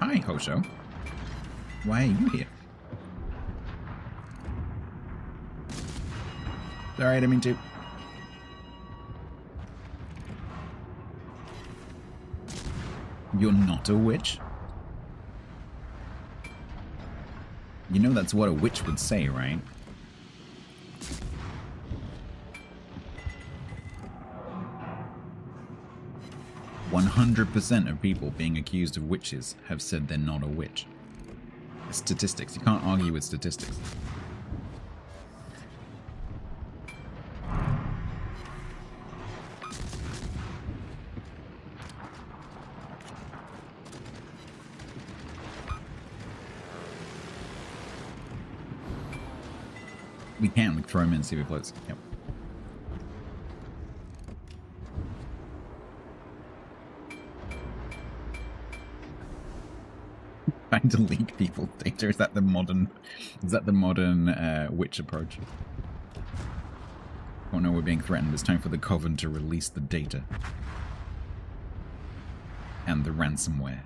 A: Hi, Hosho. Why are you here? Sorry, I didn't mean to. You're not a witch? You know that's what a witch would say, right? "100% of people being accused of witches have said they're not a witch." It's statistics. You can't argue with statistics. We can. We throw him in and see if he floats. Yep. Trying to leak people's data. Is that the modern? Is that the modern witch approach? Oh no, we're being threatened. It's time for the Coven to release the data and the ransomware.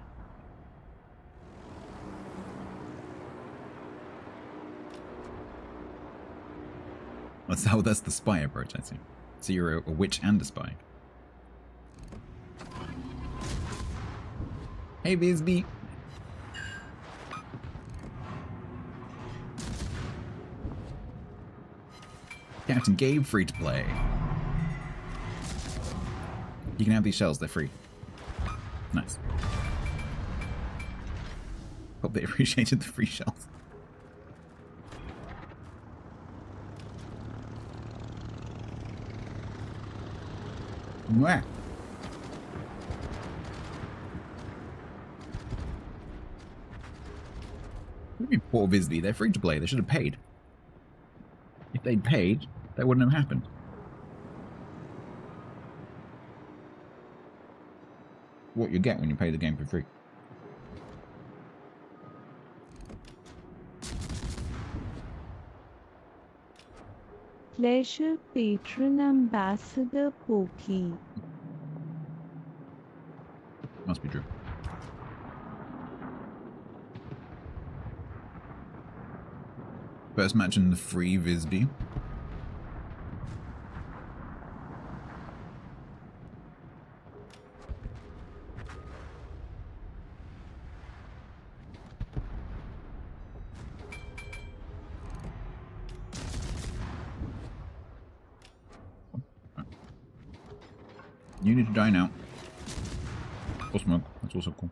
A: That's the spy approach, I see. So you're a witch and a spy. Hey, Bisbee. Captain Gabe, free to play. You can have these shells, they're free. Nice. Hope they appreciated the free shells. Mwah. Poor Bisbee, they're free to play. They should have paid. If they'd paid, that wouldn't have happened. What you get when you pay the game for free.
K: Pleasure patron ambassador Pokey.
A: Must be true. First match in the free Visby. You need to die now. Or smoke. That's also cool.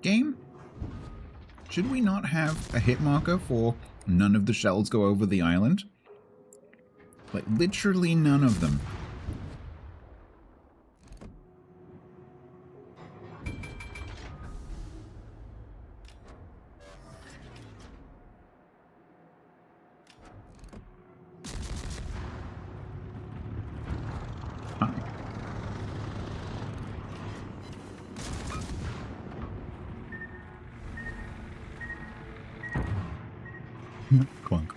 A: Game? Should we not have a hit marker for none of the shells go over the island? Like, literally none of them. Clunk.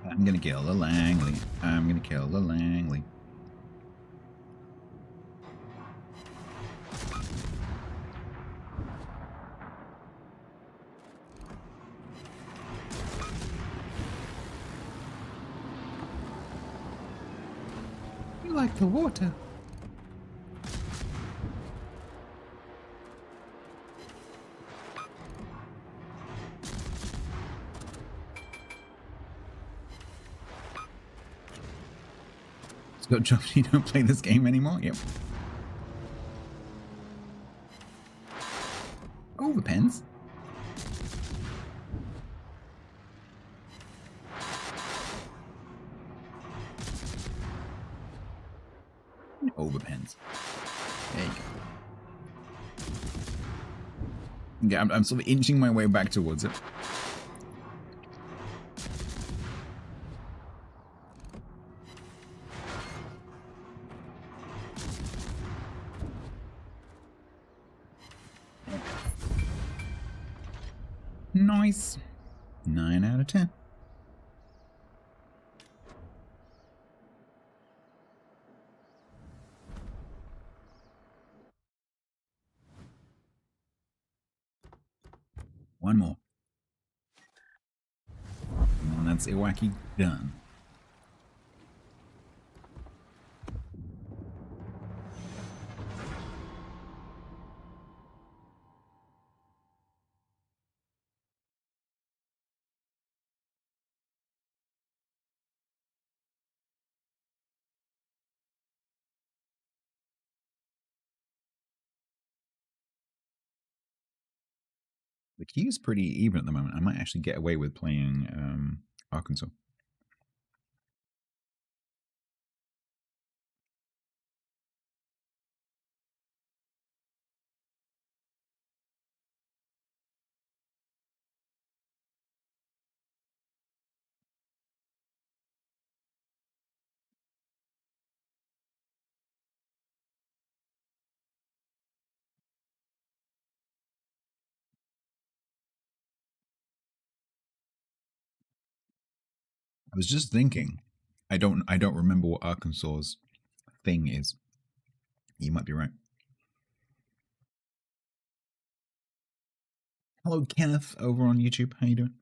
A: I'm gonna kill the Langley. I'm gonna kill the Langley. You like the water? Scott Jones, you don't play this game anymore? Yep. Overpens? Overpens. There you go. Yeah, I'm sort of inching my way back towards it. Nice. 9 out of 10. One more. And that's Iwaki done. The queue is pretty even at the moment. I might actually get away with playing Arkansas. I was just thinking, I don't remember what Arkansas's thing is. You might be right. Hello, Kenneth, over on YouTube. How you doing?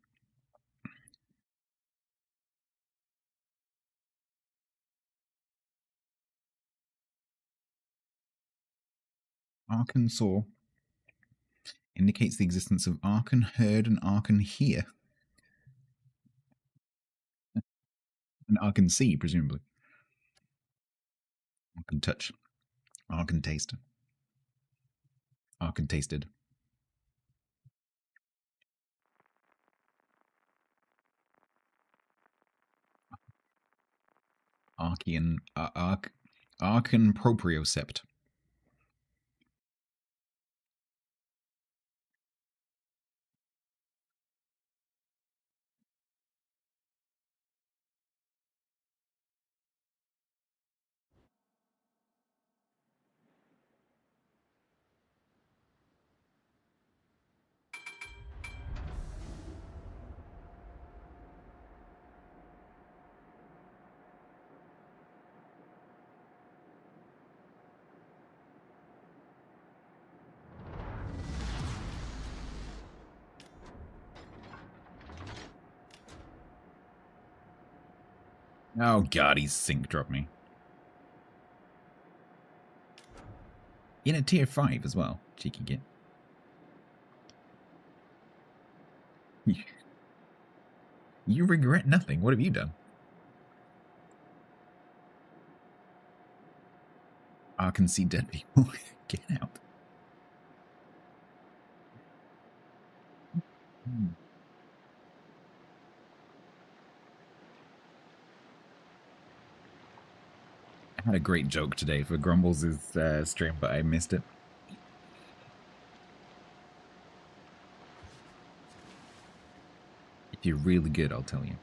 A: Arkansas indicates the existence of Arkan heard and Arkan hear. And Arkan see, presumably. Arkan touch. Arkan taste. Arkan tasted. Archean Arkan propriocept. Oh god, he's sync dropped me. In a tier 5 as well. Cheeky git. You regret nothing. What have you done? I can see dead people. Get out. I had a great joke today for Grumbles' stream, but I missed it. If you're really good, I'll tell you.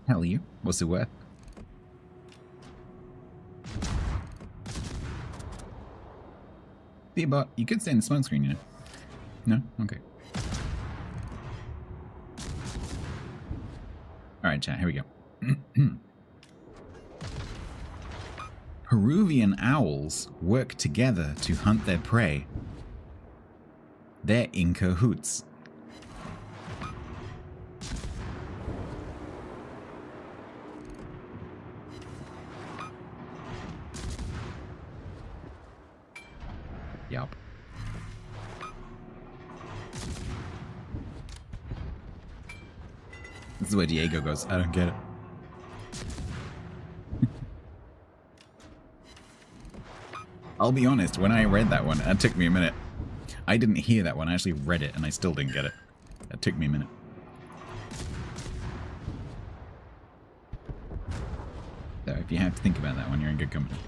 A: Hell you. What's it worth? See, but you could stay in the smoke screen, you know. No? Okay. Alright, chat, here we go. Peruvian owls work together to hunt their prey. They're in cahoots. This is where Diego goes, I don't get it. I'll be honest, when I read that one, it took me a minute. I didn't hear that one, I actually read it and I still didn't get it. It took me a minute. So if you have to think about that one, you're in good company.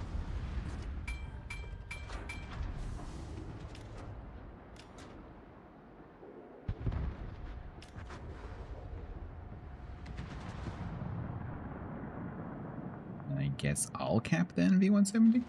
A: I guess I'll cap then V170.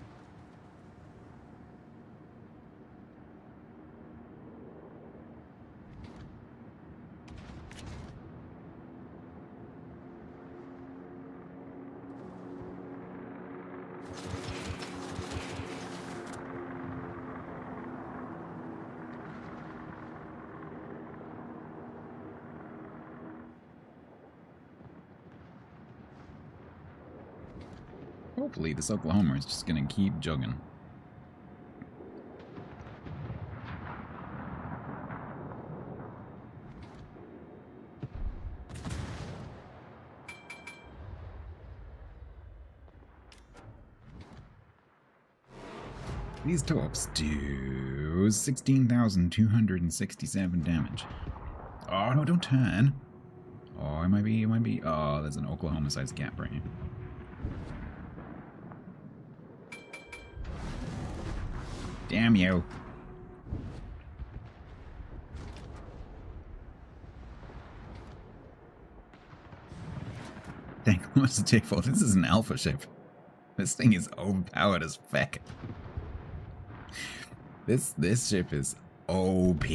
A: Hopefully this Oklahoma is just gonna keep jogging. These torps do 16,267 damage. Oh no, don't turn. Oh, it might be, oh, there's an Oklahoma-sized gap right here. Damn you. Thank you much to take for. This is an alpha ship. This thing is overpowered as feck. This ship is OP.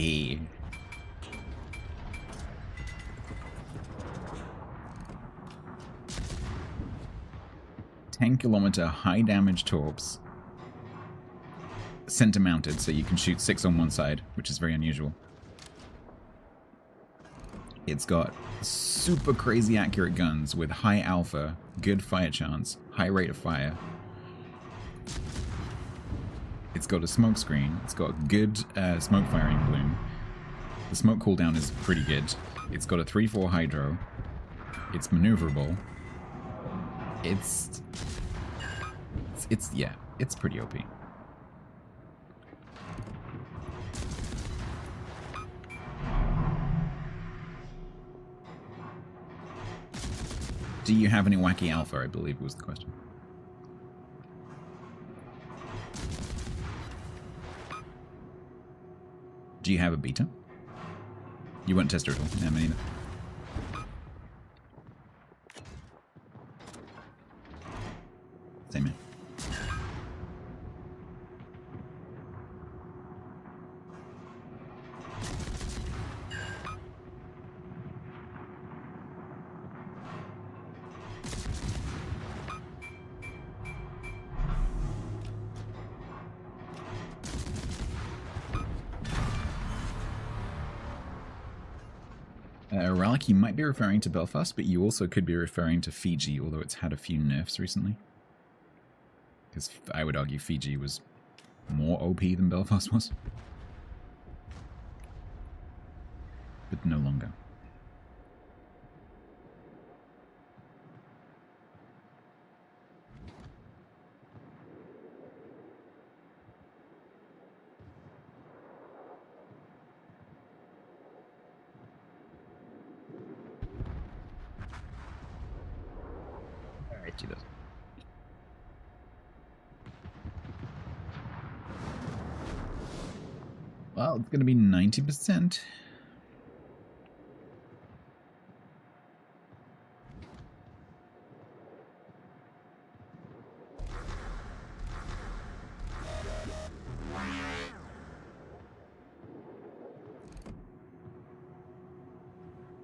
A: 10-kilometer high damage torps. Center mounted, so you can shoot 6 on one side, which is very unusual. It's got super crazy accurate guns with high alpha, good fire chance, high rate of fire. It's got a smoke screen. It's got good smoke firing bloom. The smoke cooldown is pretty good. It's got a 3-4 hydro. It's maneuverable. It's yeah, it's pretty OP. Do you have any wacky alpha, I believe was the question. Do you have a beta? You won't test her at all. Yeah, me neither. Same here. Rallic, you might be referring to Belfast, but you also could be referring to Fiji, although it's had a few nerfs recently. Because I would argue Fiji was more OP than Belfast was. But no longer. She does. Well, it's going to be 90%.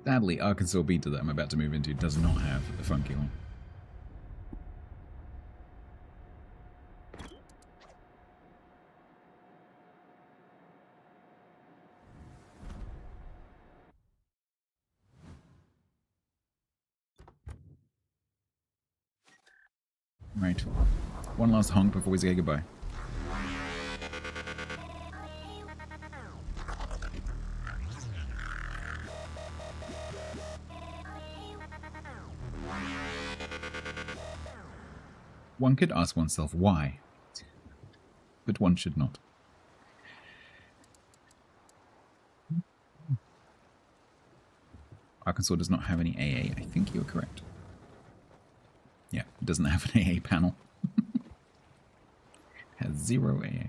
A: Sadly, Arkansas beta that I'm about to move into does not have the funky one. Right. One last honk before we say goodbye. One could ask oneself why, but one should not. Arkansas does not have any AA. I think you're correct. Yeah, it doesn't have an AA panel. Has 0 AA.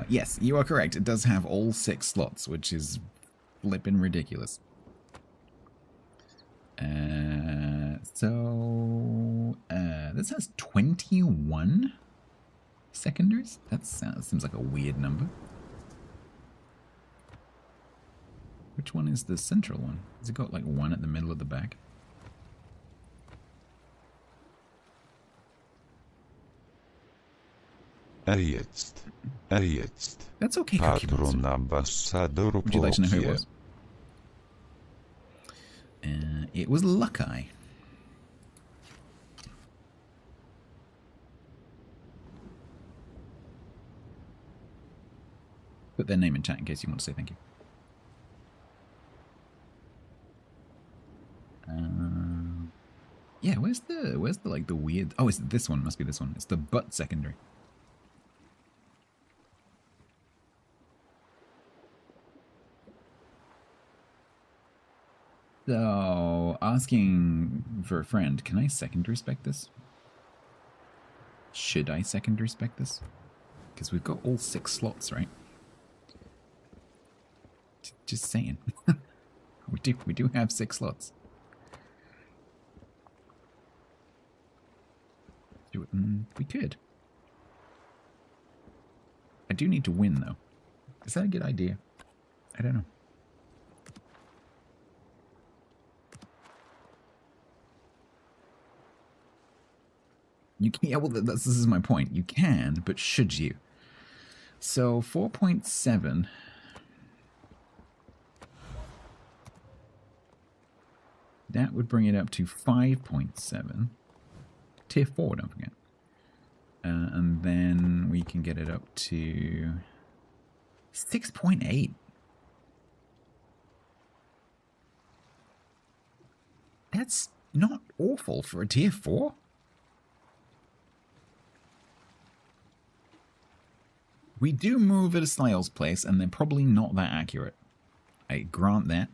A: Yes, you are correct. It does have all 6 slots, which is flippin' ridiculous. This has 21 secondaries? That seems like a weird number. Which one is the central one? Has it got like 1 at the middle of the back? That's okay,
L: Patron ambassador.
A: Would you like to know who it was? It was Luckeye. Put their name in chat in case you want to say thank you. Yeah, where's the like the weird? Oh, it's this one. Must be this one. It's the butt secondary. So, asking for a friend, can I secondary spec this? Should I secondary spec this? Because we've got all 6 slots, right? Just saying. we do have 6 slots. We could. I do need to win, though. Is that a good idea? I don't know. You can, yeah, well, this is my point. You can, but should you? So 4.7. That would bring it up to 5.7. Tier 4, don't forget. And then we can get it up to 6.8. That's not awful for a tier 4. We do move at a snail's pace, and they're probably not that accurate. I grant that.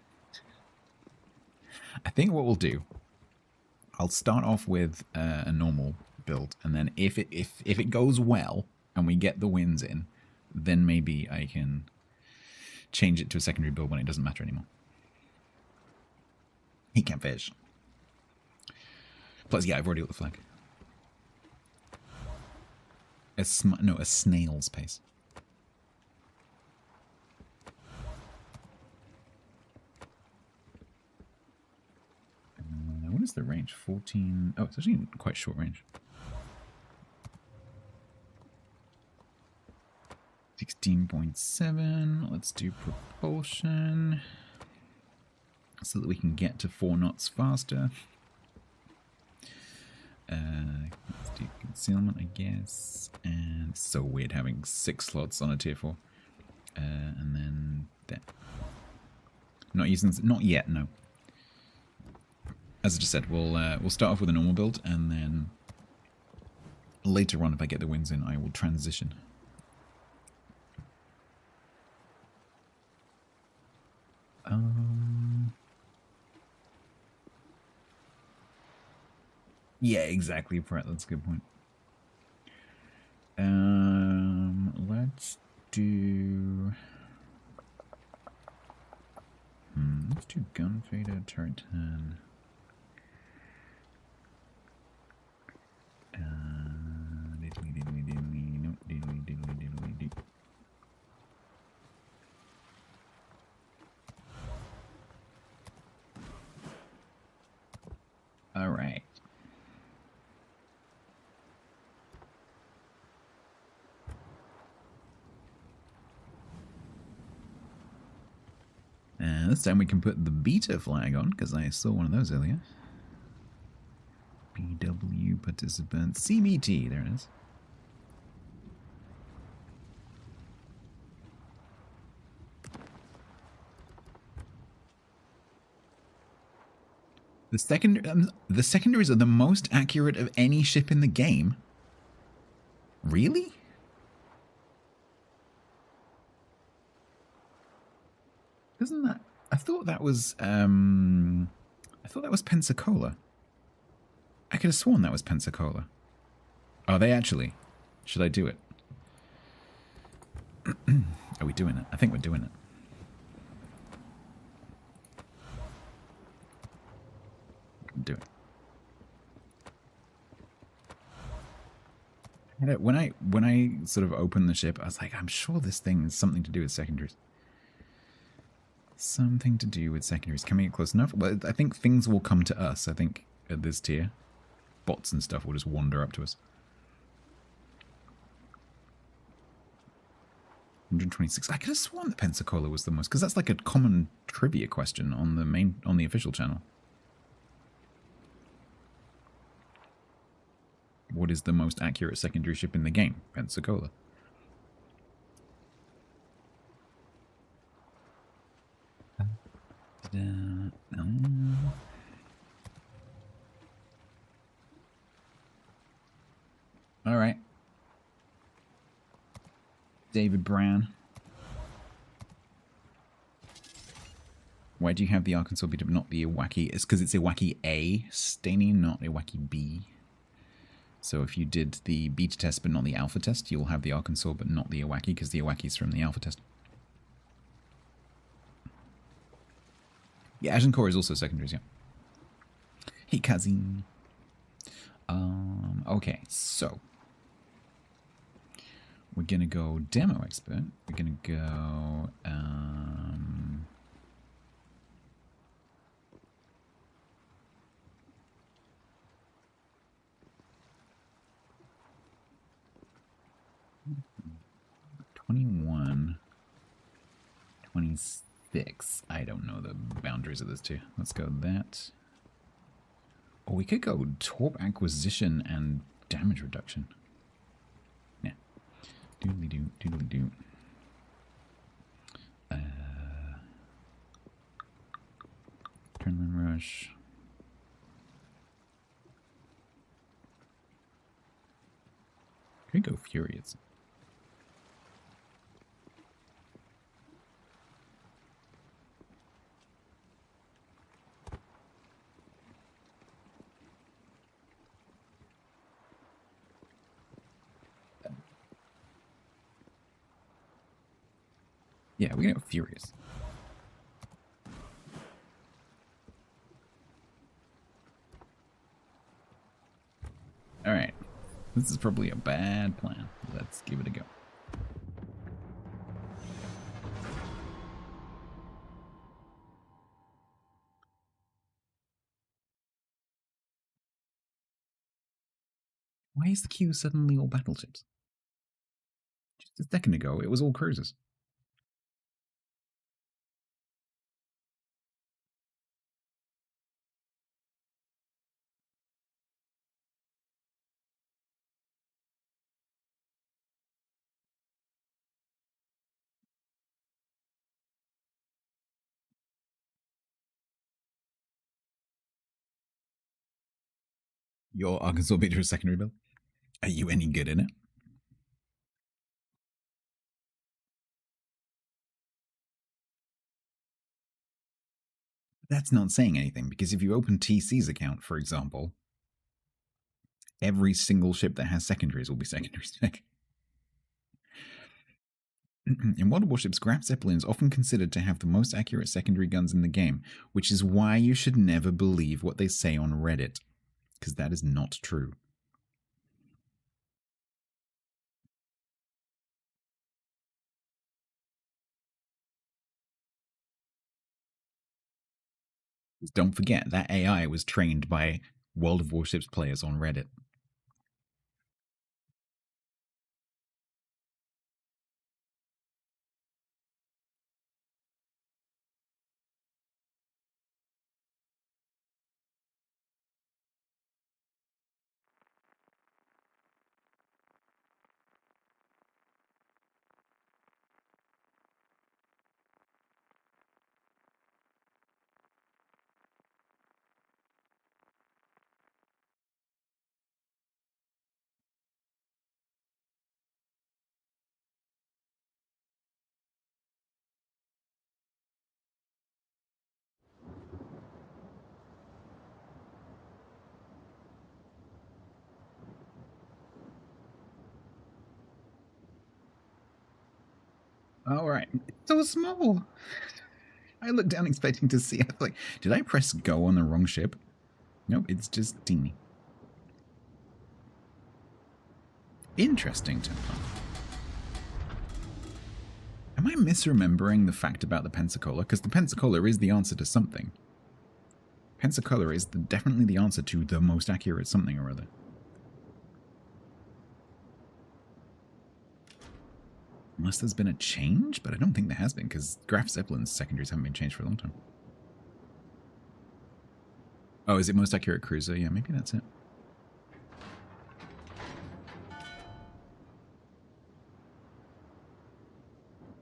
A: I think what we'll do, I'll start off with a normal build, and then if it goes well and we get the wins in, then maybe I can change it to a secondary build when it doesn't matter anymore. He can't fish. Plus, yeah, I've already got the flag. A snail's pace. What is the range? 14. Oh, it's actually quite short range. 16.7. Let's do propulsion so that we can get to 4 knots faster. Let's do concealment, I guess. And it's so weird having 6 slots on a tier 4. And then that. Not using, not yet, no. As I just said, we'll start off with a normal build, and then later on, if I get the wins in, I will transition. Yeah, exactly, Brett. That's a good point. Let's do. Let's do gun fader, turret 10. All right. This time we can put the beta flag on, because I saw one of those earlier. BW participant CBT, there it is. The secondaries are the most accurate of any ship in the game. Really? Isn't that? I thought that was Pensacola. I could have sworn that was Pensacola. Are they actually? Should I do it? Are we doing it? I think we're doing it. Do it. When I sort of opened the ship, I was like, I'm sure this thing is something to do with secondaries. Something to do with secondaries. Can we get close enough? Well, I think things will come to us. I think at this tier, bots and stuff will just wander up to us. 126. I could have sworn that Pensacola was the most, because that's like a common trivia question on the official channel. What is the most accurate secondary ship in the game? Pensacola. All right. David Brown. Why do you have the Arkansas beta but not the Iwaki? It's because it's Iwaki A, Staney, not Iwaki B. So if you did the beta test but not the alpha test, you'll have the Arkansas but not the Iwaki, because the Iwaki's from the alpha test. Yeah, Agincourt is also secondaries, yeah. Hey, cousin. Okay, so we're gonna go demo expert. We're gonna go 21, 26. I don't know the boundaries of this two. Let's go that. Oh, we could go torp acquisition and damage reduction. Yeah. Doodly doo, doodly doo. Adrenaline rush. Could go furious. Yeah, we can go furious. Alright. This is probably a bad plan. Let's give it a go. Why is the queue suddenly all battleships? Just a second ago, it was all cruisers. Your Arkansas beta is secondary build? Are you any good in it? That's not saying anything, because if you open TC's account, for example, every single ship that has secondaries will be secondary spec. In World of Warships, Graf Zeppelin is often considered to have the most accurate secondary guns in the game, which is why you should never believe what they say on Reddit, because that is not true. Don't forget, that AI was trained by World of Warships players on Reddit. All right. It's so small. I looked down expecting to see. I was like, did I press go on the wrong ship? Nope, it's just teeny. Interesting tempo. Am I misremembering the fact about the Pensacola? Because the Pensacola is the answer to something. Pensacola is definitely the answer to the most accurate something or other. Unless there's been a change, but I don't think there has been, because Graf Zeppelin's secondaries haven't been changed for a long time. Oh, is it most accurate cruiser? Yeah, maybe that's it.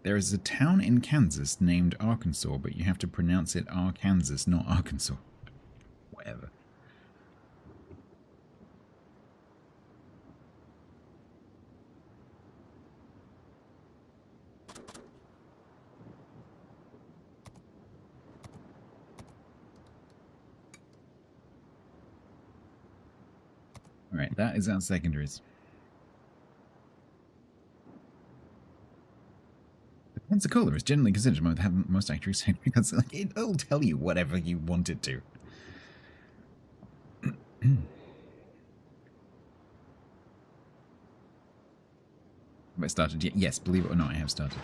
A: There is a town in Kansas named Arkansas, but you have to pronounce it Arkansas, not Arkansas. Whatever. Alright, that is our secondaries. The Pensacola is generally considered one of the most accurate secondaries because like, it'll tell you whatever you want it to. Have I started yet? Yes, believe it or not, I have started.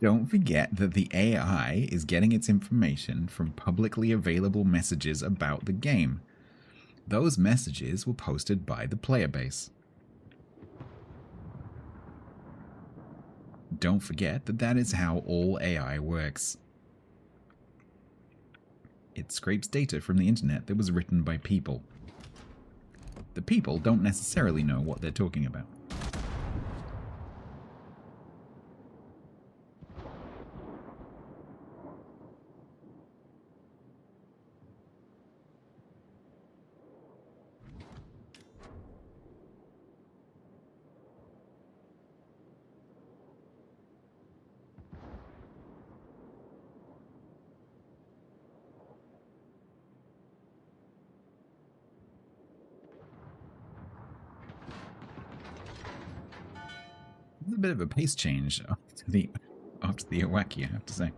A: Don't forget that the AI is getting its information from publicly available messages about the game. Those messages were posted by the player base. Don't forget that that is how all AI works. It scrapes data from the internet that was written by people. The people don't necessarily know what they're talking about. It's a bit of a pace change after the Iraqi, I have to say.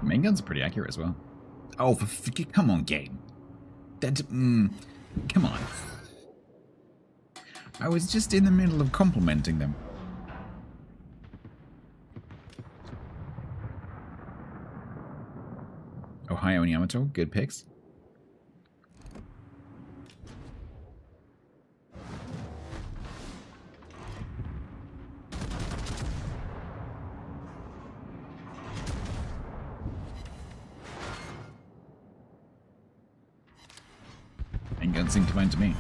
A: Main guns are pretty accurate as well. Oh, come on, game. That, come on. I was just in the middle of complimenting them. Ohio and Yamato, good picks. Guns seem to mind to me.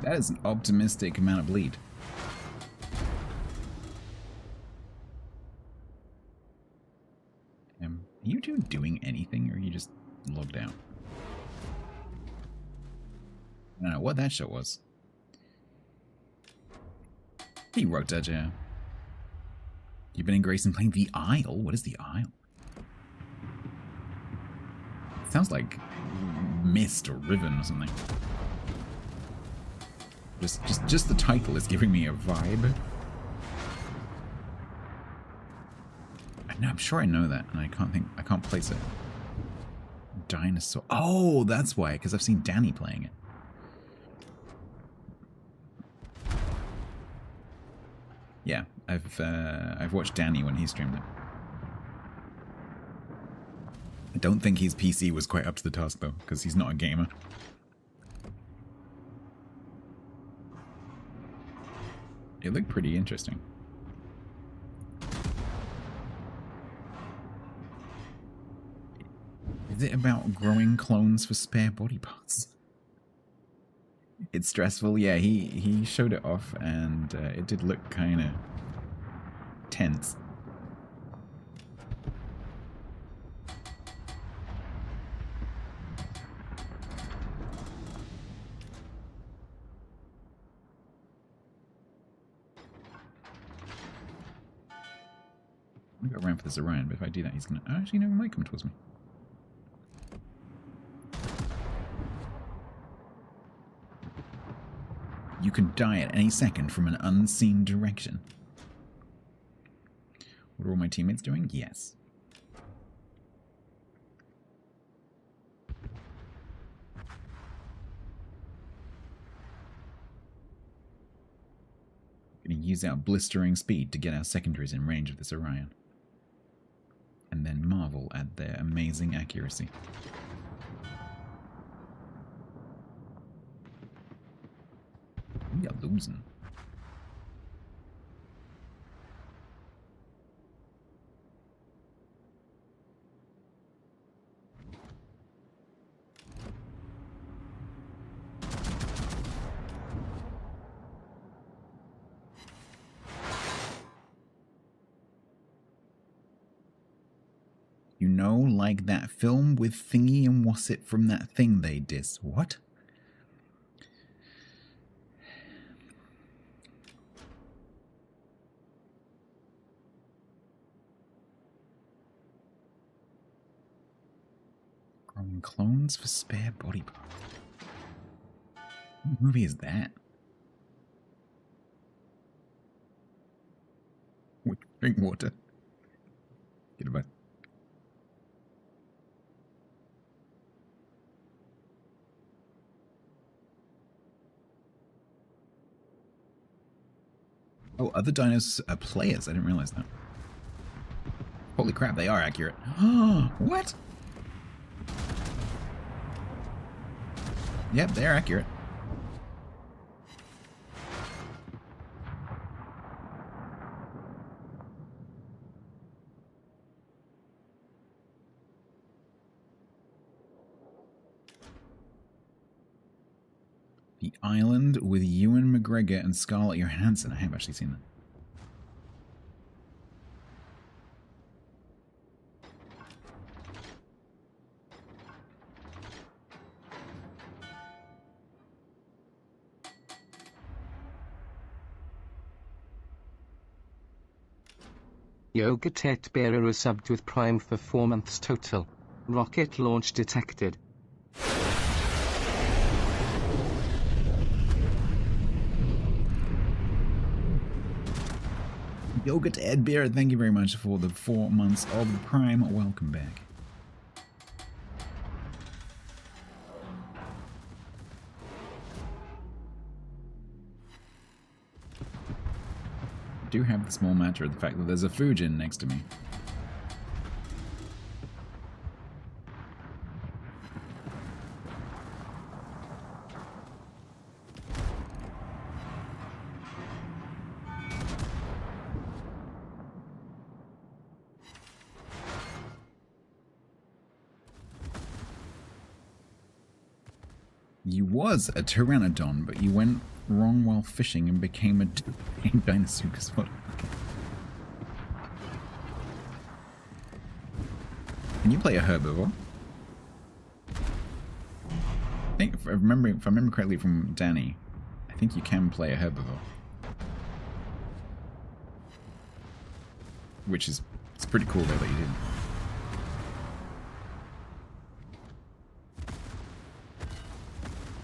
A: That is an optimistic amount of bleed. Are you two doing anything, or are you just logged out? I don't know what that shot was. Hey, Rogue Dodger. You've been in Grayson playing The Isle? What is The Isle? It sounds like Mist or Riven or something. Just the title is giving me a vibe. I've No, I'm sure I know that, and I can't place it. Dinosaur. Oh, that's why, because I've seen Danny playing it. Yeah, I've watched Danny when he streamed it. I don't think his PC was quite up to the task though, because he's not a gamer. It looked pretty interesting. Is it about growing clones for spare body parts? It's stressful. Yeah, he showed it off, and it did look kind of tense. I'm gonna go around for this Orion, but if I do that, he's gonna actually no, he might come towards me. You could die at any second from an unseen direction. What are all my teammates doing? Yes. Gonna use our blistering speed to get our secondaries in range of this Orion. And then marvel at their amazing accuracy. We are losing. You know, like that film with Thingy and Wassett from that thing they diss. What? Growing clones for spare body parts. What movie is that? Drink water. Get about. Oh, other dinos are players. I didn't realize that. Holy crap, they are accurate. What? Yep, they're accurate. The Island with Ewan McGregor and Scarlett Johansson. I have actually seen that.
B: Yoga Tet Bearer is subbed with Prime for 4 months total. Rocket launch detected.
A: Yoga to Ed Beer, thank you very much for the 4 months of the Prime. Welcome back. I do have the small matter of the fact that there's a Fujin next to me. You was a pteranodon, but you went wrong while fishing and became a dinosaur. What? Can you play a herbivore? I think, if I remember correctly from Danny, I think you can play a herbivore. Which is, it's pretty cool though that you didn't.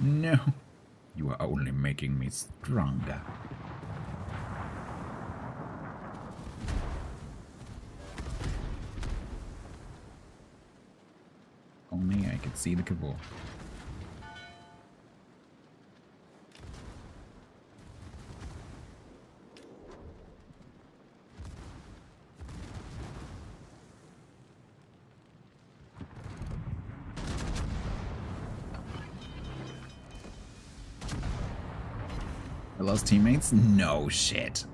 A: No, you are only making me stronger. could see the Cabal. I lost teammates? No shit.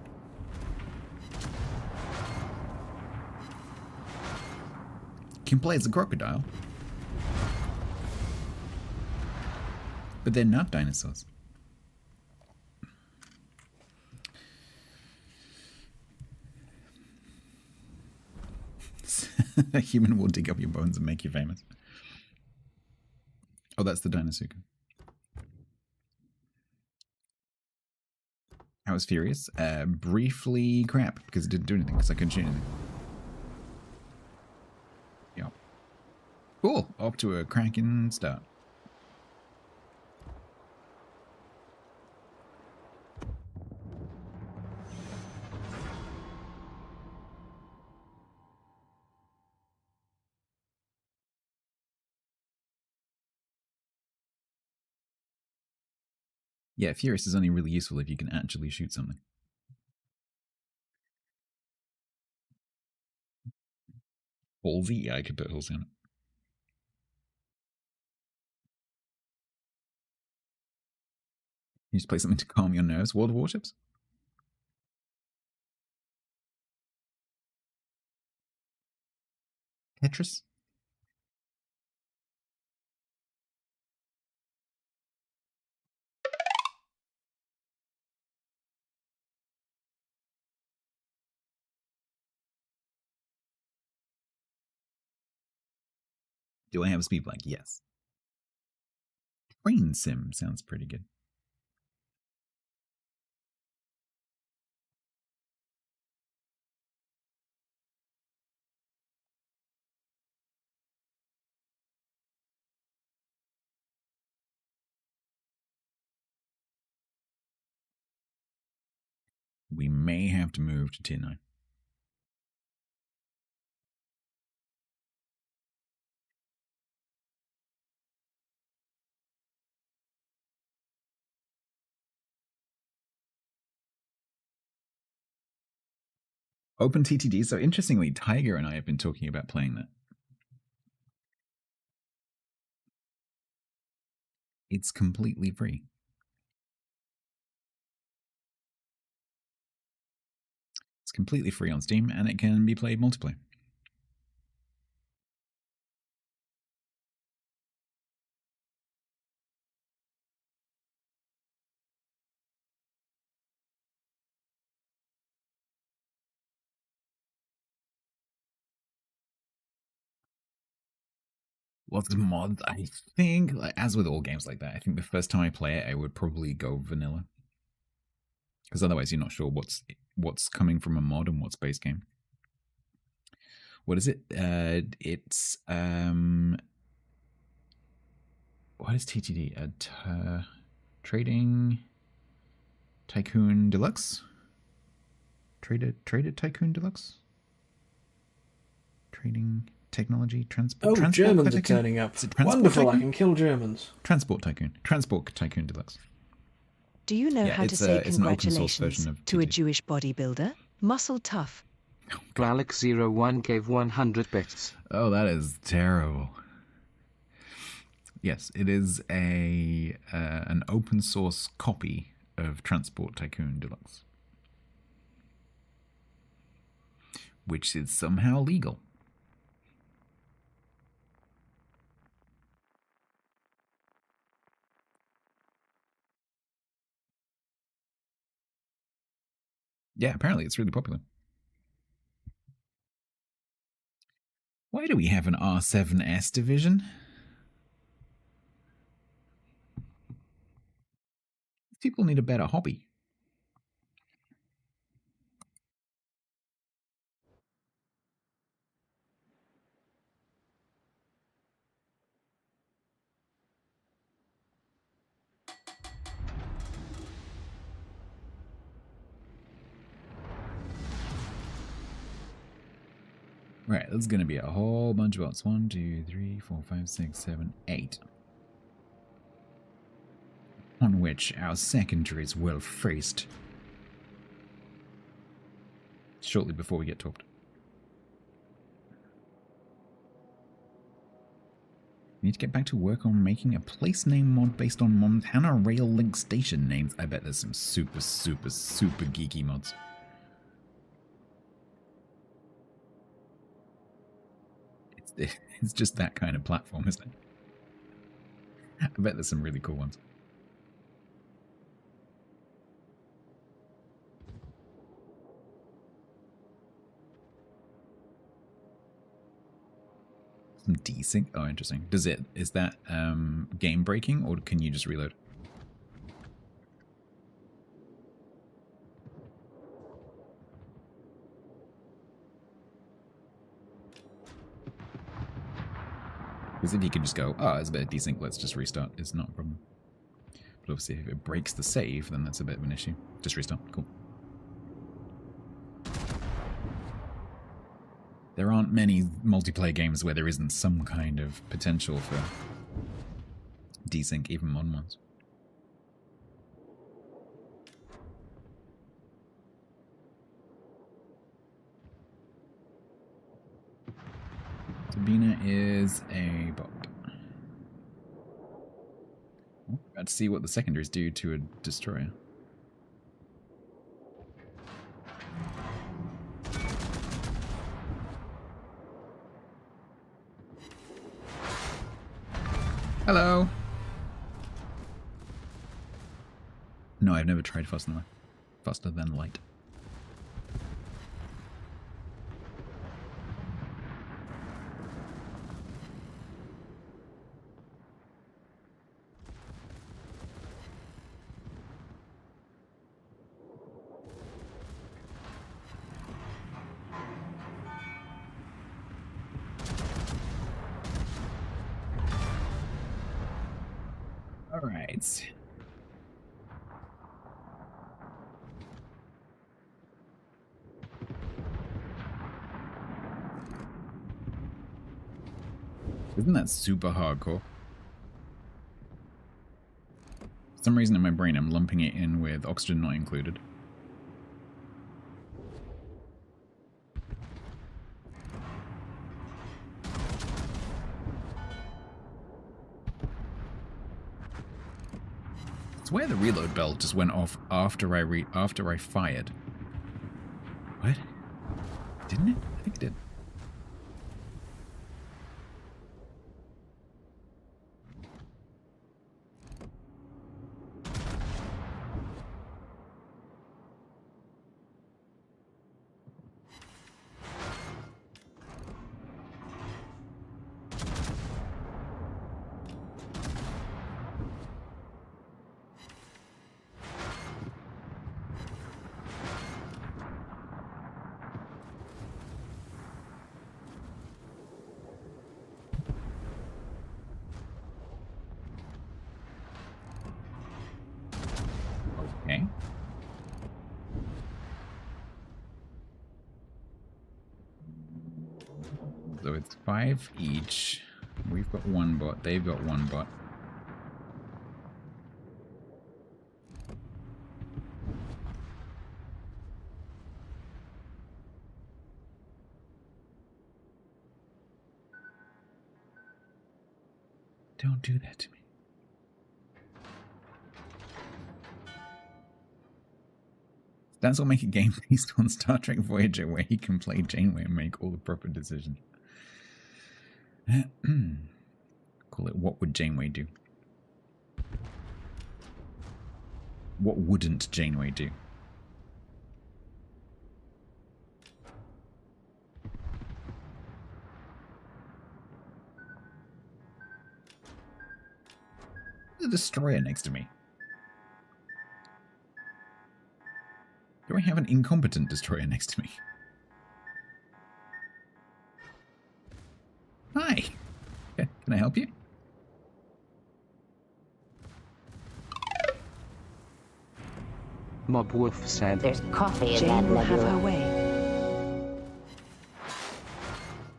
A: Can play as a crocodile. But they're not dinosaurs. A human will dig up your bones and make you famous. Oh, that's the Dinosuke. I was furious. Briefly crap, because it didn't do anything, because I couldn't shoot anything. Yep. Cool. Off to a cracking start. Yeah, Furious is only really useful if you can actually shoot something. Halsey? Yeah, I could put Halsey on it. You just play something to calm your nerves. World of Warships? Tetris? Do I have a speed flag? Yes. Train sim sounds pretty good. We may have to move to tier 9. Open TTD. So interestingly, Tiger and I have been talking about playing that. It's completely free. It's completely free on Steam, and it can be played multiplayer. Lots of mods. I think, like, as with all games like that, I think the first time I play it, I would probably go vanilla, because otherwise you're not sure what's coming from a mod and what's base game. What is it? It's what is TTD? Trading Tycoon Deluxe. Traded Tycoon Deluxe. Trading Technology Transport.
G: Oh, Germans are turning up. Wonderful! Tycoon? I can kill Germans.
A: Transport Tycoon Deluxe.
C: Do you know how to say congratulations to a Jewish bodybuilder? Muscle tough.
B: Alex01 gave 100 bits.
A: Oh, that is terrible. Yes, it is an open source copy of Transport Tycoon Deluxe, which is somehow legal. Yeah, apparently it's really popular. Why do we have an R7S division? People need a better hobby. Right, there's going to be a whole bunch of bots. 1, 2, 3, 4, 5, 6, 7, 8. On which our secondaries will feast. Shortly before we get topped. Need to get back to work on making a place name mod based on Montana Rail Link station names. I bet there's some super geeky mods. It's just that kind of platform, isn't it? I bet there's some really cool ones. Some desync. Oh, interesting. Is that game breaking, or can you just reload? Because if you can just go, oh, it's a bit of desync, let's just restart, it's not a problem. But obviously if it breaks the save, then that's a bit of an issue. Just restart, cool. There aren't many multiplayer games where there isn't some kind of potential for desync, even modern ones. Sabina is a bot. Oh, about to see what the secondaries do to a destroyer. Hello. No, I've never tried faster than light. All right. Isn't that super hardcore? For some reason in my brain I'm lumping it in with oxygen not included. I swear the reload bell just went off after I fired. What? Didn't it? I think it did. Okay. So it's 5 each. We've got 1 bot. They've got 1 bot. Don't do that to me. That's what make a game based on Star Trek Voyager where he can play Janeway and make all the proper decisions. Call it What Would Janeway Do? What wouldn't Janeway do? There's a destroyer next to me. Do I have an incompetent destroyer next to me? Hi. Can I help you?
B: Mob Wolf said,
M: There's coffee in
C: Jane
M: that
C: will have her
M: nebula.
C: way.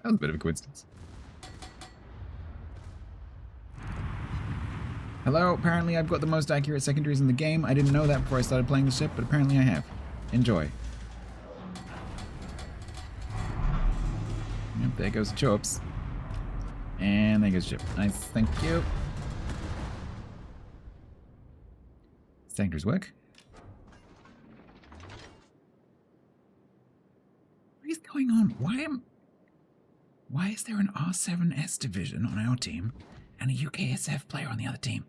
A: That was a bit of a coincidence. Hello, apparently I've got the most accurate secondaries in the game. I didn't know that before I started playing the ship, but apparently I have. Enjoy. Yep, there goes Chops. And there goes Chip. Nice, thank you. Secondaries work. What is going on? Why is there an R7S division on our team and a UKSF player on the other team?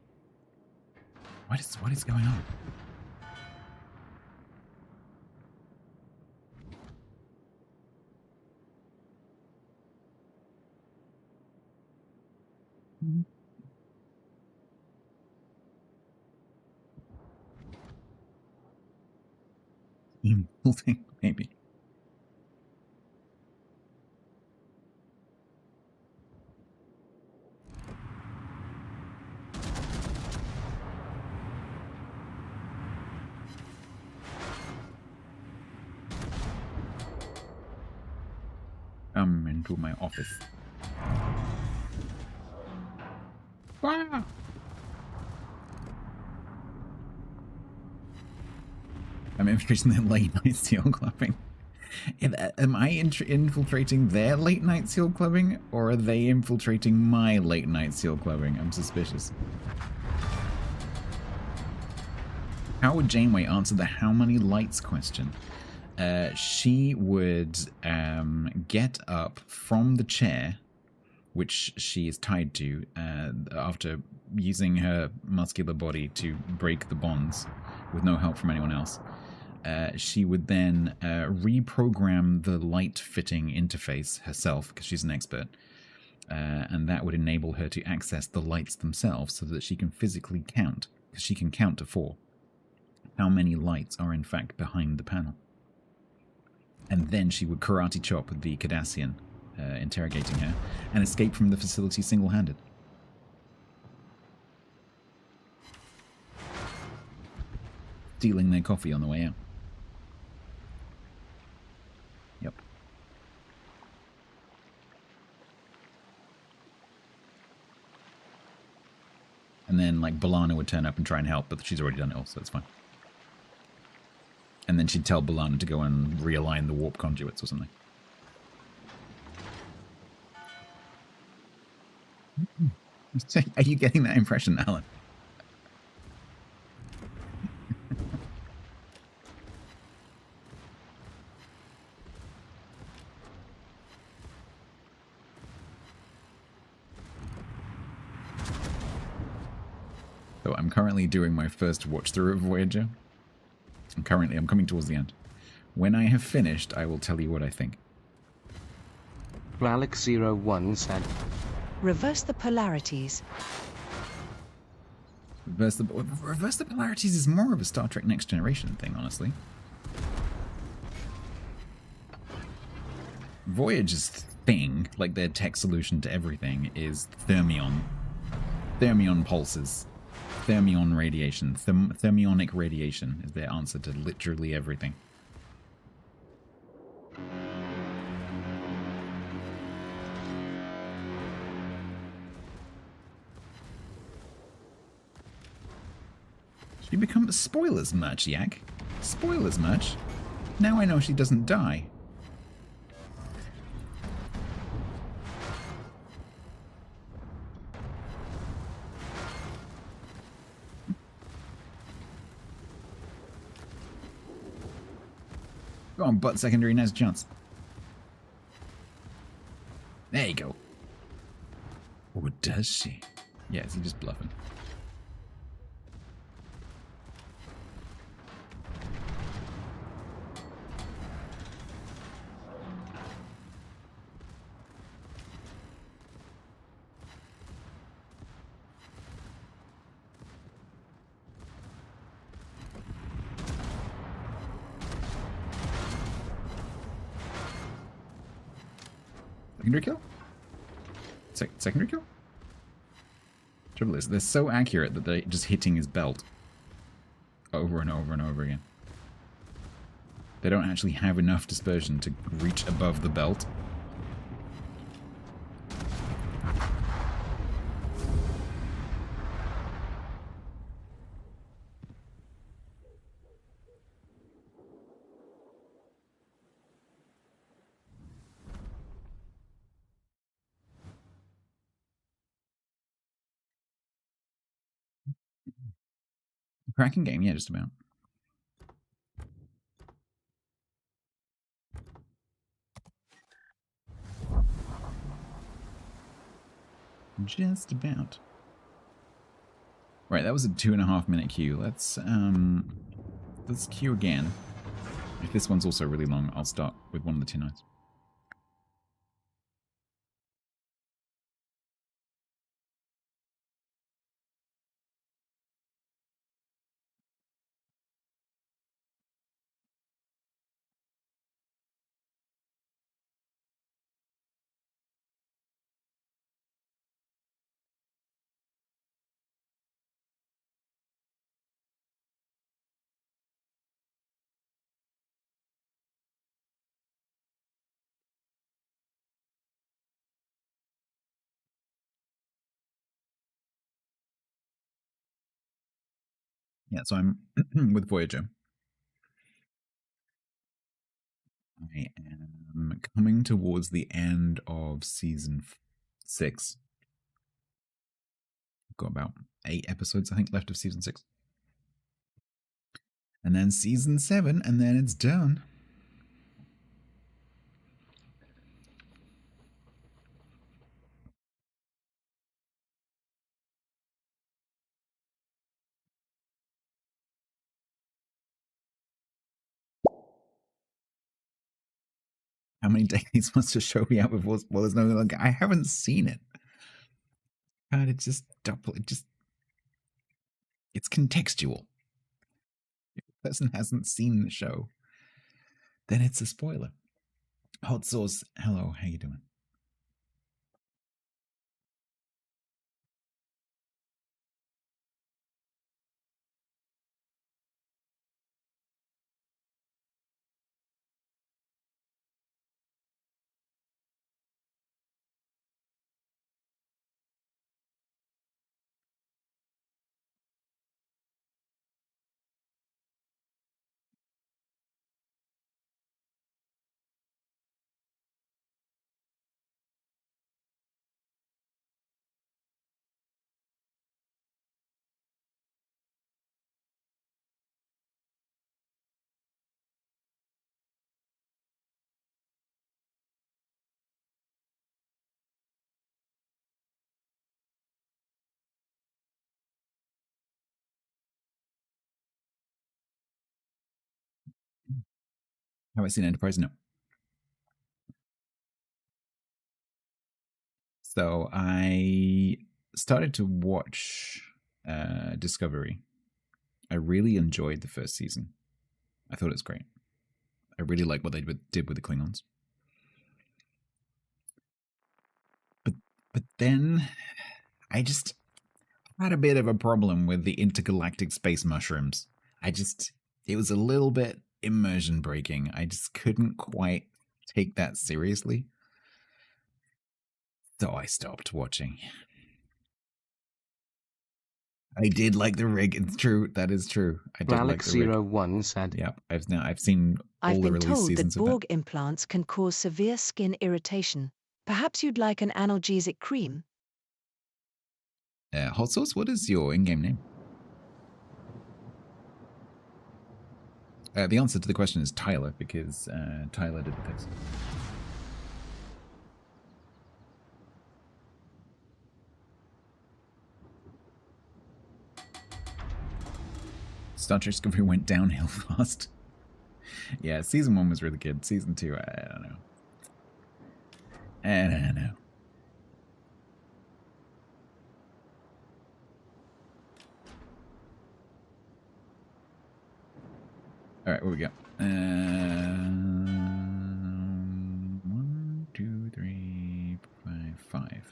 A: What is going on? Thing, maybe. Come into my office. Ah! I'm infiltrating their late night seal clubbing. Am I infiltrating their late night seal clubbing, or are they infiltrating my late night seal clubbing? I'm suspicious. How would Janeway answer the how many lights question? She would get up from the chair, which she is tied to, after using her muscular body to break the bonds with no help from anyone else. She would then reprogram the light fitting interface herself, because she's an expert, and that would enable her to access the lights themselves so that she can physically count, because she can count to 4, how many lights are in fact behind the panel. And then she would karate chop the Cardassian, interrogating her, and escape from the facility single-handed. Stealing their coffee on the way out. Yep. And then, like, B'Elanna would turn up and try and help, but she's already done it all, so it's fine. And then she'd tell B'Elanna to go and realign the warp conduits or something. Are you getting that impression, Alan? So I'm currently doing my first watch through of Voyager. I'm coming towards the end. When I have finished, I will tell you what I think.
B: Ralix01 said,
C: Reverse the polarities.
A: Reverse the polarities is more of a Star Trek Next Generation thing, honestly. Voyager's thing, like their tech solution to everything, is thermion. Thermion pulses. Thermion radiation. Thermionic radiation is their answer to literally everything. She becomes spoilers merch, Yak. Spoilers merch. Now I know she doesn't die. Go on, butt secondary, nice chance. There you go. Or does she? Yeah, is he just bluffing? Secondary kill? Secondary kill? Trouble is, they're so accurate that they're just hitting his belt over and over and over again. They don't actually have enough dispersion to reach above the belt. Cracking game, yeah, just about. Just about. Right, that was a 2.5 minute queue. Let's queue again. If this one's also really long, I'll start with one of the tin eyes. Yeah, so I'm with Voyager. I am coming towards the end of season 6. I've got about 8 episodes, I think, left of season 6. And then season 7, and then it's done. How many decades must a show be out before? Well, there's no longer. I haven't seen it. God, it's just double. It's contextual. If a person hasn't seen the show, then it's a spoiler. Hot sauce. Hello, how you doing? Have I seen Enterprise? No. So I started to watch Discovery. I really enjoyed the first season. I thought it was great. I really like what they did with the Klingons. But then I just had a bit of a problem with the intergalactic space mushrooms. It was a little bit immersion breaking. I just couldn't quite take that seriously. So I stopped watching. I did like the rig. It's true. That is true. I did like the rig.
B: Ralex01 said.
A: Yep. I've seen all the release seasons of that.
C: I've been told that Borg implants can cause severe skin irritation. Perhaps you'd like an analgesic cream?
A: Hot Sauce, what is your in-game name? The answer to the question is Tyler, because Tyler did the picks. Star Trek Discovery went downhill fast. Yeah, season 1 was really good. Season 2, I don't know. I don't know. All right, what we got? 1, 2, 3, 4, 5.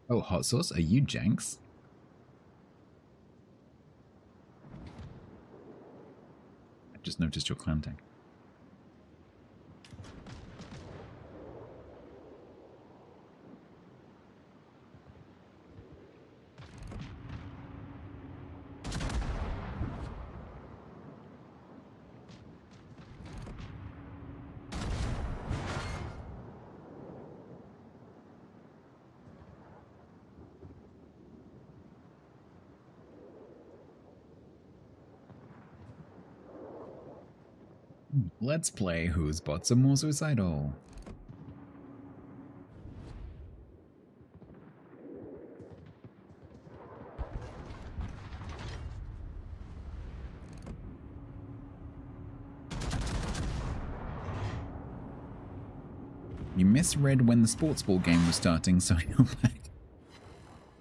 A: Oh, Hot Sauce, are you Jenks? I just noticed your clan tag. Let's play Whose Bots Are More Suicidal. You misread when the sports ball game was starting, so you're back.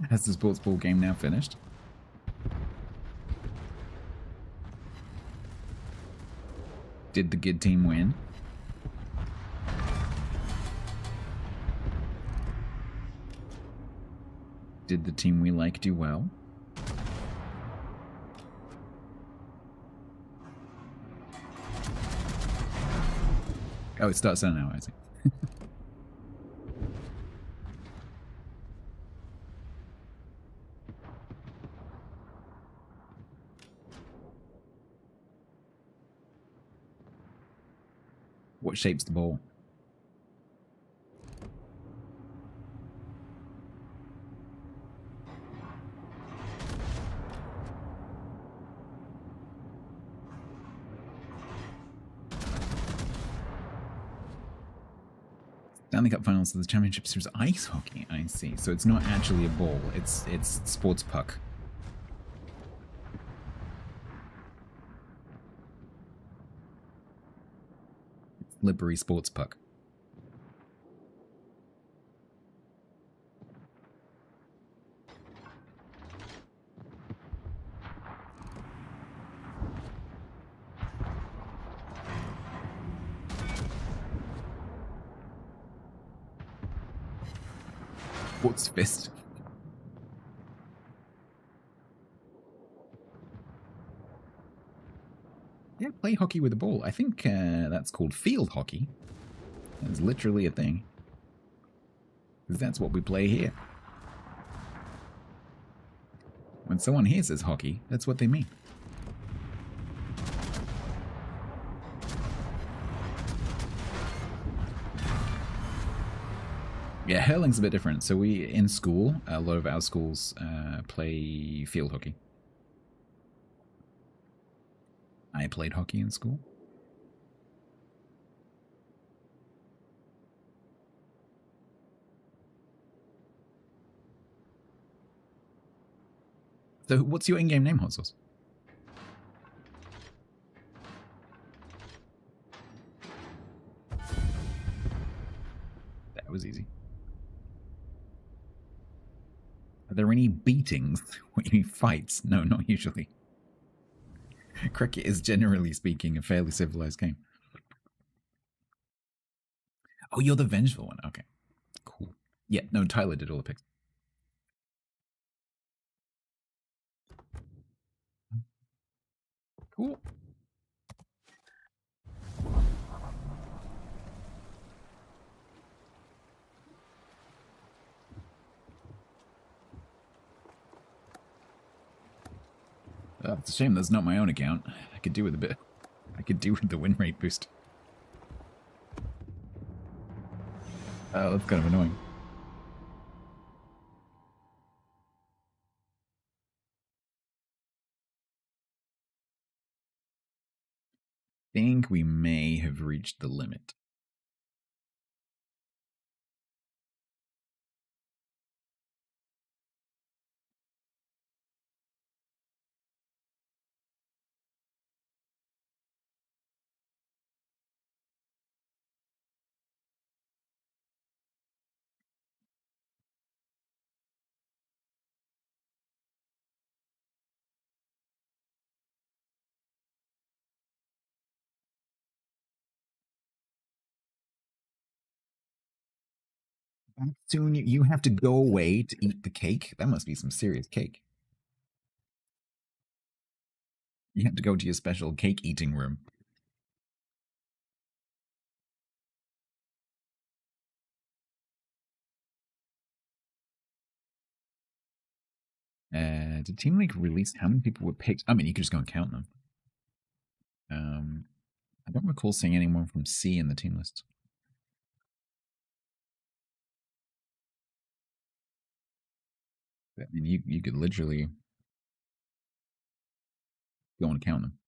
A: Has the sports ball game now finished? Did the good team win? Did the team we like do well? Oh, it starts now, I see. What shape's the ball? Stanley Cup Finals of the Championship Series ice hockey. I see. So it's not actually a ball. It's sports puck. Slippery sports puck. Sports fist. Yeah, play hockey with a ball. I think that's called field hockey. It's literally a thing. Because that's what we play here. When someone here says hockey, that's what they mean. Yeah, hurling's a bit different. So we, in school, a lot of our schools play field hockey. I played hockey in school. So what's your in-game name, Hot Sauce? That was easy. Are there any beatings? What, you mean fights? No, not usually. Cricket is, generally speaking, a fairly civilized game. Oh, you're the vengeful one. Okay, cool. Yeah, no, Tyler did all the picks. Cool. It's a shame that's not my own account. I could do with a bit. I could do with the win rate boost. Oh, that's kind of annoying. I think we may have reached the limit. Soon you have to go away to eat the cake. That must be some serious cake. You have to go to your special cake eating room. Did Team League release how many people were picked? I mean, you could just go and count them. I don't recall seeing anyone from C in the team list. I mean, you could literally go and count them.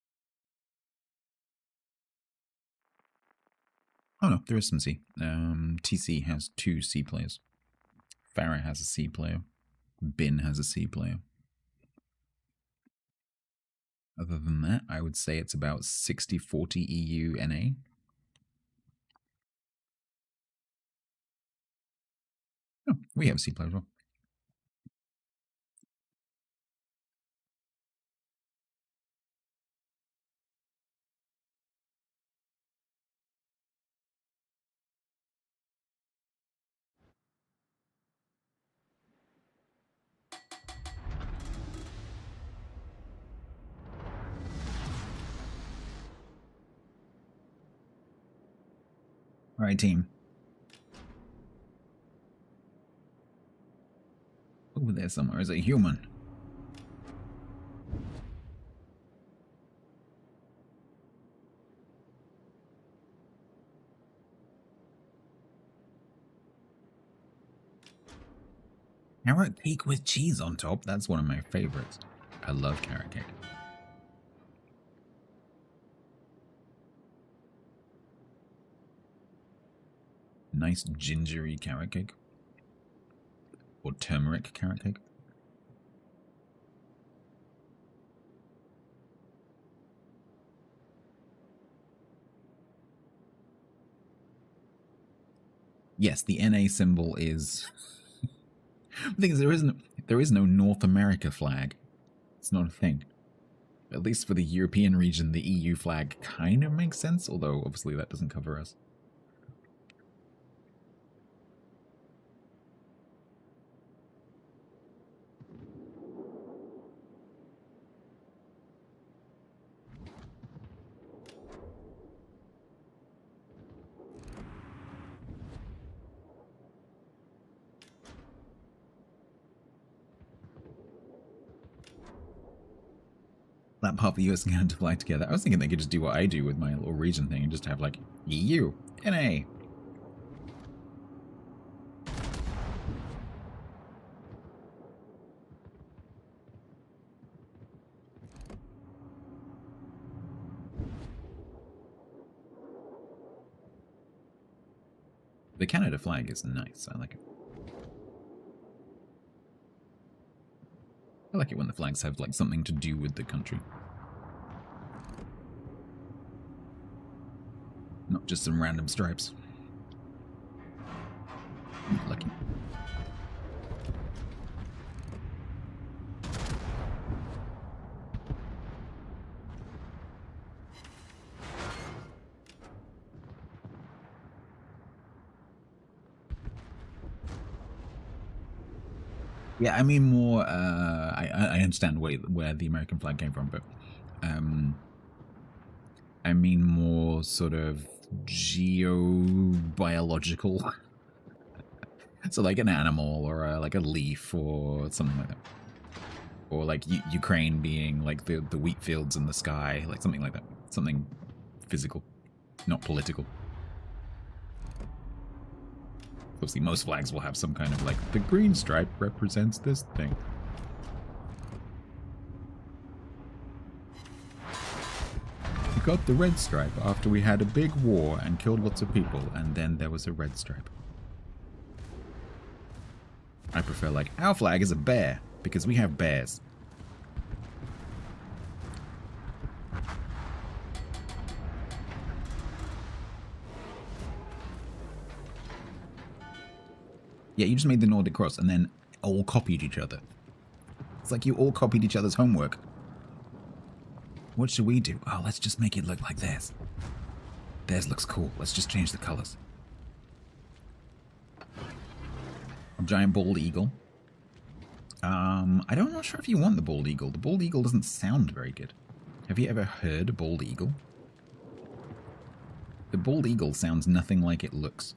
A: Oh no, there is some C. TC has 2 C players. Farah has a C player. Bin has a C player. Other than that, I would say it's about 60-40 EU NA. Oh, we have a C player as well. All right, team. Over there somewhere is a human. Carrot cake with cheese on top. That's one of my favorites. I love carrot cake. Nice gingery carrot cake. Or turmeric carrot cake. Yes, the NA symbol is... The thing is, there is no North America flag. It's not a thing. At least for the European region, the EU flag kind of makes sense, although obviously that doesn't cover us. That part of the US and Canada fly together. I was thinking they could just do what I do with my little region thing and just have like EU, NA. The Canada flag is nice. I like it. I like it when the flags have like something to do with the country. Not just some random stripes. Lucky. Yeah, I mean more, I understand where the American flag came from, but I mean more sort of geobiological. So like an animal or like a leaf or something like that. Or like Ukraine being like the wheat fields in the sky, like something like that. Something physical, not political. Obviously, most flags will have some kind of like, the green stripe represents this thing. We got the red stripe after we had a big war and killed lots of people, and then there was a red stripe. I prefer like, our flag is a bear, because we have bears. Yeah, you just made the Nordic cross and then all copied each other. It's like you all copied each other's homework. What should we do? Oh, let's just make it look like theirs. Theirs looks cool. Let's just change the colors. A giant bald eagle. I'm not sure if you want the bald eagle. The bald eagle doesn't sound very good. Have you ever heard a bald eagle? The bald eagle sounds nothing like it looks.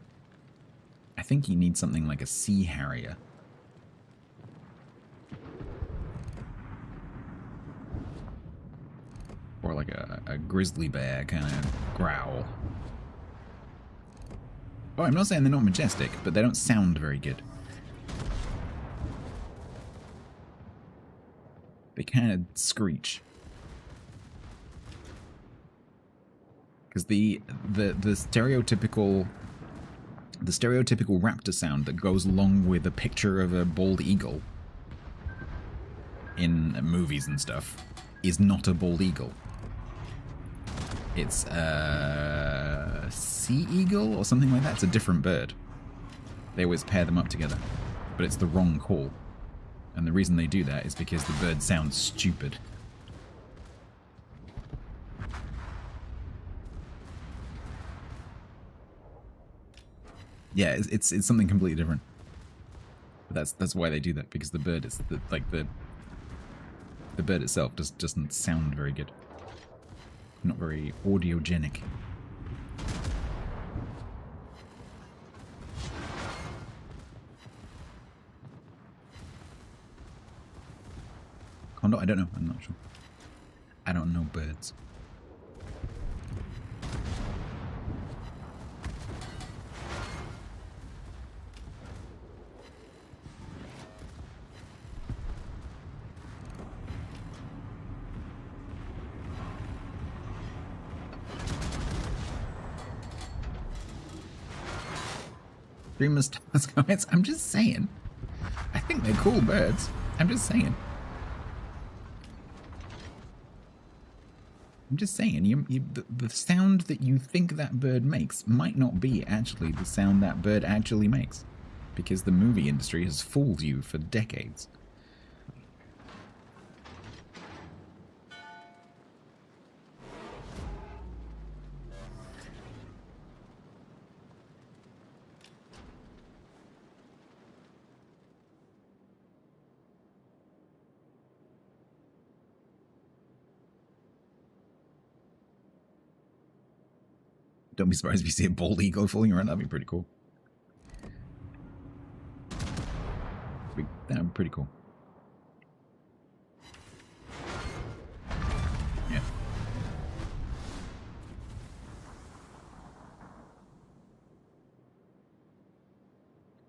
A: I think you need something like a sea harrier. Or like a grizzly bear kind of growl. Oh, I'm not saying they're not majestic, but they don't sound very good. They kind of screech. Because the stereotypical raptor sound that goes along with a picture of a bald eagle in movies and stuff is not a bald eagle. It's a sea eagle or something like that. It's a different bird. They always pair them up together, but it's the wrong call. And the reason they do that is because the bird sounds stupid. Yeah, it's something completely different. But that's why they do that, because the bird is the bird itself just doesn't sound very good. Not very audiogenic. Condor? I don't know. I'm not sure. I don't know birds. Dreamer stars comments. I'm just saying. I think they're cool birds. I'm just saying. I'm just saying. The sound that you think that bird makes might not be actually the sound that bird actually makes, because the movie industry has fooled you for decades. Don't be surprised if you see a bald eagle falling around. That'd be pretty cool. That'd be pretty cool. Yeah.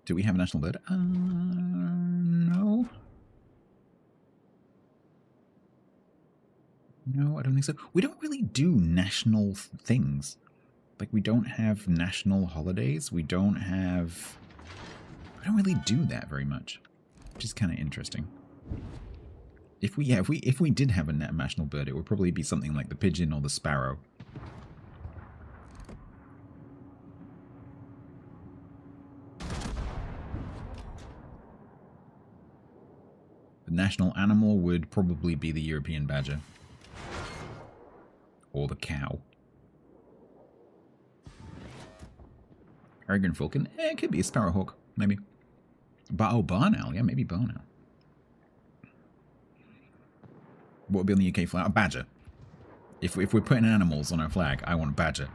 A: Do we have a national bird? No. No, I don't think so. We don't really do national things. Like, we don't have national holidays. We don't really do that very much, which is kind of interesting. If we did have a national bird, it would probably be something like the pigeon or the sparrow. The national animal would probably be the European badger or the cow. Peregrine falcon? It could be a sparrowhawk, maybe. Barn owl, yeah, maybe barn owl. What would be on the UK flag? A badger. If we're putting animals on our flag, I want a badger.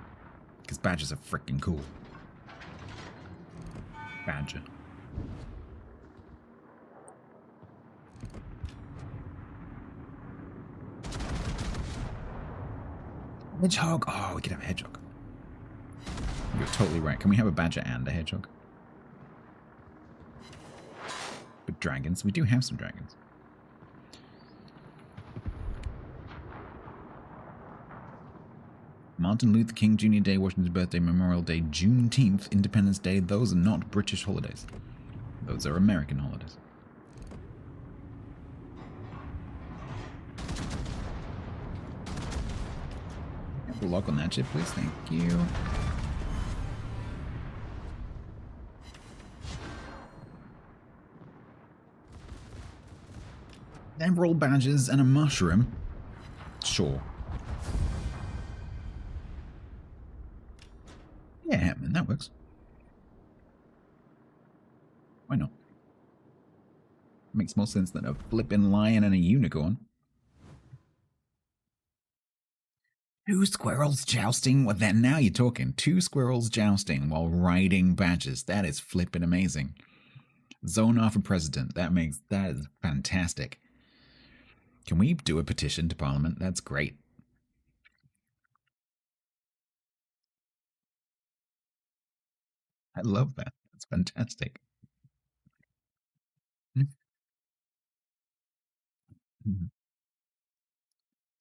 A: Because badgers are freaking cool. Badger. Hedgehog. Oh, we could have a hedgehog. You're totally right. Can we have a badger and a hedgehog? But dragons? We do have some dragons. Martin Luther King Jr. Day, Washington's birthday, Memorial Day, Juneteenth, Independence Day. Those are not British holidays. Those are American holidays. Have a lock on that ship, please. Thank you. Emerald badges and a mushroom? Sure. Yeah, man, that works. Why not? Makes more sense than a flippin' lion and a unicorn. 2 squirrels jousting? Well, then now you're talking. 2 squirrels jousting while riding badgers. That is flippin' amazing. Zonar for president. That is fantastic. Can we do a petition to Parliament? That's great. I love that. That's fantastic.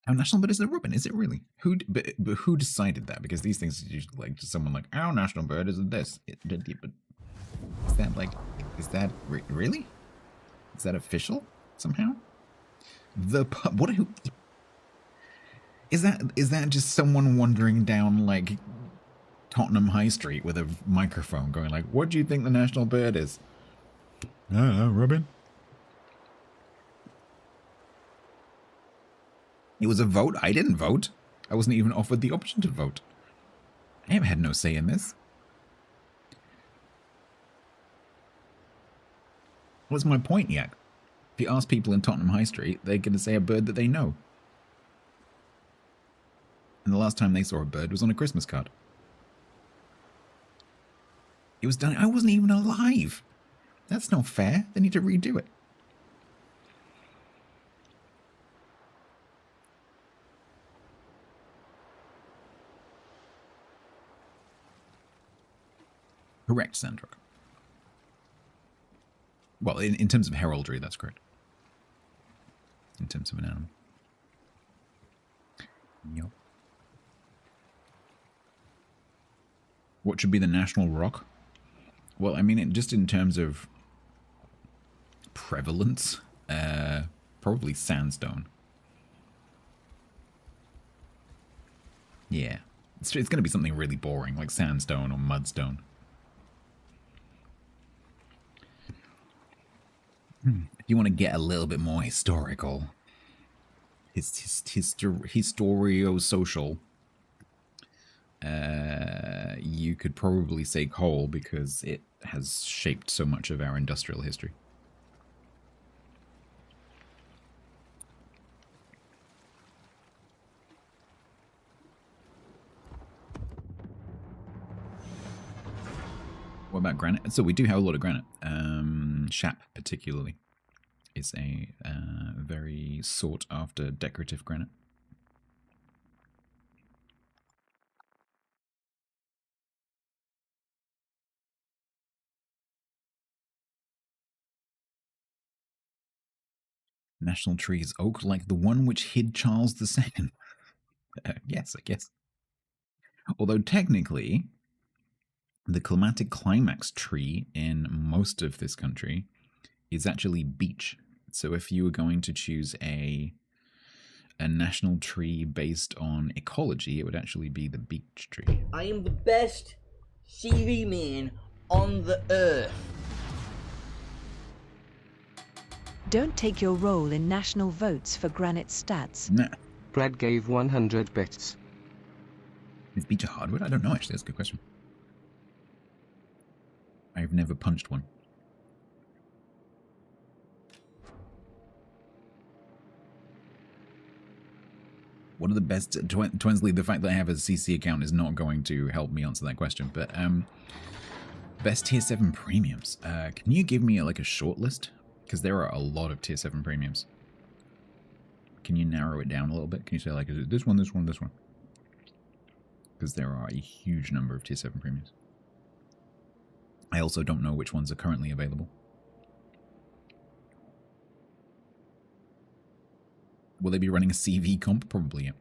A: Our national bird is the robin. Is it really? But who decided that? Because these things are usually like just someone like, our national bird is this. But is that like, really? Is that official somehow? Who is that? Is that just someone wandering down like Tottenham High Street with a microphone, going like, "What do you think the national bird is?" I don't know, robin. It was a vote. I didn't vote. I wasn't even offered the option to vote. I have had no say in this. What's my point yet? If you ask people in Tottenham High Street, they're going to say a bird that they know. And the last time they saw a bird was on a Christmas card. It was done. I wasn't even alive. That's not fair. They need to redo it. Correct, Sandrock. Well, in terms of heraldry, that's correct. In terms of an animal. Yep. What should be the national rock? Well, I mean, just in terms of prevalence, probably sandstone. Yeah. It's going to be something really boring, like sandstone or mudstone. If you want to get a little bit more historical, historio-social, you could probably say coal because it has shaped so much of our industrial history. What about granite? So we do have a lot of granite. Shap, particularly, is a very sought-after decorative granite. National tree is oak, like the one which hid Charles II. Yes, I guess. Although technically, the climatic climax tree in most of this country is actually beech. So if you were going to choose a national tree based on ecology, it would actually be the beech tree.
M: I am the best CV man on the earth.
C: Don't take your role in national votes for granite stats.
A: Nah.
B: Brad gave 100 bits.
A: Is beech a hardwood? I don't know, actually. That's a good question. I've never punched one. One of the best... Twensley, the fact that I have a CC account is not going to help me answer that question, but best tier 7 premiums. Can you give me like a short list? Because there are a lot of tier 7 premiums. Can you narrow it down a little bit? Can you say like, is it this one, this one, this one? Because there are a huge number of tier 7 premiums. I also don't know which ones are currently available. Will they be running a CV comp? Probably, yeah.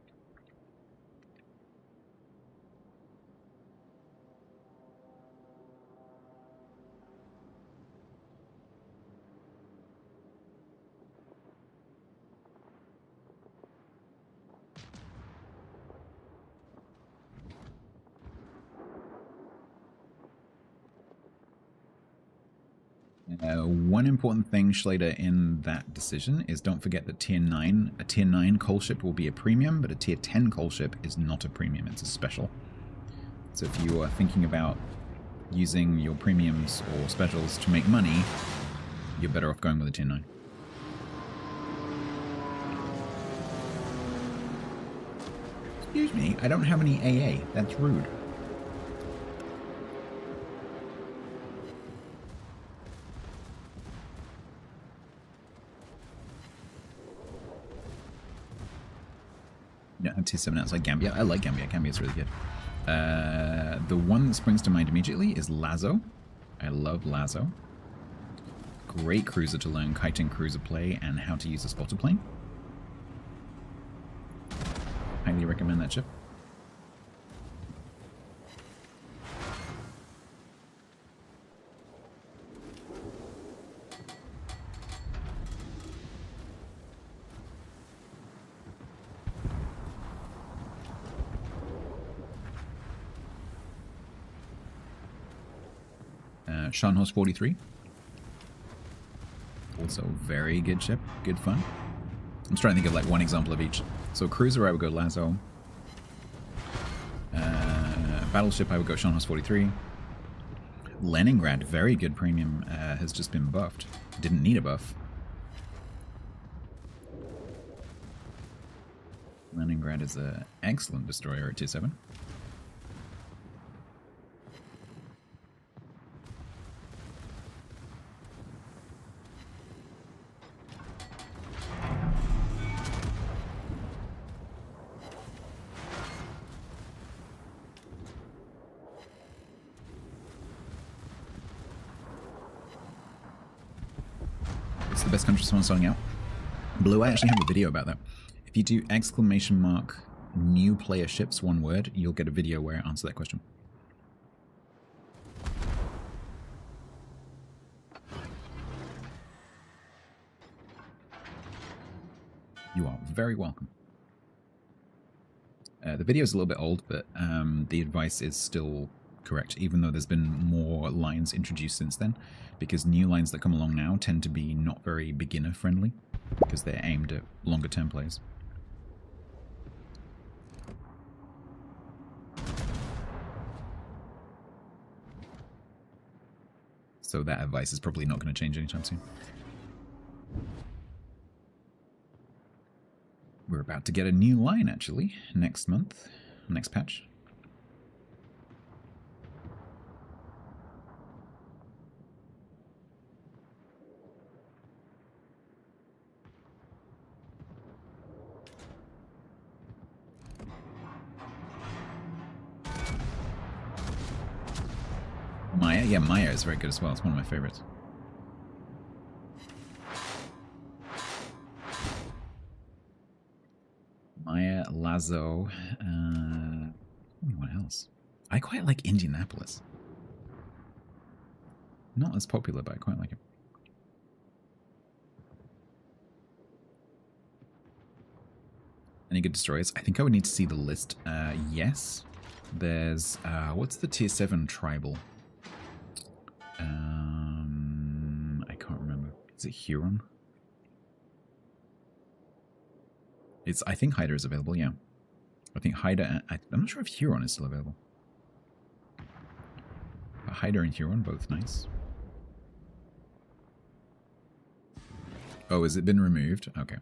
A: One important thing, Schlader, in that decision is don't forget that a tier 9 coal ship will be a premium, but a tier 10 coal ship is not a premium, it's a special. So if you are thinking about using your premiums or specials to make money, you're better off going with a tier 9. Excuse me, I don't have any AA, that's rude. Tier 7 outside Gambia. I like Gambia. Gambia's really good. The one that springs to mind immediately is Lazo. I love Lazo. Great cruiser to learn kiting cruiser play and how to use a spotter plane. highly recommend that ship. Scharnhorst 43. Also very good ship, good fun. I'm just trying to think of like one example of each. So cruiser, I would go Lazo. Battleship, I would go Scharnhorst 43. Leningrad, very good premium, has just been buffed. Didn't need a buff. Leningrad is an excellent destroyer at tier 7. The best country someone starting out. Blue, I actually have a video about that. If you do exclamation mark new player ships, one word, you'll get a video where I answer that question. You are very welcome. The video is a little bit old, but the advice is still correct, even though there's been more lines introduced since then, because new lines that come along now tend to be not very beginner friendly, because they're aimed at longer term players. So that advice is probably not going to change anytime soon. We're about to get a new line, actually, next month, next patch. Maya? Yeah, Maya is very good as well. It's one of my favorites. Maya, Lazo, what else? I quite like Indianapolis. Not as popular, but I quite like it. Any good destroyers? I think I would need to see the list. Yes. There's, what's the tier 7 tribal? I can't remember. Is it Huron? I think Haida is available, yeah. I think Haida, I'm not sure if Huron is still available. But Haida and Huron, both nice. Oh, has it been removed? Okay.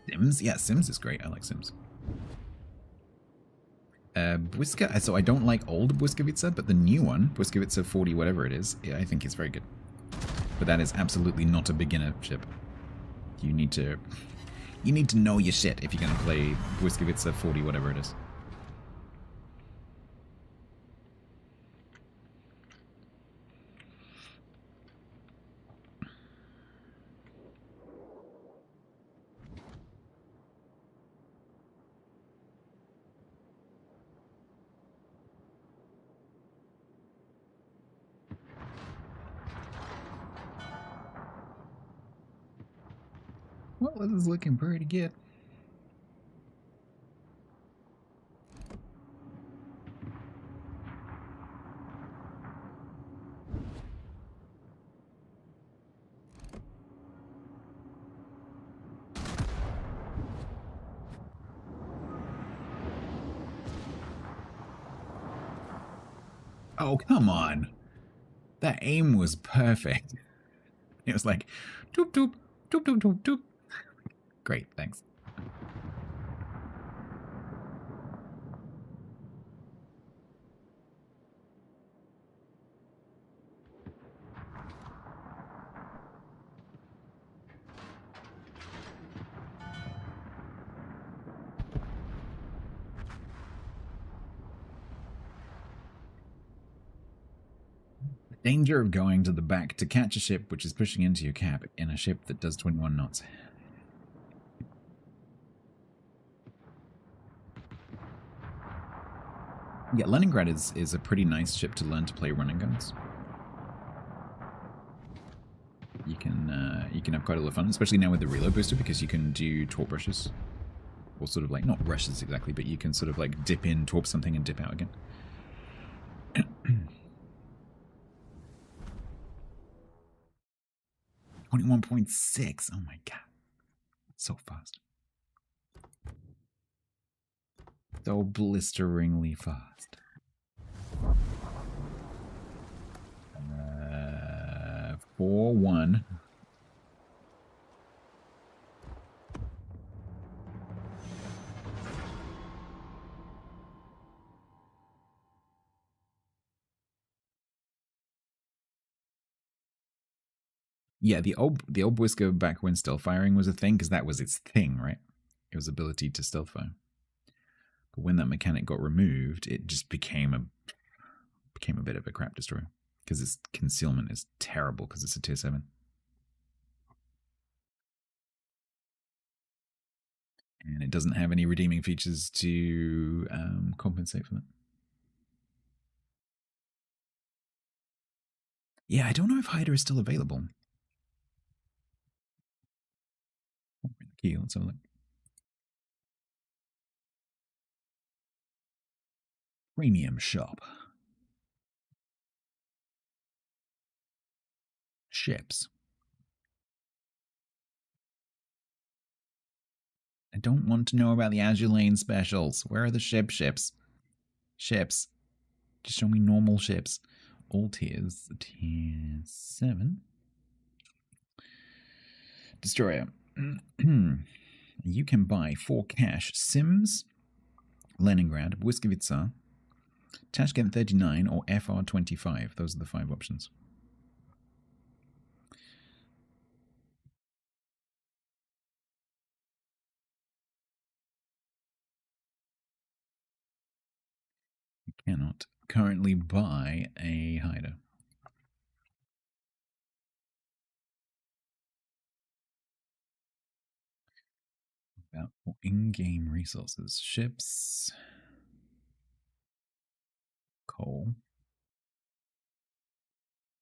A: Sims? Yeah, Sims is great. I like Sims. Błyska, so I don't like old Błyskawica, but the new one, Błyskawica 40 whatever it is, I think is very good. But that is absolutely not a beginner ship. You need to know your shit if you're going to play Błyskawica 40 whatever it is. Well, this is looking pretty good. Oh, come on. That aim was perfect. It was like, doop, doop, doop, doop, doop, doop. Great, thanks. Danger of going to the back to catch a ship which is pushing into your cap in a ship that does 21 knots. Yeah, Leningrad is a pretty nice ship to learn to play running guns. You can have quite a lot of fun, especially now with the reload booster, because you can do torp rushes. Or sort of like, not rushes exactly, but you can sort of like dip in, torp something, and dip out again. 21.6. Oh my god. So fast. So blisteringly fast. 4-1. Yeah, the old Whisker back when stealth firing was a thing, because that was its thing, right? It was ability to stealth fire. But when that mechanic got removed, it just became a bit of a crap destroyer, because its concealment is terrible because it's a tier 7. And it doesn't have any redeeming features to compensate for that. Yeah, I don't know if Hyder is still available. Key, let's have a look. Premium shop. Ships. I don't want to know about the Azure Lane specials. Where are the ships? Ships. Just show me normal ships. All tiers. Tier 7. Destroyer. You can buy for cash Sims, Leningrad, Błyskawica, Tashkent 39, or FR 25. Those are the 5 options. You cannot currently buy a Hyder. About in-game resources. Ships. Coal.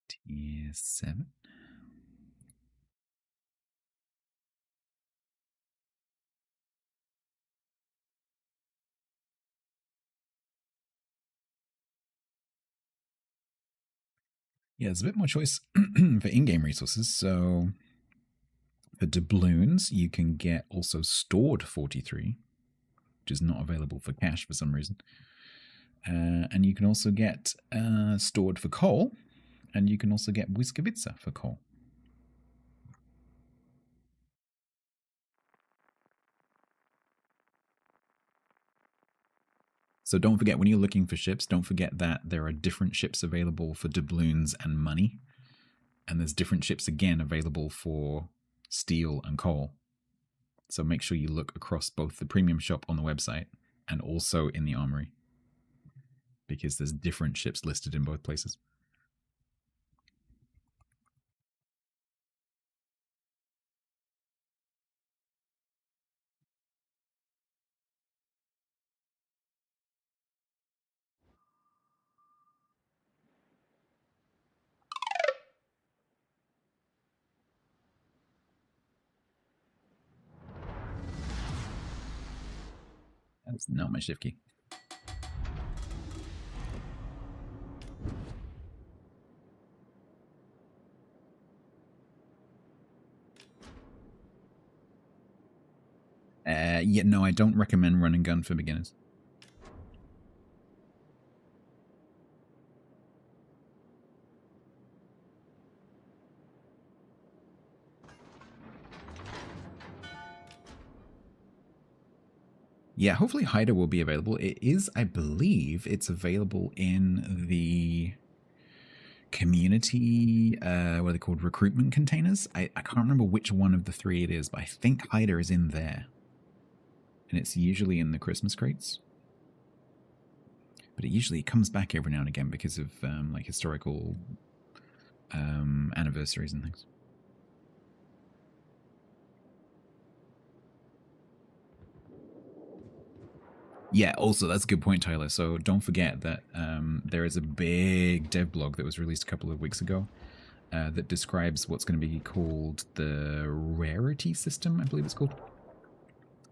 A: Tier 7. Yeah, there's a bit more choice for in-game resources. So for doubloons, you can get also stored 43, which is not available for cash for some reason. And you can also get stored for coal, and you can also get Błyskawica for coal. So don't forget, when you're looking for ships, don't forget that there are different ships available for doubloons and money. And there's different ships again available for steel and coal. So make sure you look across both the premium shop on the website and also in the armory, because there's different ships listed in both places. That's not my shift key. Yeah, no, I don't recommend run and gun for beginners. Yeah, hopefully Hyder will be available. It is, I believe, it's available in the community, what are they called, recruitment containers. I can't remember which one of the 3 it is, but I think Hyder is in there. And it's usually in the Christmas crates. But it usually comes back every now and again because of like historical anniversaries and things. Yeah, also, that's a good point, Tyler. So don't forget that there is a big dev blog that was released a couple of weeks ago that describes what's going to be called the rarity system, I believe it's called.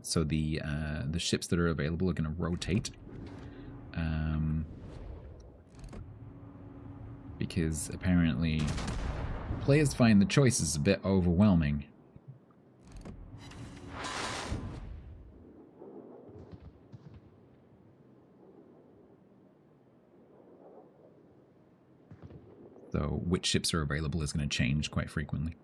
A: So the ships that are available are going to rotate. Because apparently players find the choices a bit overwhelming. So which ships are available is going to change quite frequently.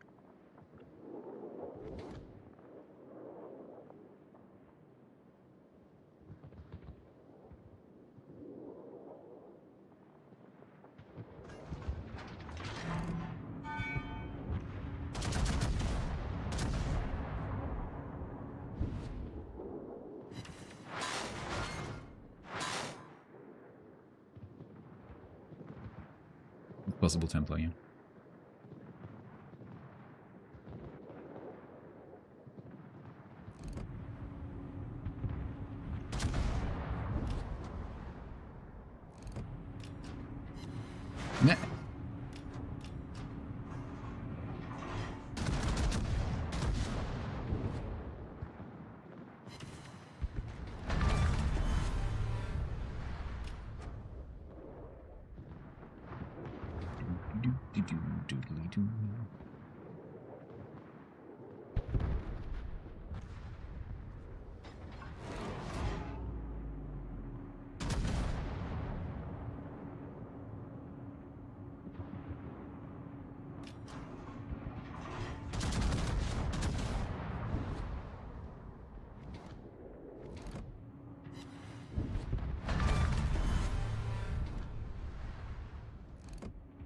A: Possible Templar, yeah. Nah.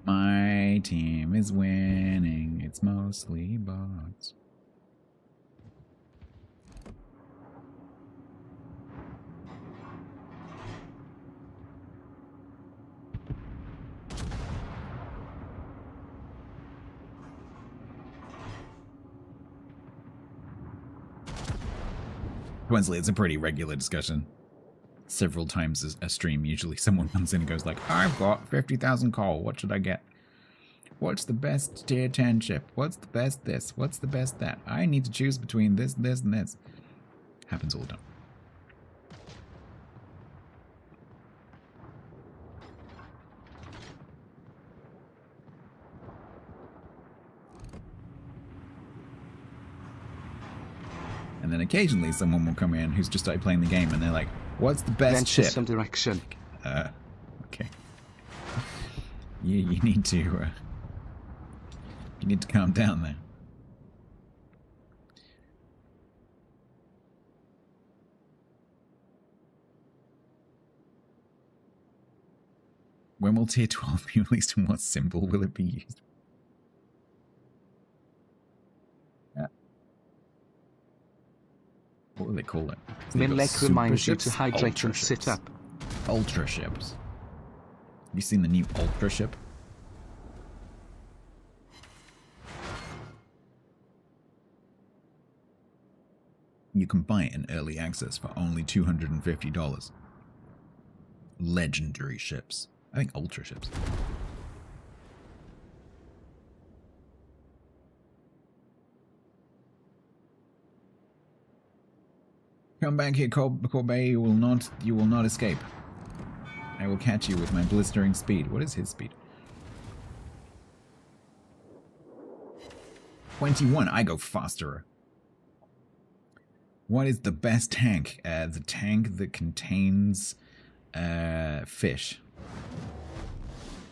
A: My team is winning. It's mostly bots. Wensley, it's a pretty regular discussion. Several times a stream, usually someone comes in and goes like, I've got 50,000 coal, what should I get? What's the best tier 10 ship? What's the best this? What's the best that? I need to choose between this, this, and this. Happens all the time. And then occasionally someone will come in who's just started playing the game and they're like, what's the best
B: Venture
A: ship?
B: some direction.
A: Okay. You need to calm down there. When will tier 12 be released and what symbol will it be used? What will they call it?
B: Minlek reminds you to hydrate and sit up.
A: Ultra ships. Have you seen the new Ultra ship? You can buy it in early access for only $250. Legendary ships. I think Ultra ships. Come back here, Corbet. You will not escape. I will catch you with my blistering speed. What is his speed? 21. I go faster. What is the best tank? The tank that contains fish.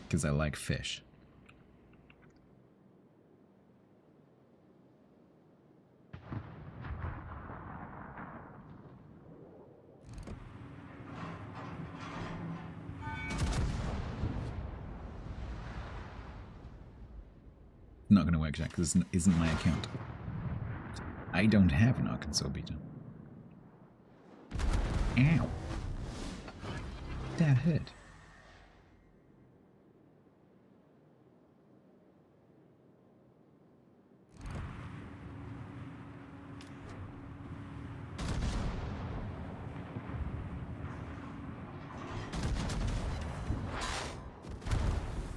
A: Because I like fish. Not going to work, Jack, because this isn't my account. I don't have an Arkansas beta. Ow. That hurt.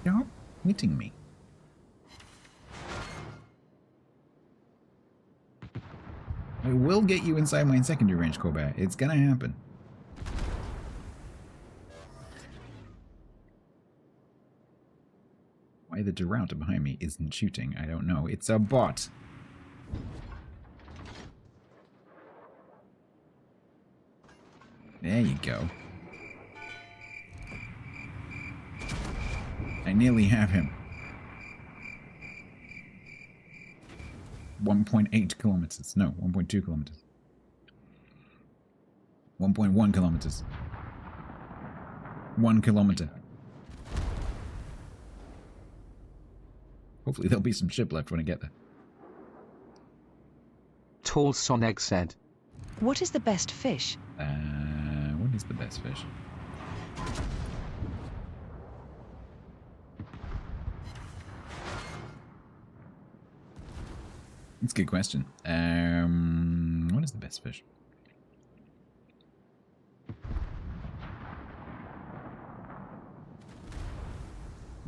A: Stop hitting me. I will get you inside my secondary range, Corbett. It's gonna happen. Why the Duranta behind me isn't shooting, I don't know. It's a bot. There you go. I nearly have him. 1.8 kilometers. No, 1.2 kilometers. 1.1 kilometers. 1 kilometer. Hopefully there'll be some ship left when I get there.
B: Tall Sonic said.
C: What is the best fish?
A: What is the best fish? That's a good question. What is the best fish?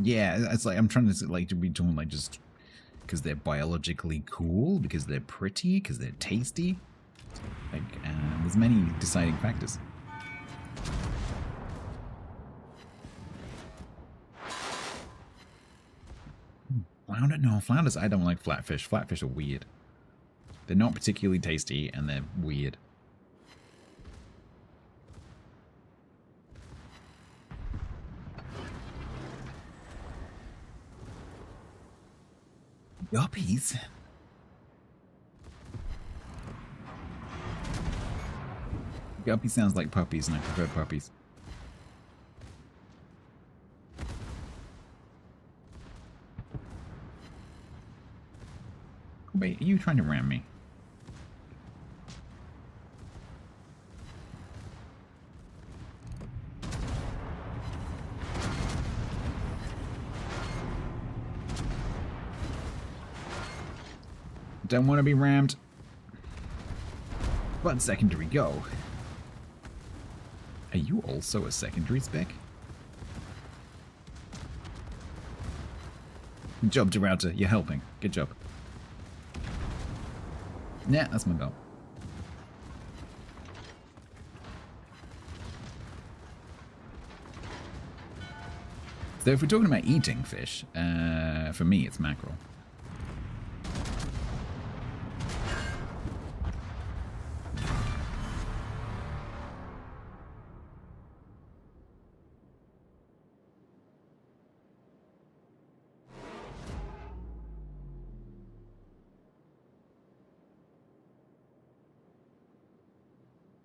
A: Yeah, it's like I'm trying to like to be doing like just because they're biologically cool, because they're pretty, because they're tasty. Like, there's many deciding factors. Flounder? No, flounders, I don't like flatfish. Flatfish are weird. They're not particularly tasty, and they're weird. Guppies? Guppy sounds like puppies, and I prefer puppies. Wait, are you trying to ram me? Don't want to be rammed. But secondary go. Are you also a secondary spec? Good job, Geralta. You're helping. Good job. Yeah, that's my goal. So if we're talking about eating fish, for me it's mackerel.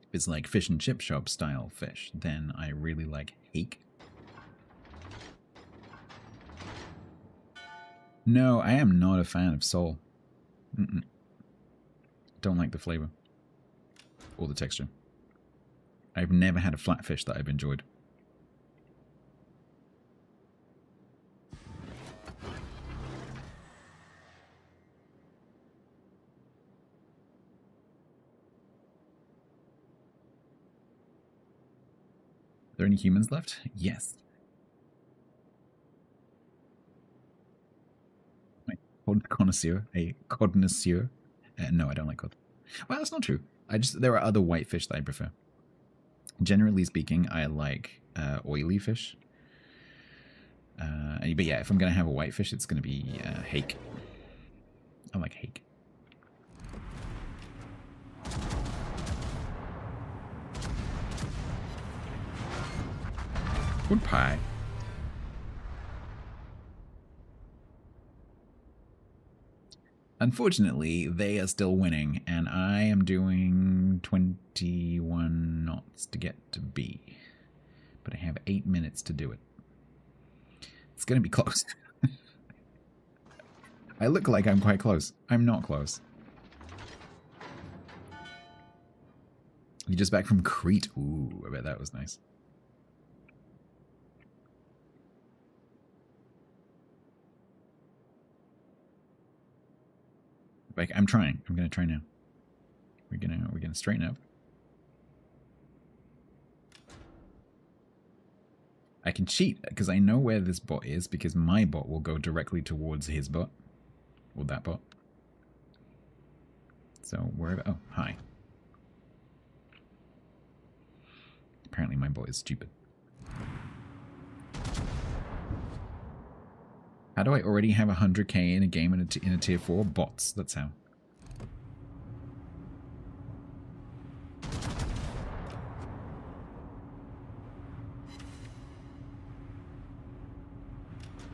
A: If it's like fish and chip shop style fish, then I really like hake. No, I am not a fan of sole. Don't like the flavor or the texture. I've never had a flatfish that I've enjoyed. Are there any humans left? Yes. Cod connoisseur, a codnoisseur. No, I don't like cod. Well, that's not true. There are other white fish that I prefer. Generally speaking, I like oily fish. But yeah, if I'm gonna have a white fish, it's gonna be hake. I like hake. Wood pie. Unfortunately, they are still winning, and I am doing 21 knots to get to B. But I have 8 minutes to do it. It's going to be close. I look like I'm quite close. I'm not close. You're just back from Crete. Ooh, I bet that was nice. I'm trying. I'm gonna try now. We're gonna straighten up. I can cheat because I know where this bot is because my bot will go directly towards his bot. Or that bot. So wherever... Oh, hi. Apparently my bot is stupid. How do I already have 100k in a game in a tier 4? Bots, that's how.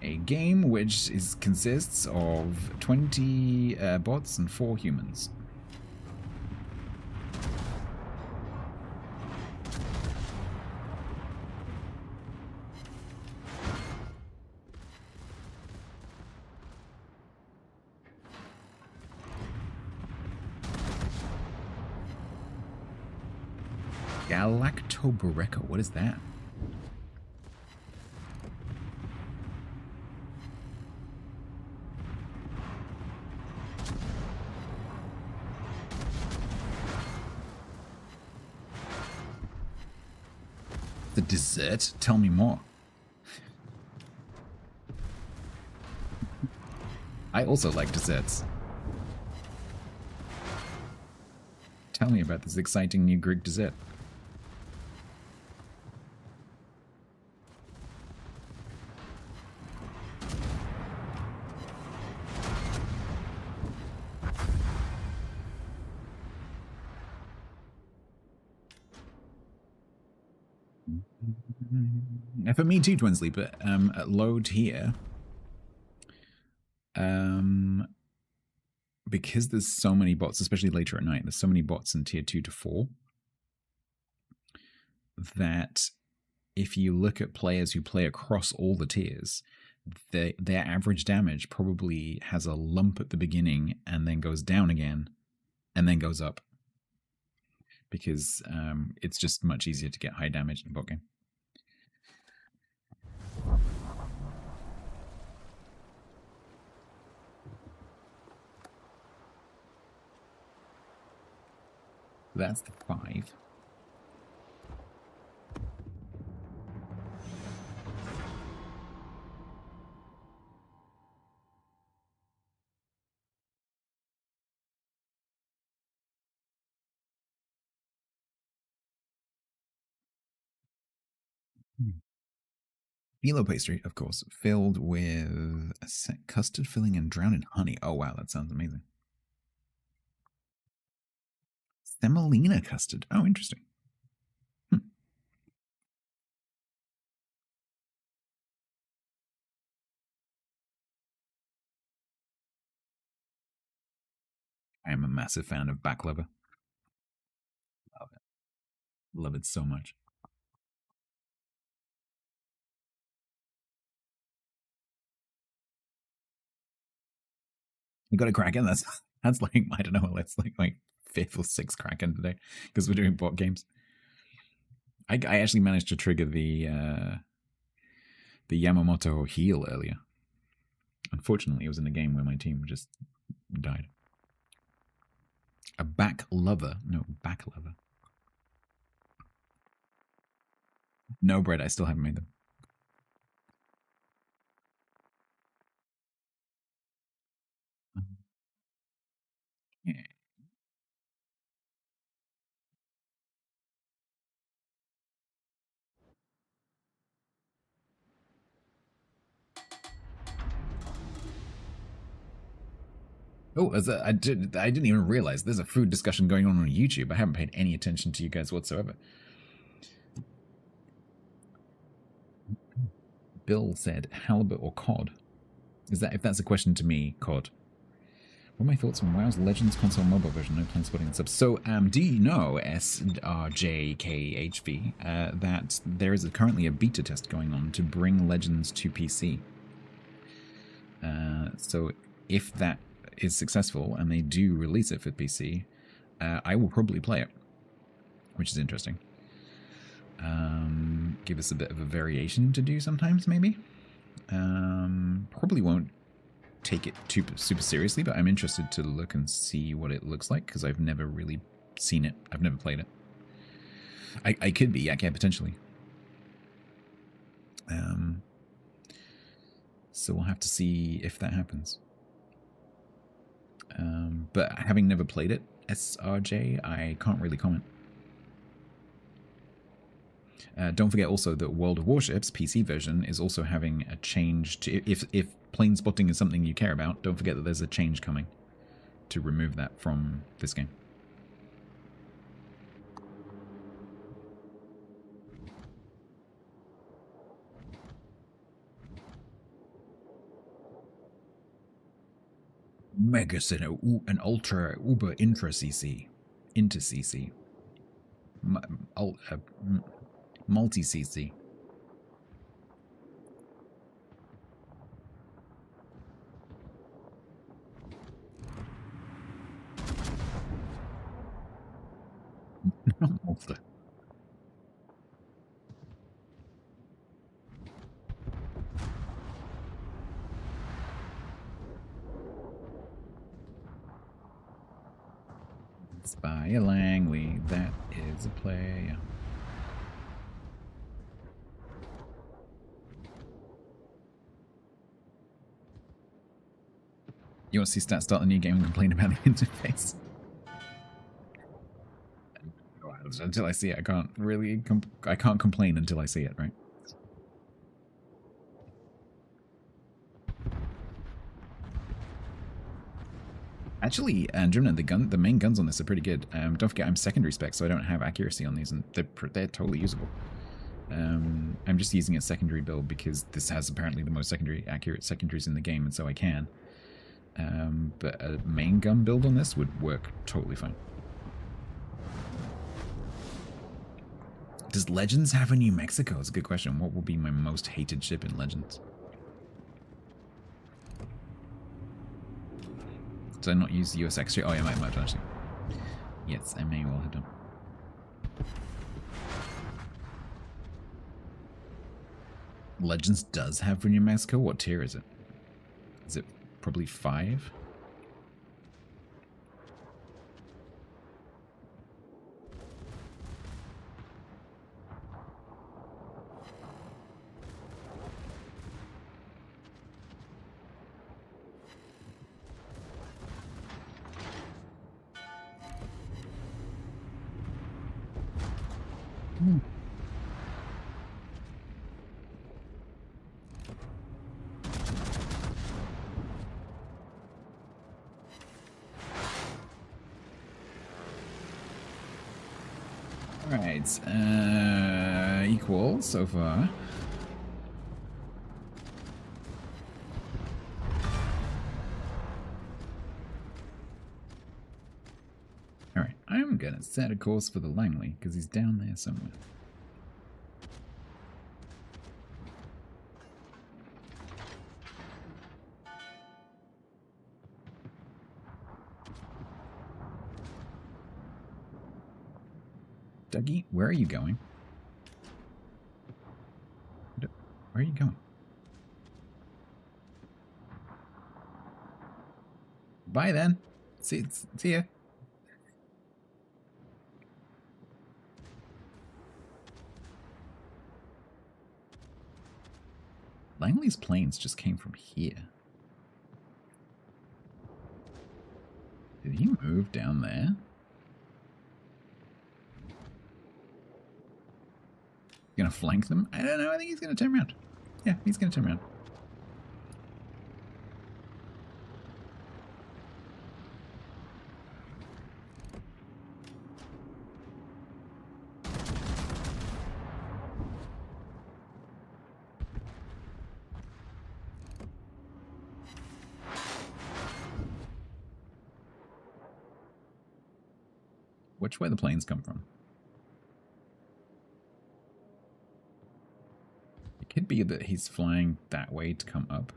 A: A game which consists of 20 bots and 4 humans. Galactobareka, what is that? The dessert? Tell me more. I also like desserts. Tell me about this exciting new Greek dessert. For me too, Twin Sleeper. Load here. Because there's so many bots, especially later at night, there's so many bots in tier 2 to 4 that if you look at players who play across all the tiers, their average damage probably has a lump at the beginning and then goes down again and then goes up. Because it's just much easier to get high damage in a bot game. That's the 5. Phyllo pastry, of course, filled with custard filling and drowned in honey. Oh wow, that sounds amazing. Semolina custard. Oh, interesting. I am a massive fan of baklava. Love it. Love it so much. You got a Kraken? That's like, I don't know, that's like my 5th or 6th Kraken today because we're doing bot games. I actually managed to trigger the Yamamoto heal earlier. Unfortunately, it was in a game where my team just died. A back lover? No, back lover. No, bread. I still haven't made them. Yeah. Oh, I didn't even realize there's a food discussion going on YouTube. I haven't paid any attention to you guys whatsoever. Bill said halibut or cod. If that's a question to me, cod. What are my thoughts on WoW's Legends console mobile version? No plan spotting this up. So, do you know, SRJKHV, that there is currently a beta test going on to bring Legends to PC? So, if that is successful and they do release it for PC, I will probably play it, which is interesting. Give us a bit of a variation to do sometimes, maybe. Probably won't take it super seriously, but I'm interested to look and see what it looks like because I've never really seen it. I've never played it. I could be, yeah, potentially. So we'll have to see if that happens. But having never played it, SRJ, I can't really comment. Don't forget also that World of Warships PC version is also having a change to, if plane spotting is something you care about, don't forget that there's a change coming to remove that from this game. Mega Center, an Ultra Uber Intra CC, into CC, multi CC. Malta. Spy Langley, that is a play. You want to see Stats start a new game and complain about the interface? Until I see it, I can't really. I can't complain until I see it, right? Actually, Andromeda, the main guns on this are pretty good. Don't forget, I'm secondary spec, so I don't have accuracy on these, and they're totally usable. I'm just using a secondary build because this has apparently the most accurate secondaries in the game, and so I can. But a main gun build on this would work totally fine. Does Legends have a New Mexico? It's a good question. What will be my most hated ship in Legends? Did I not use the US X-ray? Oh, yeah, I might have actually. Yes, I may well have done. Legends does have for New Mexico? What tier is it? Is it probably 5? Alright, equal so far. Alright, I'm gonna set a course for the Langley, because he's down there somewhere. Dougie, where are you going? Where are you going? Bye then. See ya. Langley's planes just came from here. Did he move down there? Gonna flank them? I don't know. I think he's gonna turn around. Yeah, he's gonna turn around. Which way the planes come from? It could be that he's flying that way to come up.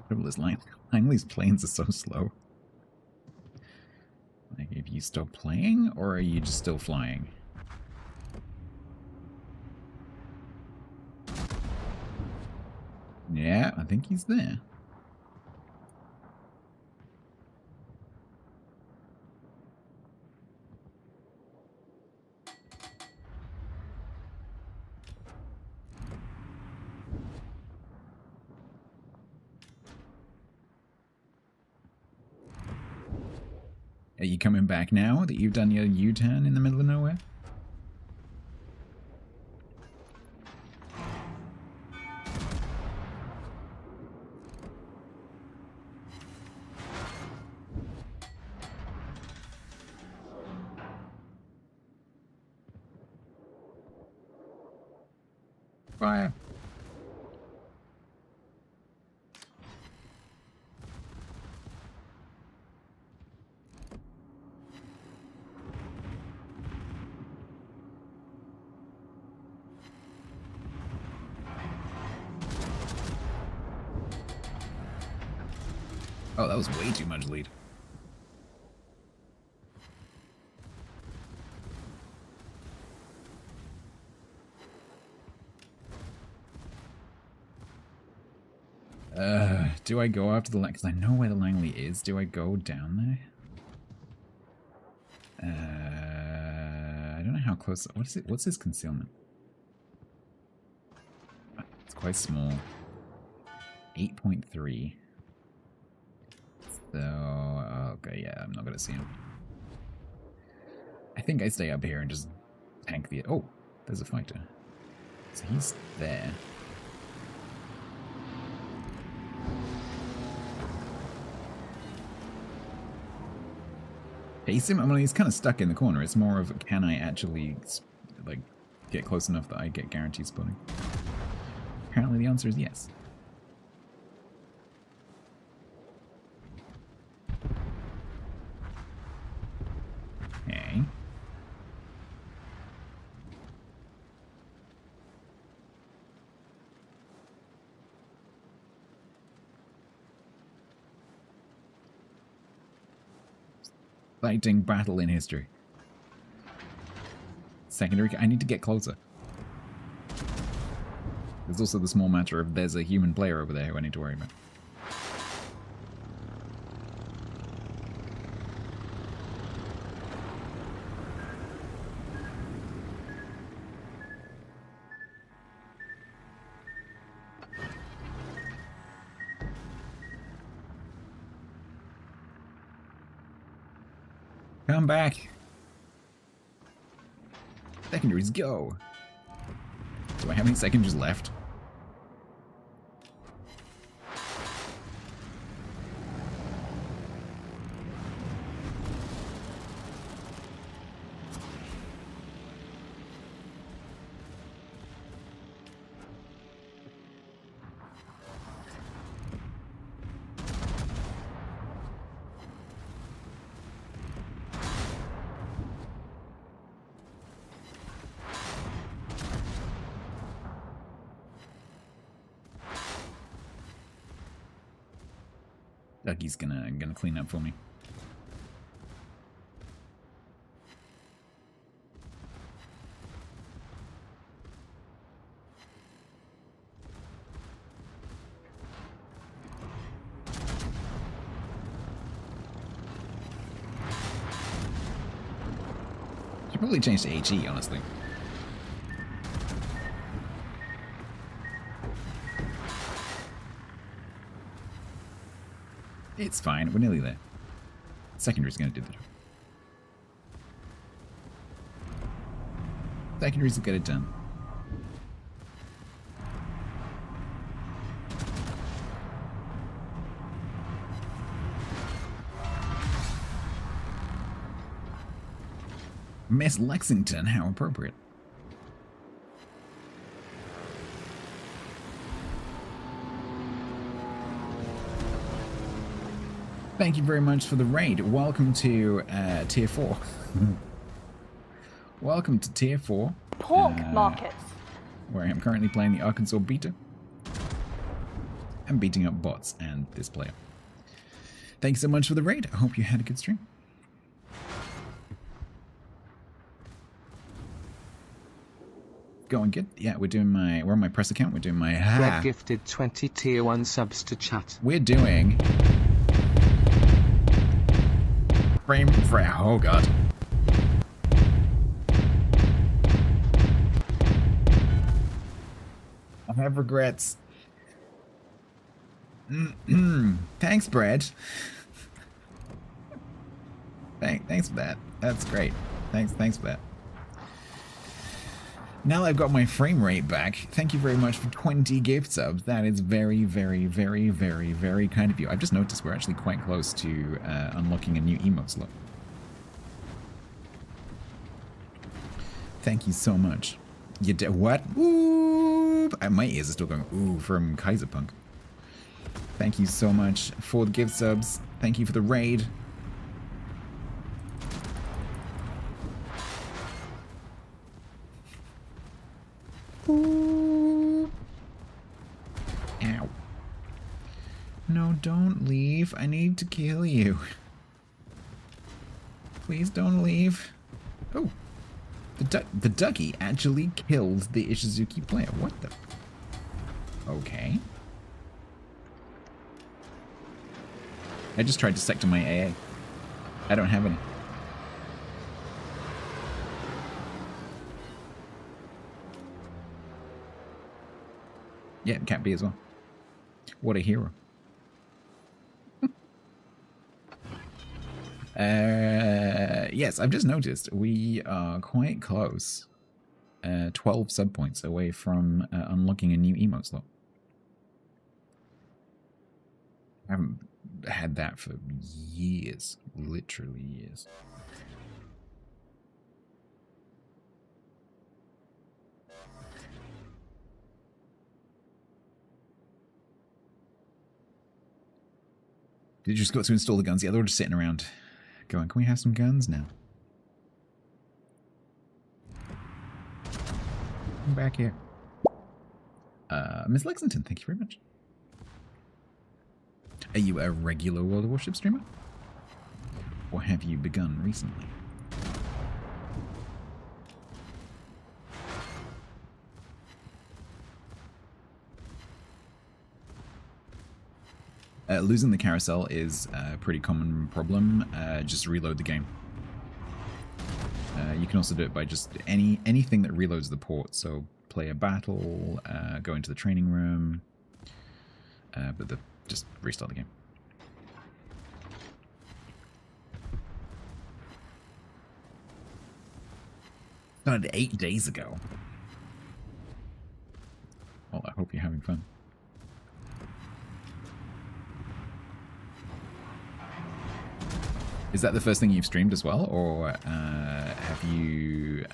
A: Trouble is, Langley's planes are so slow. Like, if you stop playing, or are you just still flying? Yeah, I think he's there. Are you coming back now that you've done your U-turn in the middle of nowhere? Fire. Oh, that was way too much lead. Do I go after the Langley? Because I know where the Langley is. Do I go down there? I don't know how close. What is it? What's his concealment? It's quite small. 8.3. So, okay, yeah, I'm not gonna see him. I think I stay up here and just tank the... Oh, there's a fighter. So he's there. Chase him? I mean, he's kind of stuck in the corner. It's more of, can I actually, like, get close enough that I get guaranteed spotting? Apparently the answer is yes. Okay. Exciting battle in history. Secondary, I need to get closer. There's also the small matter of there's a human player over there who I need to worry about. Come back. Secondaries, go. Do I have any secondaries left? Dougie's gonna clean up for me. Should probably change to HE, honestly. It's fine, we're nearly there. Secondary's gonna do the job. Secondaries will get it done. Miss Lexington, how appropriate. Thank you very much for the raid. Welcome to Tier 4. Welcome to Tier 4.
N: Pork markets.
A: Where I am currently playing the Arkansas Beta. And beating up bots and this player. Thanks so much for the raid. I hope you had a good stream. Going good. Yeah, we're on my press account. We're doing my
B: Fred gifted 20 tier 1 subs to chat.
A: We're doing frame. Oh god. I have regrets. Thanks, Brad. Thanks for that. That's great. Thanks for that. Now that I've got my frame rate back, thank you very much for 20 gift subs. That is very, very, very, very, very kind of you. I've just noticed we're actually quite close to unlocking a new emote slot. Thank you so much. You did what? Ooh, my ears are still going ooh from Kaiserpunk. Thank you so much for the gift subs. Thank you for the raid. Ooh. Ow. No, don't leave. I need to kill you. Please don't leave. Oh. The Dougie actually killed the Ishizuki player. What the? Okay. I just tried to sector my AA. I don't have any. Yeah, Cat B as well. What a hero. Yes, I've just noticed we are quite close. 12 sub points away from unlocking a new emote slot. I haven't had that for years. Literally years. Did you just got to install the guns? Yeah, they were just sitting around going, can we have some guns now? Come back here. Miss Lexington, thank you very much. Are you a regular World of Warships streamer? Or have you begun recently? Losing the carousel is a pretty common problem. Just reload the game. You can also do it by just anything that reloads the port. So play a battle, go into the training room, but just restart the game. Started 8 days ago. Well, I hope you're having fun. Is that the first thing you've streamed as well, or have you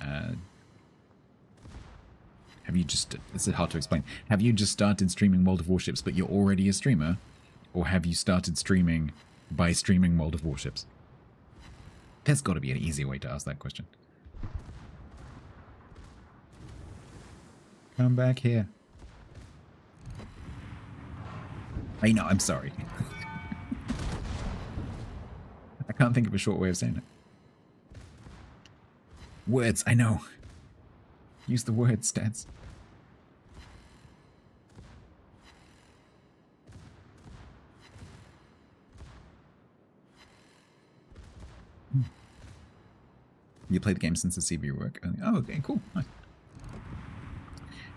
A: just? It's hard to explain. Have you just started streaming World of Warships, but you're already a streamer, or have you started streaming by streaming World of Warships? There's got to be an easier way to ask that question. Come back here. I know. I'm sorry. I can't think of a short way of saying it. Words, I know. Use the word, Stats. You played the game since the CB work? Oh, okay, cool.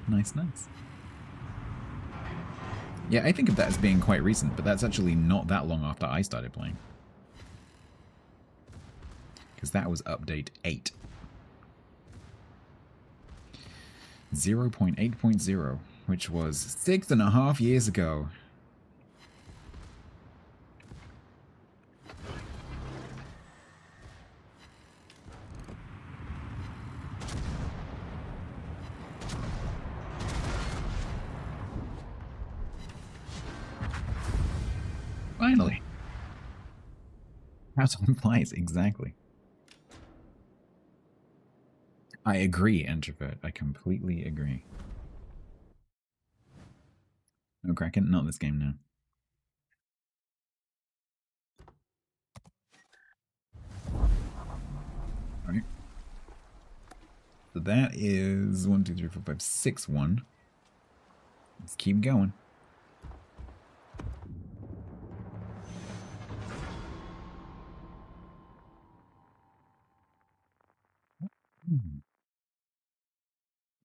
A: Nice. Nice. Yeah, I think of that as being quite recent, but that's actually not that long after I started playing. Because that was update 8. 0.8.0, which was 6.5 years ago. Finally. How time flies, exactly. I agree, introvert. I completely agree. No, Kraken, not this game now. Alright. So that is 1, 2, 3, 4, 5, 6, 1. Let's keep going.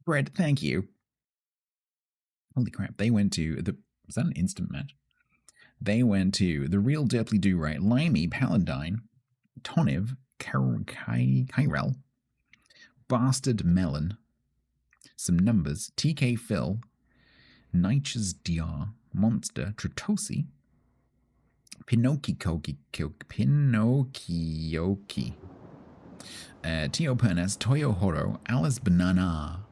A: Bread, thank you. Holy crap, they went to the... Was that an instant match? They went to the Real Derply Do Right, Limey, Paladine, Toniv, Kyrell, Bastard Melon, some numbers, TK Phil, Niches DR, Monster, Tritosi, Pinocchioki, Tio Pernas, Toyo Horo, Alice Banana,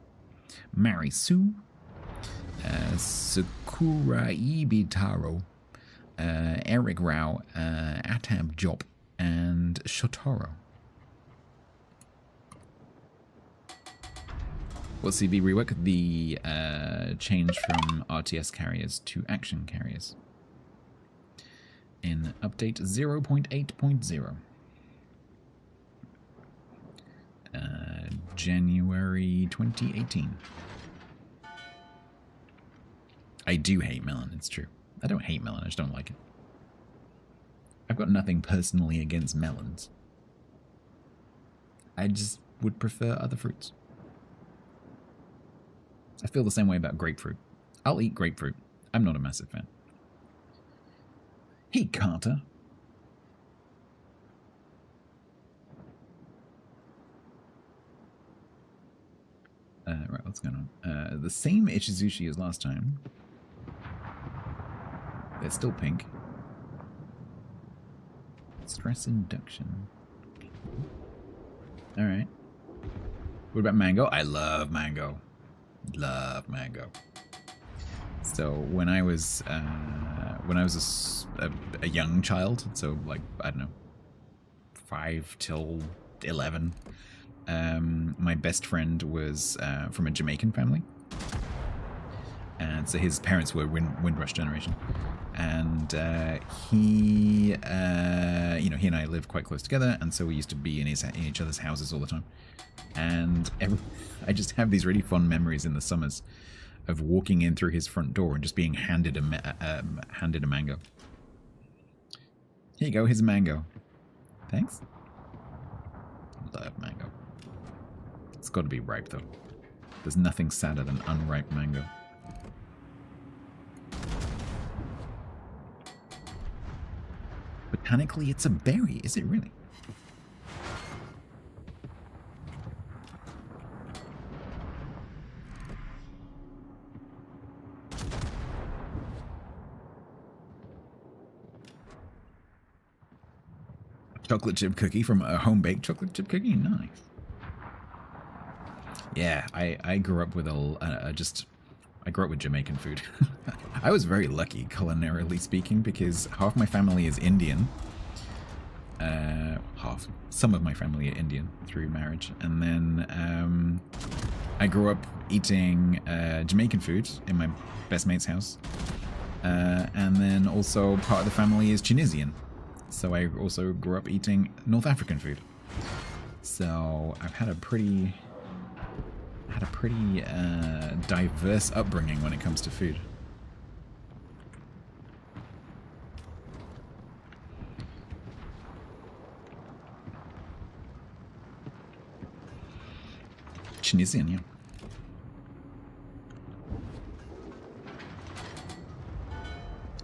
A: Mary Sue, Sakura Ibitaro, Eric Rao, Atab Job, and Shotaro. What's CV rework? The change from RTS carriers to action carriers in update 0.8.0. January 2018. I do hate melon, it's true. I don't hate melon, I just don't like it. I've got nothing personally against melons. I just would prefer other fruits. I feel the same way about grapefruit. I'll eat grapefruit. I'm not a massive fan. Hey, Carter. Right, what's going on? The same Ichizushi as last time. They're still pink. Stress induction. Alright. What about mango? I love mango. Love mango. So when I was a young child, so like, I don't know, 5 till 11, my best friend was from a Jamaican family, and so his parents were Windrush generation, and he and I lived quite close together, and so we used to be in each other's houses all the time, and I just have these really fond memories in the summers of walking in through his front door and just being handed a mango. Here you go, here's a mango. Thanks. Love mango. It's got to be ripe though. There's nothing sadder than unripe mango. Botanically, it's a berry. Is it really? Chocolate chip cookie from a home-baked chocolate chip cookie? Nice. Yeah, I grew up with I grew up with Jamaican food. I was very lucky, culinarily speaking, because half my family is Indian. Some of my family are Indian through marriage. And then I grew up eating Jamaican food in my best mate's house. And then also part of the family is Tunisian. So I also grew up eating North African food. So I've had a pretty diverse upbringing when it comes to food. Tunisian, yeah.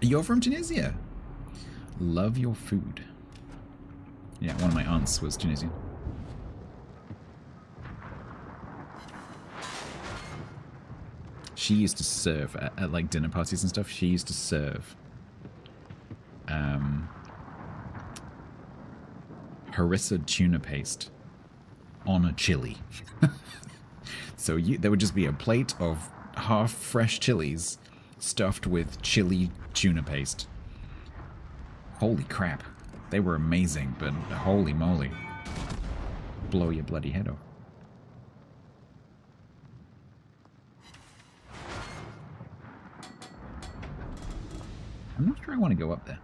A: You're from Tunisia? Love your food. Yeah, one of my aunts was Tunisian. She used to serve at like dinner parties and stuff. She used to serve harissa tuna paste on a chili. So there would just be a plate of half fresh chilies stuffed with chili tuna paste. Holy crap. They were amazing, but holy moly. Blow your bloody head off. I'm not sure I want to go up there.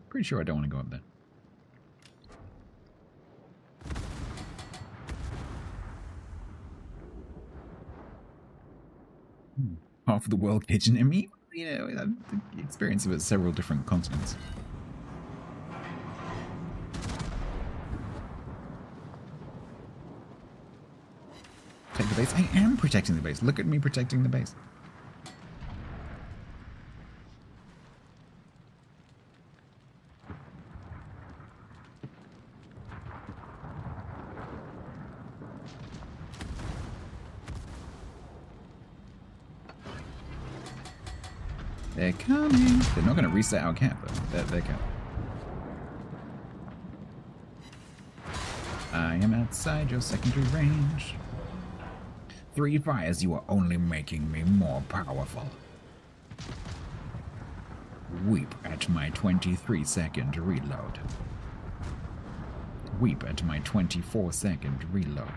A: Pretty sure I don't want to go up there. Half of the world kitchen. I mean, you know, the experience of it several different continents. Protect the base. I am protecting the base. Look at me protecting the base. They're coming. They're not going to reset our cap, though. They're coming. I am outside your secondary range. 3 fires, you are only making me more powerful. Weep at my 23-second reload. Weep at my 24-second reload.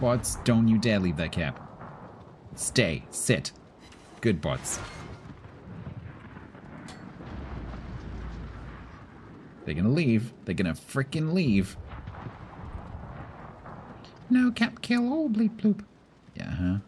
A: Bots, don't you dare leave that cap. Stay. Sit. Good bots. They're gonna leave. They're gonna frickin' leave. No cap kill. Oh, bleep bloop. Yeah, huh?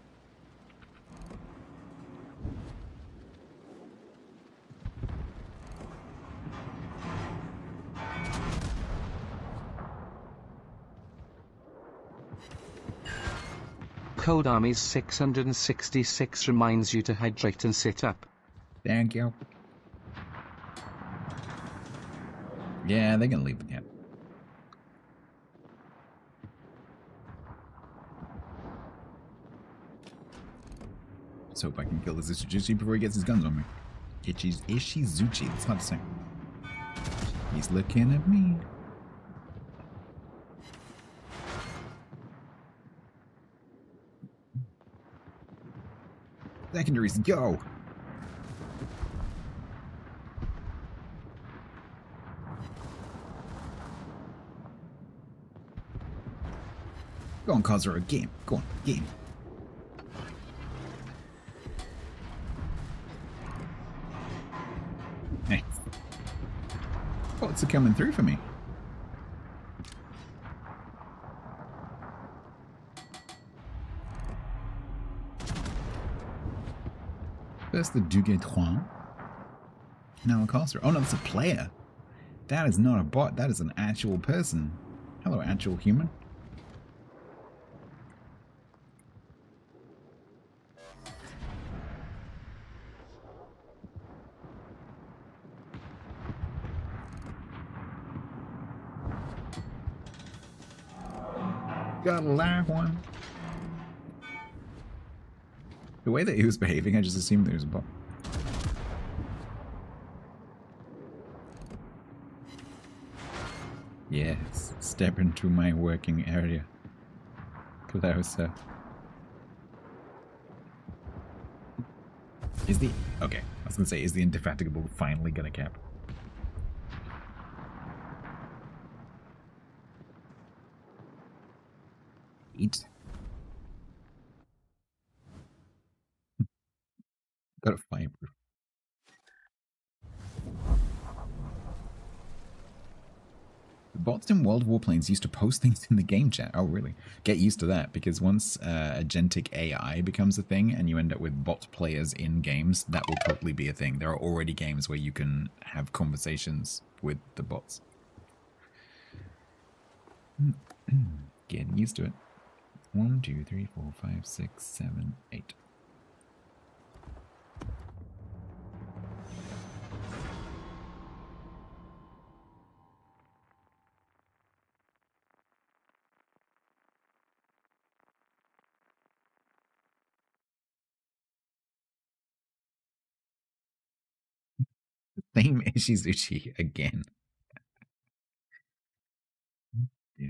B: Cold Armies 666 reminds you to hydrate and sit up.
A: Thank you. Yeah, they're gonna leave the camp. Let's hope I can kill this Ishizuchi before he gets his guns on me. Ishizuchi, that's hard to say. He's looking at me. Secondaries, go! Go on, Kazura, game. Go on, game. Hey. Bots are coming through for me. First the Duguay-Trois. Now a caster. Oh no, that's a player. That is not a bot. That is an actual person. Hello, actual human. Got a live one. The way that he was behaving, I just assumed that he was a bot. Yes, step into my working area. Closer. Is the... Okay, I was gonna say, is the Indefatigable finally gonna cap? Eat. Got a fireproof. The bots in World War Planes used to post things in the game chat. Oh, really? Get used to that, because once agentic AI becomes a thing and you end up with bot players in games, that will totally be a thing. There are already games where you can have conversations with the bots. Getting used to it. 1, 2, 3, 4, 5, 6, 7, 8. Same Ishizuchi again. Yeah.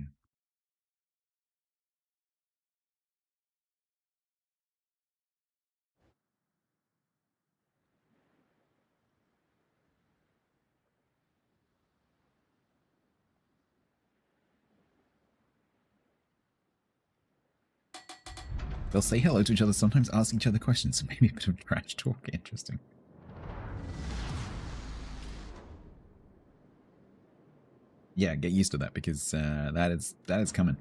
A: They'll say hello to each other, sometimes ask each other questions, maybe a bit of trash talk. Interesting. Yeah, get used to that, because that is coming.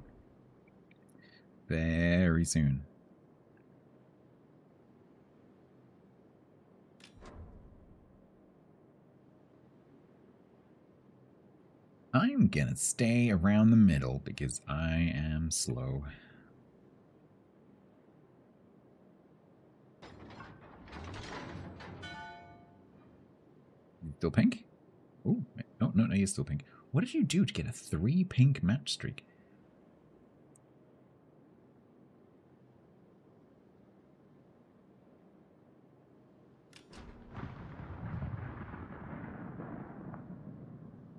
A: very soon. I'm gonna stay around the middle because I am slow. Still pink? Oh, no, you're still pink. What did you do to get a 3 pink match streak?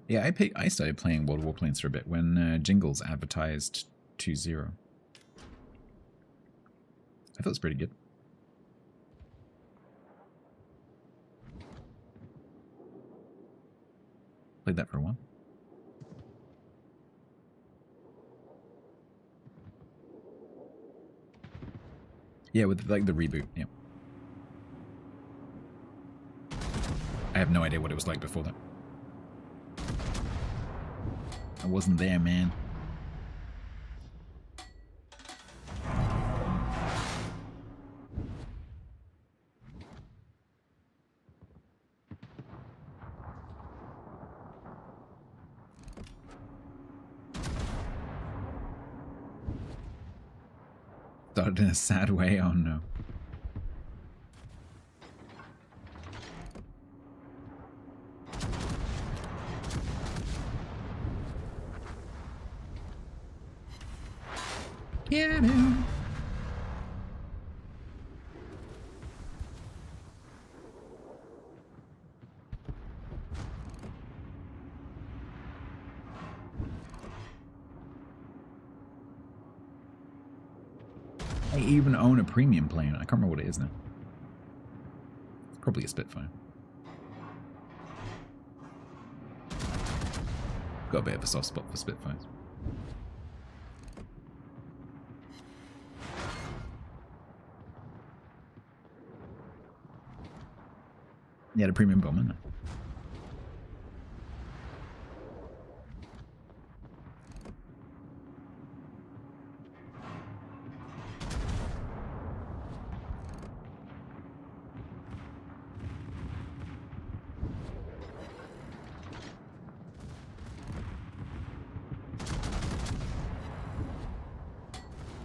A: Yeah, I started playing World of Warplanes for a bit when Jingles advertised 2-0. I thought it was pretty good. Played that for a while. Yeah, with like the reboot, yeah. I have no idea what it was like before that. I wasn't there, man. Started in a sad way, oh no. Get him. I even own a premium plane. I can't remember what it is now. It's probably a Spitfire. Got a bit of a soft spot for Spitfires. Yeah, the premium bomber. No.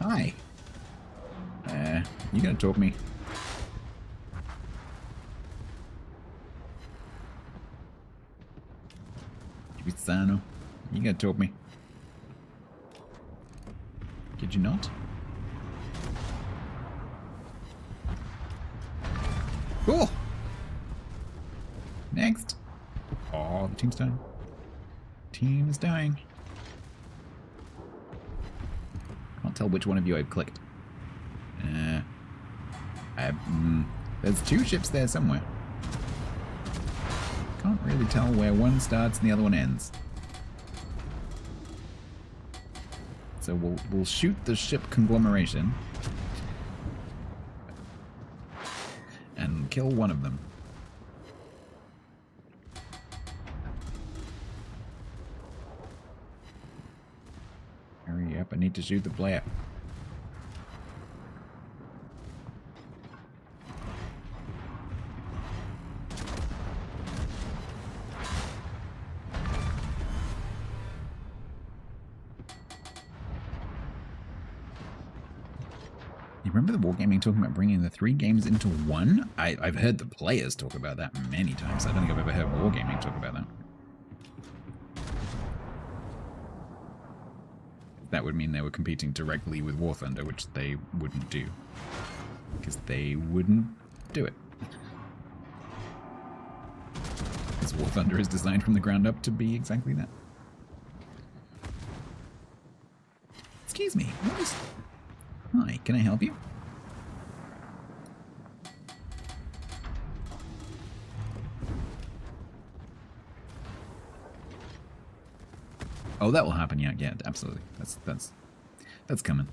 A: Hi. You gonna talk me? Sano, you gonna talk me? Did you not? Cool. Next. Oh, the team's dying. Team is dying. Can't tell which one of you I've clicked. There's 2 ships there somewhere. Can't really tell where one starts and the other one ends. So we'll shoot the ship conglomeration and kill one of them. Hurry up, I need to shoot the player. Remember the Wargaming talking about bringing the 3 games into one? I've heard the players talk about that many times. I don't think I've ever heard Wargaming talk about that. That would mean they were competing directly with War Thunder, which they wouldn't do. Because they wouldn't do it. Because War Thunder is designed from the ground up to be exactly that. Excuse me, what is... Hi, can I help you? Oh, that will happen, yeah, absolutely. That's coming.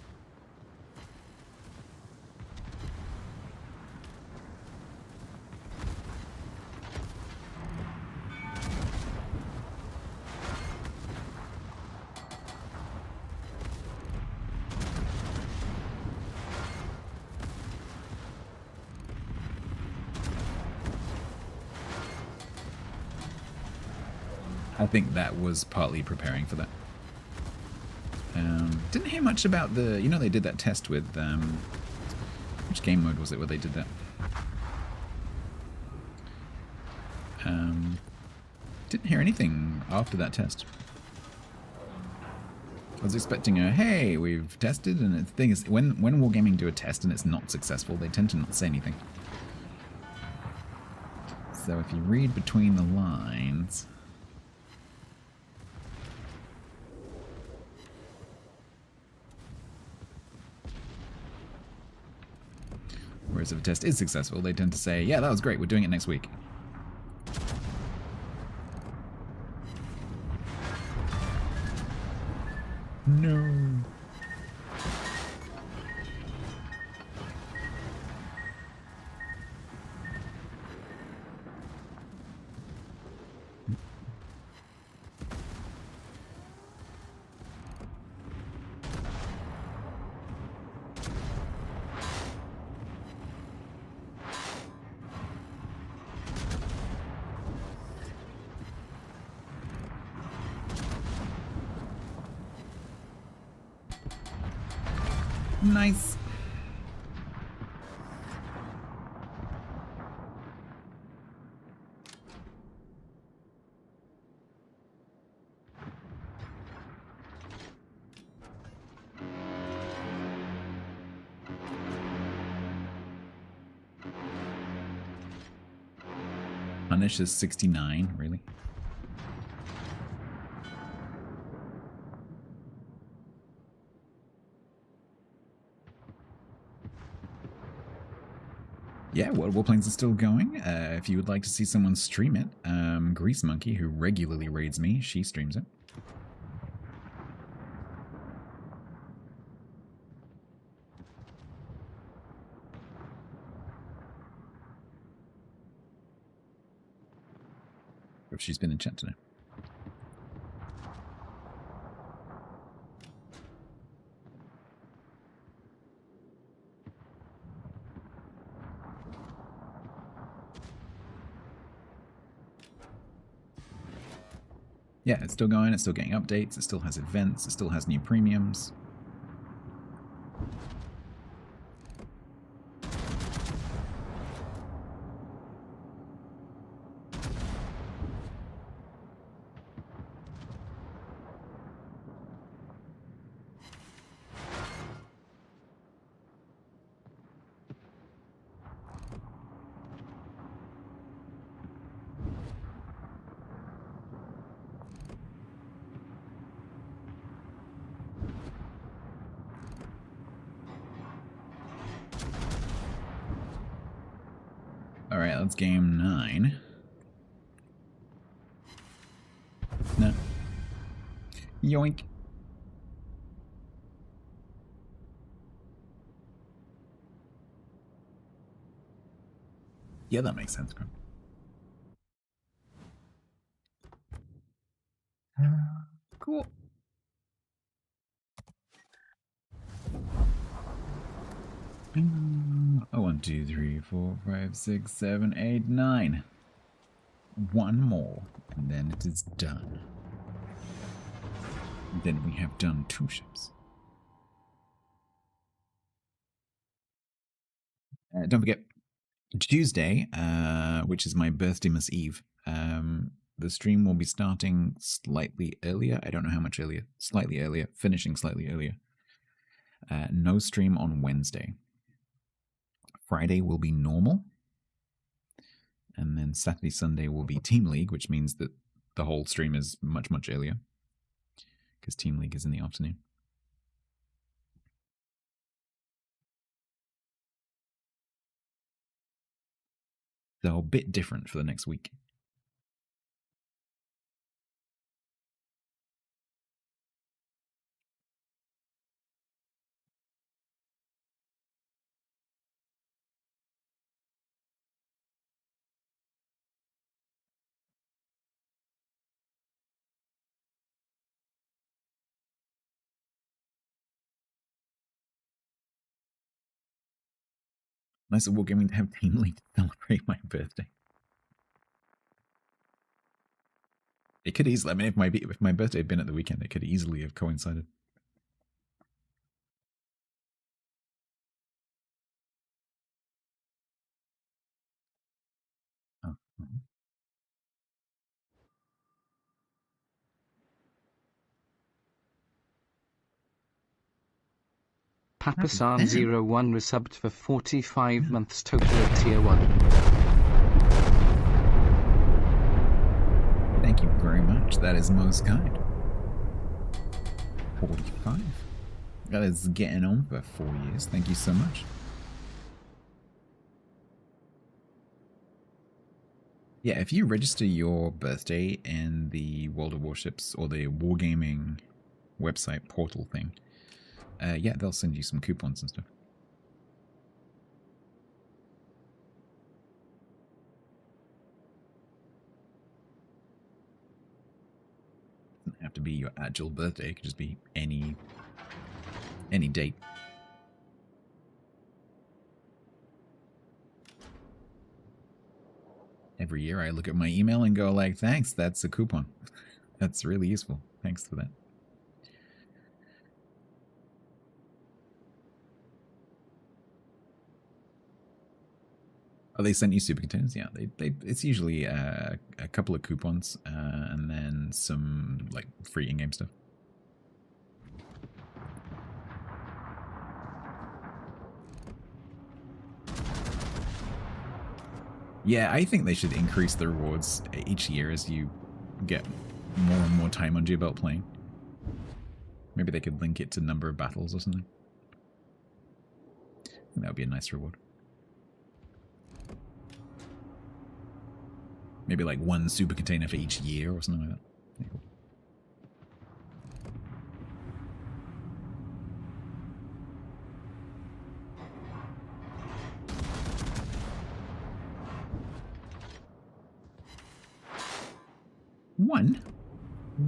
A: I think that was partly preparing for that. Didn't hear much about the... You know, they did that test with... which game mode was it where they did that? Didn't hear anything after that test. I was expecting a, hey, we've tested, and the thing is, when Wargaming do a test and it's not successful, they tend to not say anything. So if you read between the lines... Whereas if a test is successful, they tend to say, yeah, that was great, we're doing it next week. No. Nice. Punish is 69, really? Yeah, Warplanes are still going. If you would like to see someone stream it, Grease Monkey, who regularly raids me, she streams it. If she's been in chat today. Yeah, it's still going, it's still getting updates, it still has events, it still has new premiums. Alright, let's game 9. No. Yoink. Yeah, that makes sense. Cool. Oh, 1, 2, 3, 4, 5, 6, 7, 8, 9. One more, and then it is done. And then we have done 2 ships. Don't forget, Tuesday, which is my birthdaymas Eve, the stream will be starting slightly earlier. I don't know how much earlier. Slightly earlier. Finishing slightly earlier. No stream on Wednesday. Friday will be normal. And then Saturday, Sunday will be Team League, which means that the whole stream is much, much earlier. Because Team League is in the afternoon. So a bit different for the next week. Nice of Wargaming to have Team League to celebrate my birthday. It could easily. I mean, if my birthday had been at the weekend, it could easily have coincided. Oh.
B: Papasan01 resubbed for 45 months total at tier 1.
A: Thank you very much. That is most kind. 45. That is getting on for 4 years. Thank you so much. Yeah, if you register your birthday in the World of Warships or the Wargaming website portal thing, yeah, they'll send you some coupons and stuff. Doesn't have to be your actual birthday. It could just be any date. Every year I look at my email and go like, thanks, that's a coupon. That's really useful. Thanks for that. Oh, they sent you super containers? Yeah, it's usually a couple of coupons and then some like free in-game stuff. Yeah, I think they should increase the rewards each year as you get more and more time under your belt playing. Maybe they could link it to number of battles or something. I think that would be a nice reward. Maybe like one super container for each year or something like that. Yeah, cool.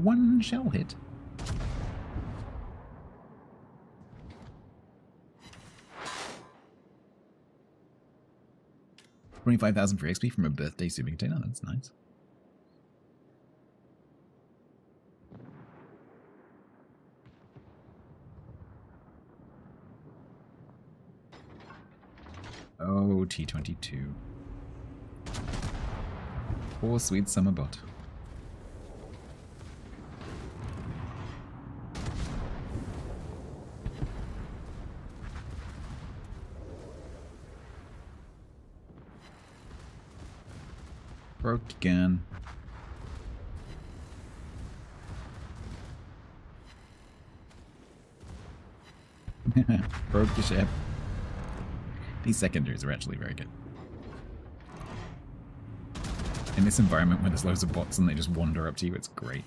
A: One shell hit. $25,000 for XP from a birthday super container. That's nice. Oh, T22. Poor sweet summer bot. Broke again. Broke the ship. These secondaries are actually very good. In this environment where there's loads of bots and they just wander up to you, it's great.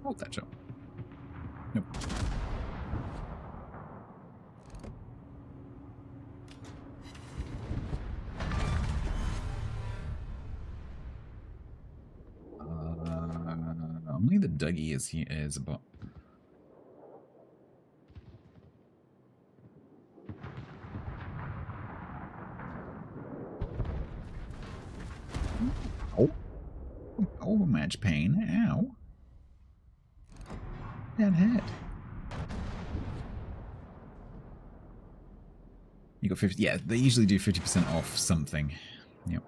A: Hold that shot. Nope. Only the Dougie is a bot. Oh, match pain. Ow. That hurt. You got 50. Yeah, they usually do 50% off something. Yep.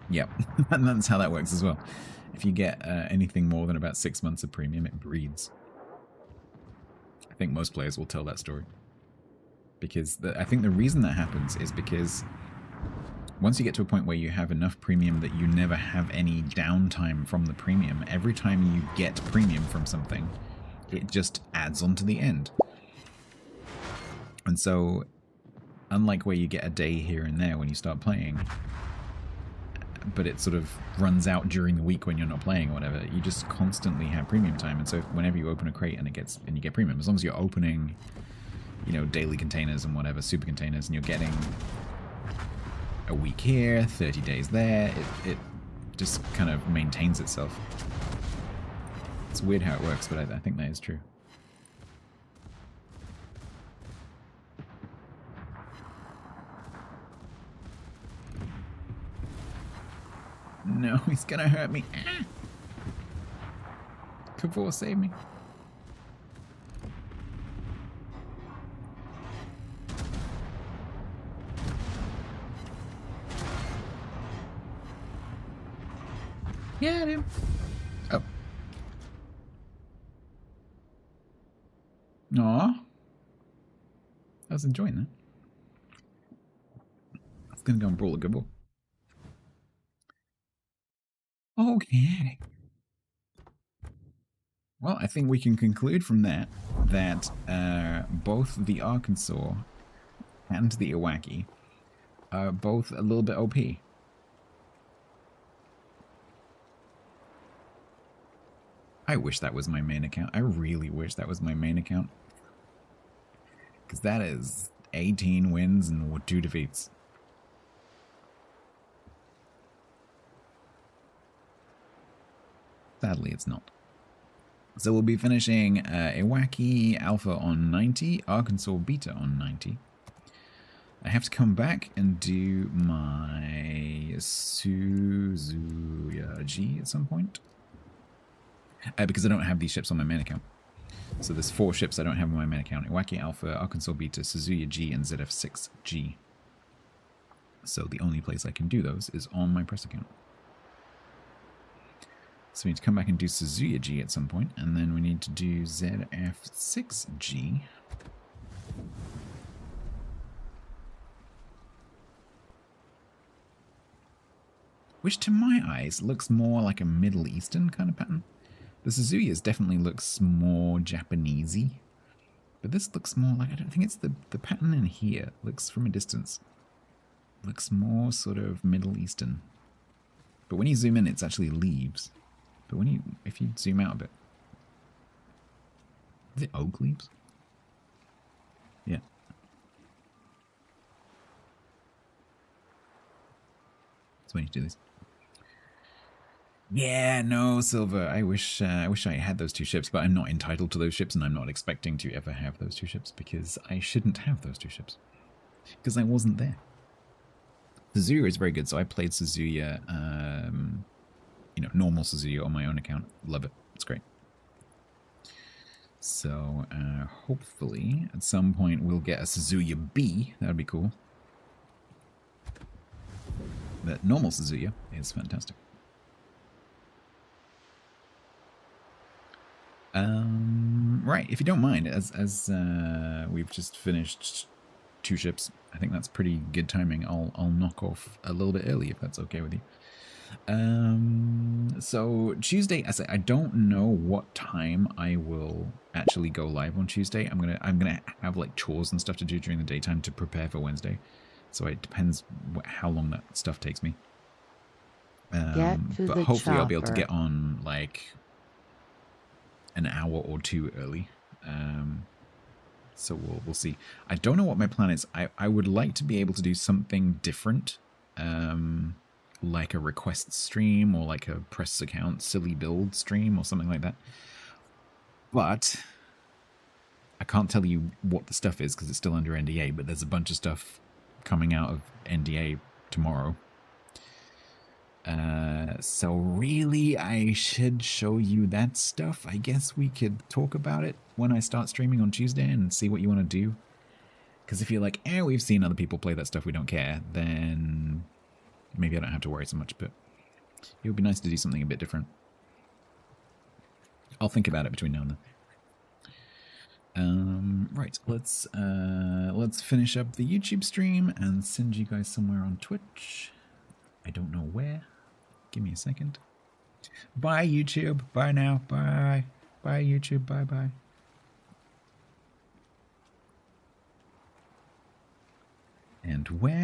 A: Yep. And that's how that works as well. If you get anything more than about 6 months of premium, it breeds. I think most players will tell that story. Because I think the reason that happens is because once you get to a point where you have enough premium that you never have any downtime from the premium, every time you get premium from something, it just adds on to the end. And so, unlike where you get a day here and there when you start playing, but it sort of runs out during the week when you're not playing or whatever. You just constantly have premium time, and so whenever you open a crate and you get premium, as long as you're opening, you know, daily containers and whatever, super containers, and you're getting a week here, 30 days there, it just kind of maintains itself. It's weird how it works, but I think that is true. No, he's gonna hurt me. Ah. Kavor, save me. Get him. Oh. Aw. I was enjoying that. I was gonna go and brawl a good ball. Okay. Well, I think we can conclude from that both the Arkansas and the Iwaki are both a little bit OP. I wish that was my main account. I really wish that was my main account. Because that is 18 wins and 2 defeats. Sadly, it's not. So we'll be finishing Iwaki Alpha on 90, Arkansas Beta on 90. I have to come back and do my Suzuya G at some point. Because I don't have these ships on my main account. So there's 4 ships I don't have on my main account. Iwaki Alpha, Arkansas Beta, Suzuya G, and ZF6G. So the only place I can do those is on my press account. So we need to come back and do Suzuya G at some point, and then we need to do ZF6G. Which to my eyes looks more like a Middle Eastern kind of pattern. The Suzuyas definitely looks more Japanesey, but this looks more like, I don't think it's the pattern in here. Looks from a distance. Looks more sort of Middle Eastern. But when you zoom in, it's actually leaves. But if you zoom out a bit, is it oak leaves? Yeah. So we need to do this. Yeah, no, Silver. I wish I had those 2 ships, but I'm not entitled to those ships, and I'm not expecting to ever have those 2 ships because I shouldn't have those 2 ships because I wasn't there. Suzuya is very good, so I played Suzuya. You know, normal Suzuya on my own account. Love it. It's great. So, hopefully, at some point, we'll get a Suzuya B. That would be cool. But normal Suzuya is fantastic. Right, if you don't mind, as we've just finished 2 ships, I think that's pretty good timing. I'll knock off a little bit early if that's okay with you. So Tuesday, I don't know what time I will actually go live on Tuesday. I'm gonna have like chores and stuff to do during the daytime to prepare for Wednesday. So it depends how long that stuff takes me. But hopefully I'll be able to get on like an hour or 2 early. So we'll see. I don't know what my plan is. I would like to be able to do something different. Like a request stream or like a press account silly build stream or something like that. But I can't tell you what the stuff is because it's still under NDA, but there's a bunch of stuff coming out of NDA tomorrow. So really, I should show you that stuff. I guess we could talk about it when I start streaming on Tuesday and see what you want to do. Because if you're like, we've seen other people play that stuff, we don't care, then maybe I don't have to worry so much, but it would be nice to do something a bit different. I'll think about it between now and then. Right, let's finish up the YouTube stream and send you guys somewhere on Twitch. I don't know where. Give me a second. Bye, YouTube. Bye now. Bye. Bye, YouTube. Bye-bye. And where